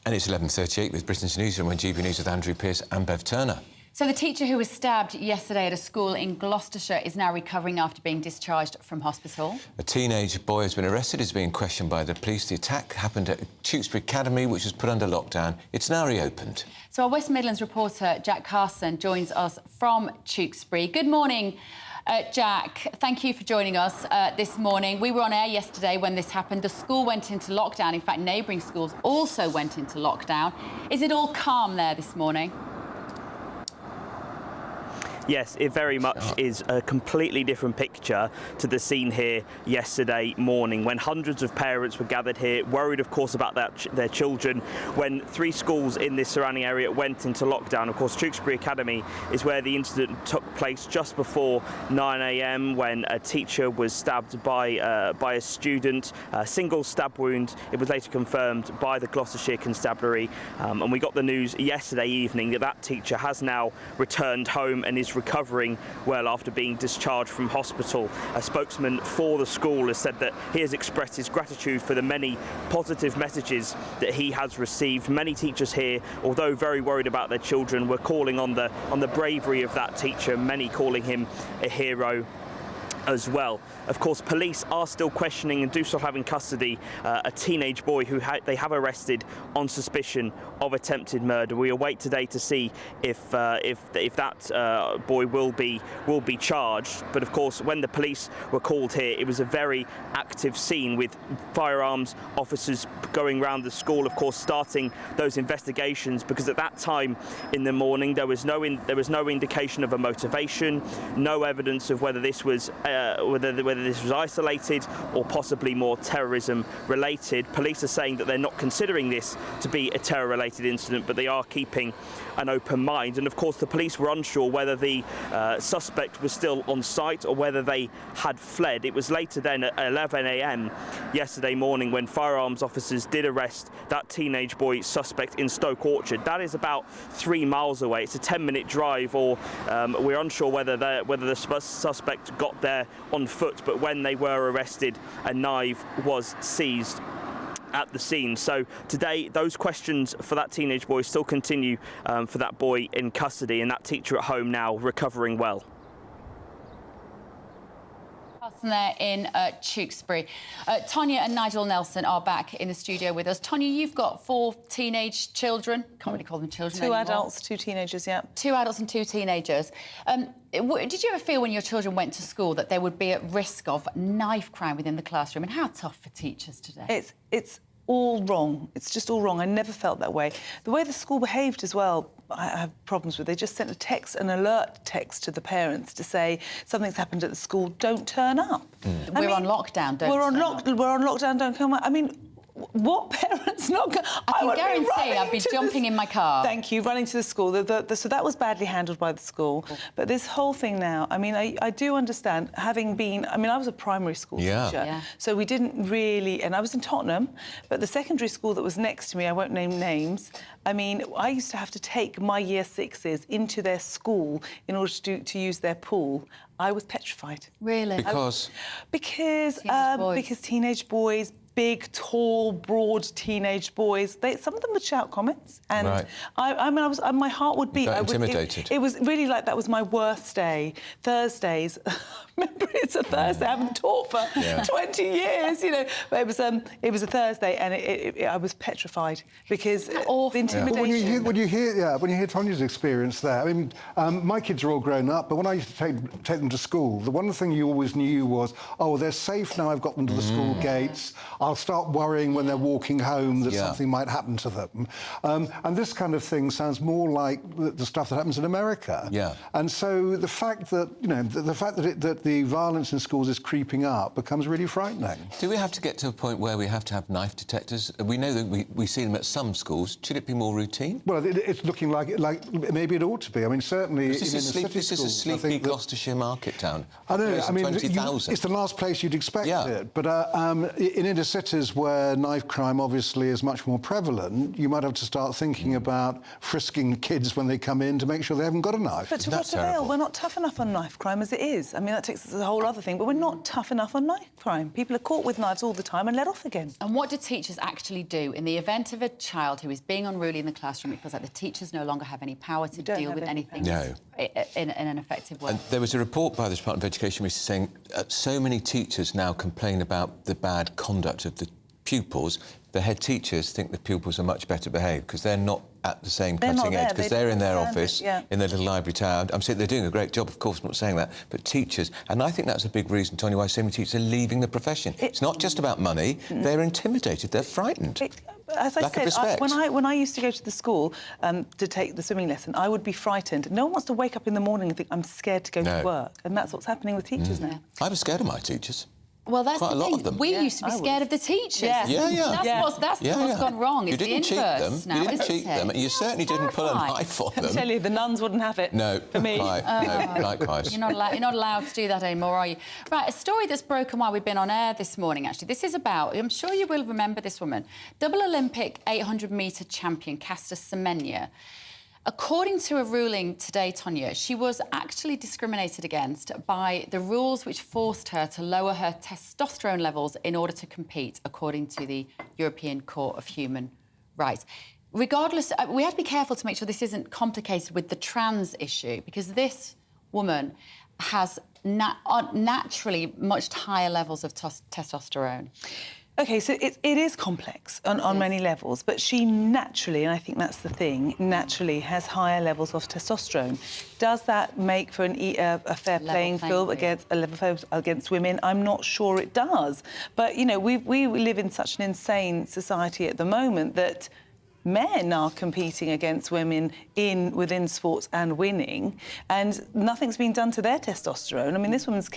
And it's 11:38 with Britain's Newsroom on GB News with Andrew Pearce and Bev Turner. So the teacher who was stabbed yesterday at a school in Gloucestershire is now recovering after being discharged from hospital. A teenage boy has been arrested, is being questioned by the police. The attack happened at Tewkesbury Academy, which was put under lockdown. It's now reopened. So our West Midlands reporter, Jack Carson, joins us from Tewkesbury. Good morning. Jack, thank you for joining us this morning. We were on air yesterday when this happened. The school went into lockdown. In fact, neighbouring schools also went into lockdown. Is it all calm there this morning? Yes, it very much is a completely different picture to the scene here yesterday morning, when hundreds of parents were gathered here, worried, of course, about their children, when 3 schools in this surrounding area went into lockdown. Of course, Tewkesbury Academy is where the incident took place just before 9 a.m. when a teacher was stabbed by a student, a single stab wound. It was later confirmed by the Gloucestershire Constabulary, and we got the news yesterday evening that that teacher has now returned home and is recovering well after being discharged from hospital. A spokesman for the school has said that he has expressed his gratitude for the many positive messages that he has received. Many teachers here, although very worried about their children, were calling on the bravery of that teacher, many calling him a hero as well. Of course, police are still questioning and do still have in custody a teenage boy who they have arrested on suspicion of attempted murder. We await today to see if that boy will be charged. But of course, when the police were called here, it was a very active scene with firearms officers going around the school, of course, starting those investigations, because at that time in the morning there was no indication of a motivation, no evidence of whether this was whether this was isolated or possibly more terrorism related. Police are saying that they're not considering this to be a terror related incident, but they are keeping an open mind. And of course, the police were unsure whether the suspect was still on site or whether they had fled. It was later then at 11 a.m. yesterday morning when firearms officers did arrest that teenage boy suspect in Stoke Orchard. That is about 3 miles away. It's a 10-minute drive, or we're unsure whether the suspect got there on foot, but when they were arrested, a knife was seized at the scene. So today, those questions for that teenage boy still continue for that boy in custody, and that teacher at home now recovering well. There in Tewkesbury. Tonya and Nigel Nelson are back in the studio with us. Tonya, you've got 4 teenage children. Can't really call them children 2 anymore. adults, 2 teenagers, yeah. 2 adults and 2 teenagers. Did you ever feel when your children went to school that they would be at risk of knife crime within the classroom? And how tough for teachers today? It's all wrong. It's just all wrong. I never felt that way. The way the school behaved as well, I have problems with. They just sent an alert text to the parents to say something's happened at the school, don't turn up. We're on lockdown, don't We're on lockdown, don't come up. I mean, what parents not going? I can guarantee I'd be jumping in my car. Thank you, running to the school. So that was badly handled by the school. But this whole thing now, I mean, I do understand, having been, I mean, I was a primary school teacher, so we didn't really, and I was in Tottenham, but the secondary school that was next to me, I won't name names, I mean, I used to have to take my year 6s into their school in order to use their pool. I was petrified. Really? Because teenage boys, big, tall, broad teenage boys. Some of them would shout comments, and my heart would beat. Intimidated. It was really like that was my worst day. Thursdays. Remember, it's a Thursday. I haven't taught for 20 years, you know. But it was a Thursday, and I was petrified because the intimidation. When you hear Tonya's experience there, I mean, my kids are all grown up, but when I used to take them to school, the one thing you always knew was, oh, they're safe now. I've got them to the school gates. I'll start worrying when they're walking home that something might happen to them. And this kind of thing sounds more like the stuff that happens in America. Yeah. And so the fact that that the violence in schools is creeping up becomes really frightening. Do we have to get to a point where we have to have knife detectors? We know that we see them at some schools. Should it be more routine? Well, it's looking like maybe it ought to be. I mean, certainly this is a sleepy Gloucestershire market town. I know. I mean, 20,000. it's the last place you'd expect it. But in inner cities where knife crime obviously is much more prevalent, you might have to start thinking about frisking kids when they come in to make sure they haven't got a knife. But to what avail? We're not tough enough on knife crime as it is. I mean, that takes us to a whole other thing, but we're not tough enough on knife crime. People are caught with knives all the time and let off again. And what do teachers actually do in the event of a child who is being unruly in the classroom? It feels like the teachers no longer have any power to deal with anything in an effective way. And there was a report by the Department of Education which is saying so many teachers now complain about the bad conduct of the pupils, the head teachers think the pupils are much better behaved because they're not at the same cutting edge, because they're in their office, in their little ivory tower. I'm saying they're doing a great job, of course, I'm not saying that, but teachers, and I think that's a big reason, Tony, why so many teachers are leaving the profession. It's not just about money, they're intimidated, they're frightened. As I Lack of said, respect. when I used to go to the school to take the swimming lesson, I would be frightened. No one wants to wake up in the morning and think, I'm scared to go to work. And that's what's happening with teachers now. I was scared of my teachers. Well, that's Quite the a lot thing. of them. We used to be scared of the teachers. Yeah. That's what's gone wrong. You It's didn't the cheat them. inverse now, You didn't isn't cheat it? them. And you certainly didn't pull a knife on them. I tell you, the nuns wouldn't have it. No, for me. no, likewise. You're not allowed to do that anymore, are you? Right, a story that's broken while we've been on air this morning, actually. This is about, I'm sure you will remember this woman, double Olympic 800-metre champion Caster Semenya. According to a ruling today, Tonya, she was actually discriminated against by the rules which forced her to lower her testosterone levels in order to compete, according to the European Court of Human Rights. Regardless, we have to be careful to make sure this isn't complicated with the trans issue, because this woman has naturally much higher levels of testosterone. OK, so it is complex on many levels, but she naturally, and I think that's the thing, naturally has higher levels of testosterone. Does that make for a fair playing field against women? I'm not sure it does. But, you know, we live in such an insane society at the moment that men are competing against women within sports and winning, and nothing's been done to their testosterone. I mean, this woman's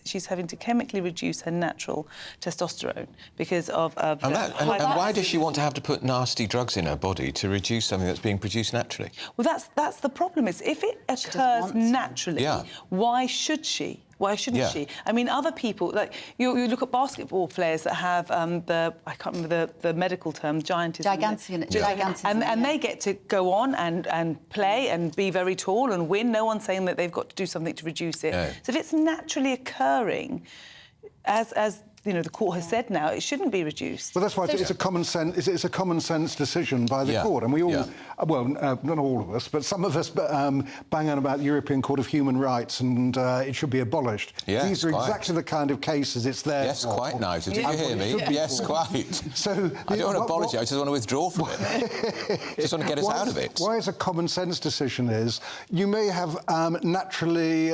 she's having to chemically reduce her natural testosterone because of and why does she want to have to put nasty drugs in her body to reduce something that's being produced naturally? Well, that's the problem. Is if it occurs naturally, why should she? Why shouldn't she? I mean, other people, like, you look at basketball players that have I can't remember the medical term, gigantism. And they get to go on and play and be very tall and win. No one's saying that they've got to do something to reduce it. No. So if it's naturally occurring, as you know, the court has said now, it shouldn't be reduced. Well, that's why it's a common sense. It's a common sense decision by the court, and we all, well, not all of us, but some of us, bang on about the European Court of Human Rights, and it should be abolished. Yes, these are exactly the kind of cases it's there. Yes, quite nice. Did you hear me? Yes, quite. So I don't want to abolish it. I just want to withdraw from it. Just want to get us out of it. Why it's a common sense decision is you may have naturally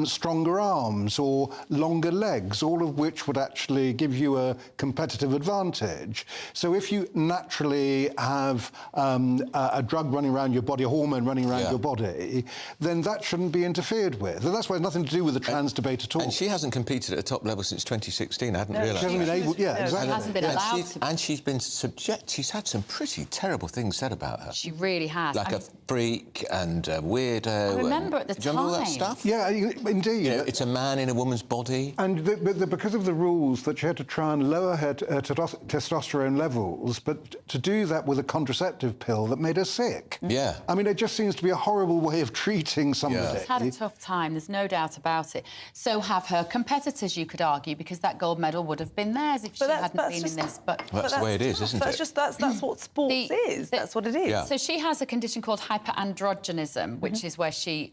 stronger arms or longer legs, all of which would actually give you a competitive advantage. So if you naturally have a drug running around your body, a hormone running around your body, then that shouldn't be interfered with. And that's why it's nothing to do with the trans debate at all. And she hasn't competed at a top level since 2016. I hadn't realised. She hasn't been able. Yeah, exactly. She hasn't been allowed to. And she's been she's had some pretty terrible things said about her. She really has. Like a freak and a weirdo. I remember at the time. Do you remember all that stuff? Yeah, indeed. You know, it's a man in a woman's body. And because of the rules that she had to try and lower her testosterone levels, but to do that with a contraceptive pill that made her sick. Yeah. I mean, it just seems to be a horrible way of treating somebody. She's had a tough time, there's no doubt about it. So have her competitors, you could argue, because that gold medal would have been theirs if she hadn't been in this. But that's the way it is, isn't it? That's what sports is. That's what it is. Yeah. So she has a condition called hyperandrogenism, which is where she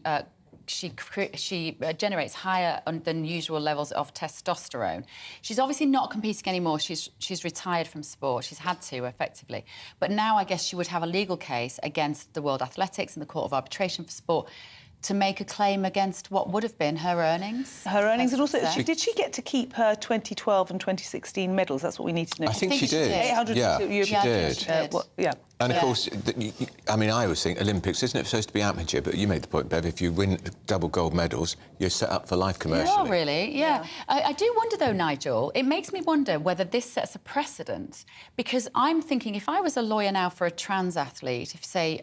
generates higher than usual levels of testosterone. She's obviously not competing anymore. She's retired from sport. She's had to, effectively. But now I guess she would have a legal case against the World Athletics and the Court of Arbitration for Sport to make a claim against what would have been her earnings. Her earnings, and also, did she get to keep her 2012 and 2016 medals? That's what we need to know. I think she did. 800 she did. Yeah. And, of course, I mean, I always think Olympics, isn't it supposed to be amateur? But you made the point, Bev, if you win double gold medals, you're set up for life commercially. Oh, really? Yeah. I do wonder, though, Nigel, it makes me wonder whether this sets a precedent, because I'm thinking if I was a lawyer now for a trans athlete, if, say,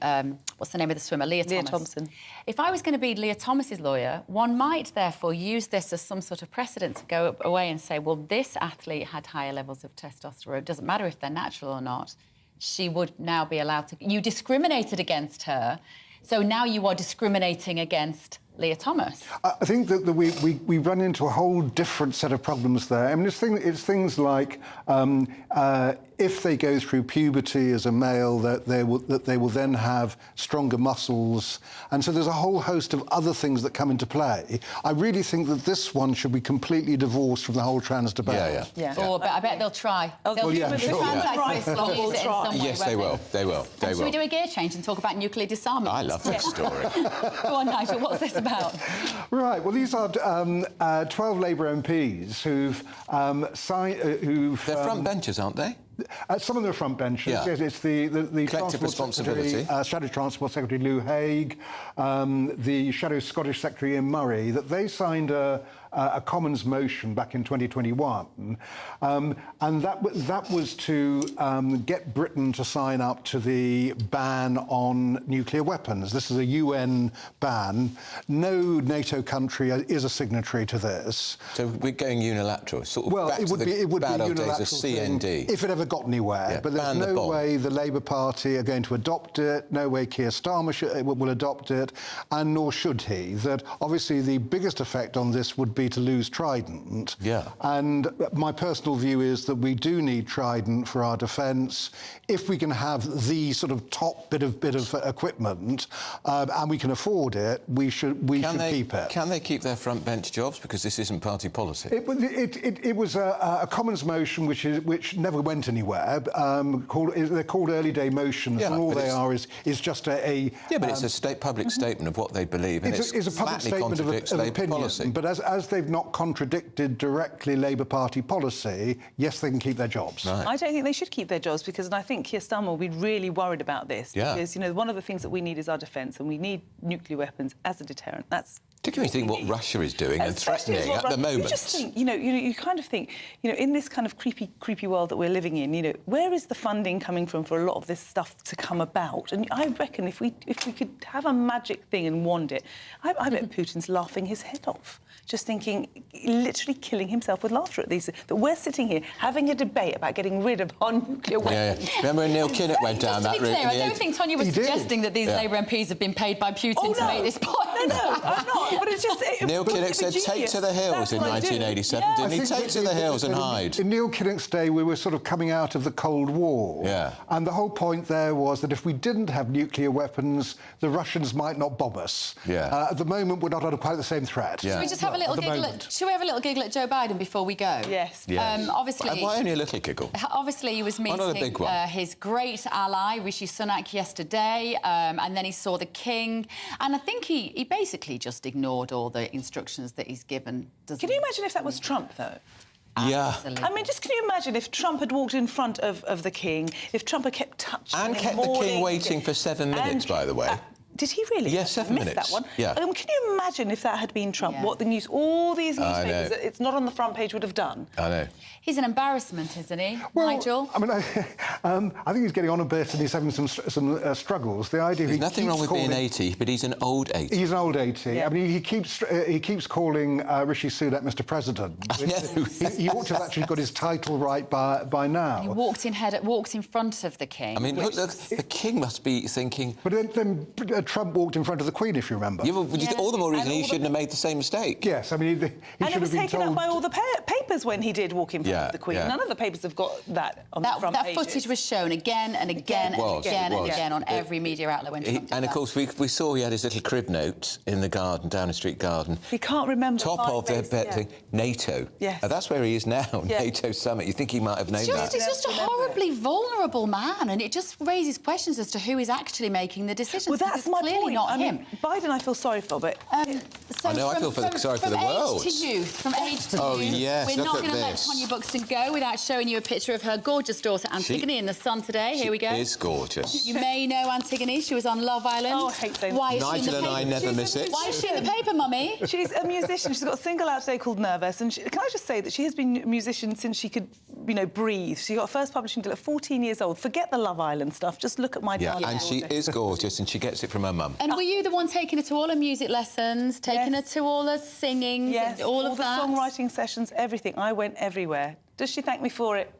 what's the name of the swimmer? Leah Thompson. If I was going to be Leah Thomas's lawyer, one might, therefore, use this as some sort of precedent to go away and say, well, this athlete had higher levels of testosterone. It doesn't matter if they're natural or not. She would now be allowed to... You discriminated against her, so now you are discriminating against Leah Thomas. I think that we run into a whole different set of problems there. I mean, it's things like if they go through puberty as a male, that they will then have stronger muscles. And so there's a whole host of other things that come into play. I really think that this one should be completely divorced from the whole trans debate. Oh, but I bet they'll try. Yes, they will. They will. They Should will. we do a gear change and talk about nuclear disarmament? I love this story. Go on, Nigel. What's this about? Right. Well, these are 12 Labour MPs who've signed. They're front benchers, aren't they? Some of them are front benchers. Yeah. Yes, it's the Collective responsibility. Shadow Transport Secretary Lou Haig, the Shadow Scottish Secretary Ian Murray, that they signed a Commons motion back in 2021, and that was to get Britain to sign up to the ban on nuclear weapons. This is a UN ban. No NATO country is a signatory to this. So we're going unilateral. Sort of Well, back it would to be the bad old days of unilateral thing CND. if it ever got anywhere. Yeah, but there's ban the no bomb. way the Labour Party are going to adopt it. No way Keir Starmer will adopt it, and nor should he. That obviously the biggest effect on this would be to lose Trident. Yeah. And my personal view is that we do need Trident for our defence. If we can have the sort of top bit of equipment, and we can afford it, we should keep it. Can they keep their front bench jobs? Because this isn't party policy. It was a Commons motion which never went anywhere. They're called early day motions, and all they are is just a yeah, but it's a public statement of what they believe, and it's a public flatly statement contradicts of Labour opinion. policy. But as they've not contradicted directly Labour Party policy, yes, they can keep their jobs. Right. I don't think they should keep their jobs, because I think Keir Starmer will be really worried about this. Yeah. Because, one of the things that we need is our defence, and we need nuclear weapons as a deterrent. That's particularly think what Russia is doing and threatening at the moment. You just think, you kind of think, in this kind of creepy world that we're living in, where is the funding coming from for a lot of this stuff to come about? And I reckon if we could have a magic thing and wand it, I bet Putin's laughing his head off, just thinking, literally killing himself with laughter at these. That we're sitting here having a debate about getting rid of our nuclear weapons. Yeah. Remember when Neil Kinnock went down that route? I don't think Tonya was suggesting that these Labour MPs have been paid by Putin to make this point. No, I'm not. But it's just... Neil Kinnock said, take to the hills in 1987, didn't he? Take to the hills and hide. In Neil Kinnock's day, we were sort of coming out of the Cold War. Yeah. And the whole point there was that if we didn't have nuclear weapons, the Russians might not bomb us. Yeah. At the moment, we're not under quite the same threat. Yeah. Should we just have a little giggle should we have a little giggle at Joe Biden before we go? Yes. Obviously... Why only a little giggle? Obviously, he was meeting his great ally, Rishi Sunak, yesterday, and then he saw the King. And I think he basically just ignored all the instructions that he's given. Can you imagine if that was Trump, though? Yeah. I mean, just can you imagine if Trump had walked in front of the King, if Trump had kept touching him and kept the King waiting for 7 minutes, by the way. Did he really? Yes, 7 minutes. That one. Yeah. Can you imagine if that had been Trump? What the news, all these newspapers that it's not on the front page would have done? I know. He's an embarrassment, isn't he, Nigel? I mean, I think he's getting on a bit, and he's having some struggles. The idea There's nothing wrong with being 80, but he's an old 80. He's an old 80. Yeah. I mean, he keeps calling Rishi Sunak Mr. President. I know. He ought to have actually got his title right by now. He walked in front of the King. I mean, look, the King must be thinking. But then Trump walked in front of the Queen, if you remember. Yeah, well, all the more reason he shouldn't have made the same mistake. Yes, I mean, he should have been told. And it was taken up by all the papers when he did walk in front of the Queen. None of the papers have got that on the front pages. That footage was shown again and again and again on every media outlet when Trump did And, of that. course, we saw he had his little crib note in the garden, Downing Street garden. He can't remember. Top of the thing, NATO. Yes. That's where he is now, NATO summit. You think he might have named that? He's just a horribly vulnerable man, and it just raises questions as to who is actually making the decisions. Well, that's my clearly point. not him. Biden, I feel sorry for, but... So I know, I feel sorry for the world. From age to youth, from age to youth. Yes, we're not look going to at let this. Tonya Buxton go without showing you a picture of her gorgeous daughter, Antigone, in the sun today. Here we go. She is gorgeous. You may know Antigone. She was on Love Island. Oh, I hate saying Why is she in Nigel the and paper? I never miss it. Why is she in the paper, Mummy? She's a musician. She's got a single out today called Nervous. And can I just say that she has been a musician since she could, breathe. She got her first publishing deal at 14 years old. Forget the Love Island stuff. Just look at my darling and she is gorgeous, and she gets it from her mum. And were you the one taking her to all her music lessons, taking her to all her singing, yes, all of the that? songwriting sessions, everything. I went everywhere. Does she thank me for it?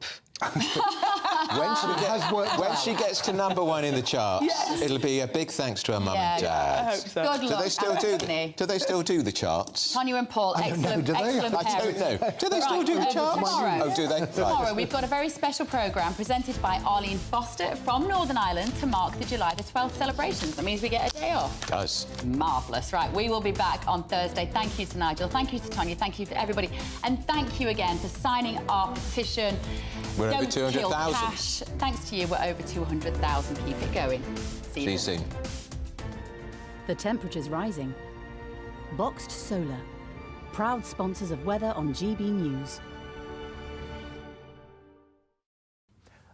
When she gets to #1 in the charts, it'll be a big thanks to her mum and dad. I hope so. Good luck, Do they still do the charts? Tonya and Paul, excellent parents. I don't know. Do they still do the charts? Tomorrow. Oh, do they? Tomorrow we've got a very special programme presented by Arlene Foster from Northern Ireland to mark the July the 12th celebrations. That means we get a day off. It does. Marvellous. Right, we will be back on Thursday. Thank you to Nigel. Thank you to Tonya. Thank you to everybody. And thank you again for signing our petition. We're over Don't kill 200,000. cash. Thanks to you, we're over 200,000. Keep it going. See you soon. The temperature's rising. Boxed Solar, proud sponsors of weather on GB News.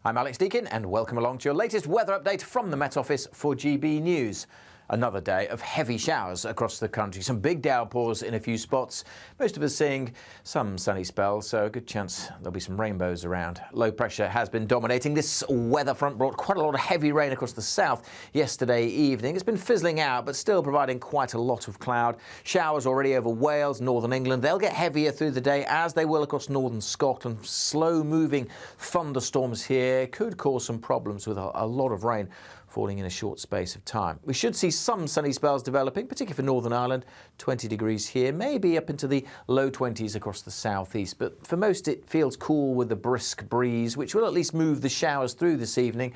I'm Alex Deakin and welcome along to your latest weather update from the Met Office for GB News. Another day of heavy showers across the country. Some big downpours in a few spots. Most of us seeing some sunny spells, so a good chance there'll be some rainbows around. Low pressure has been dominating. This weather front brought quite a lot of heavy rain across the south yesterday evening. It's been fizzling out, but still providing quite a lot of cloud. Showers already over Wales, northern England. They'll get heavier through the day, as they will across northern Scotland. Slow-moving thunderstorms here could cause some problems with a lot of rain falling in a short space of time. We should see some sunny spells developing, particularly for Northern Ireland. 20 degrees here, maybe up into the low 20s across the southeast. But for most, it feels cool with a brisk breeze, which will at least move the showers through this evening.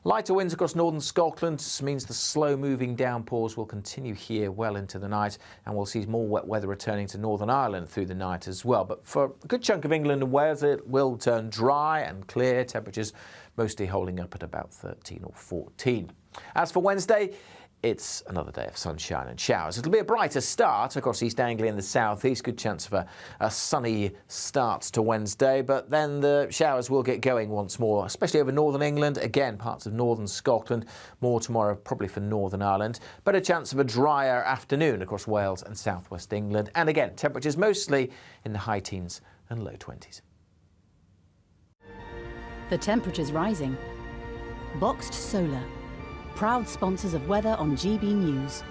Lighter winds across northern Scotland means the slow-moving downpours will continue here well into the night, and we'll see more wet weather returning to Northern Ireland through the night as well. But for a good chunk of England and Wales, it will turn dry and clear, temperatures mostly holding up at about 13 or 14. As for Wednesday, it's another day of sunshine and showers. It'll be a brighter start across East Anglia and the southeast. Good chance of a sunny start to Wednesday, but then the showers will get going once more, especially over northern England. Again, parts of northern Scotland. More tomorrow, probably for Northern Ireland. But a chance of a drier afternoon across Wales and southwest England. And again, temperatures mostly in the high teens and low 20s. The temperature's rising. Boxed Solar, proud sponsors of weather on GB News.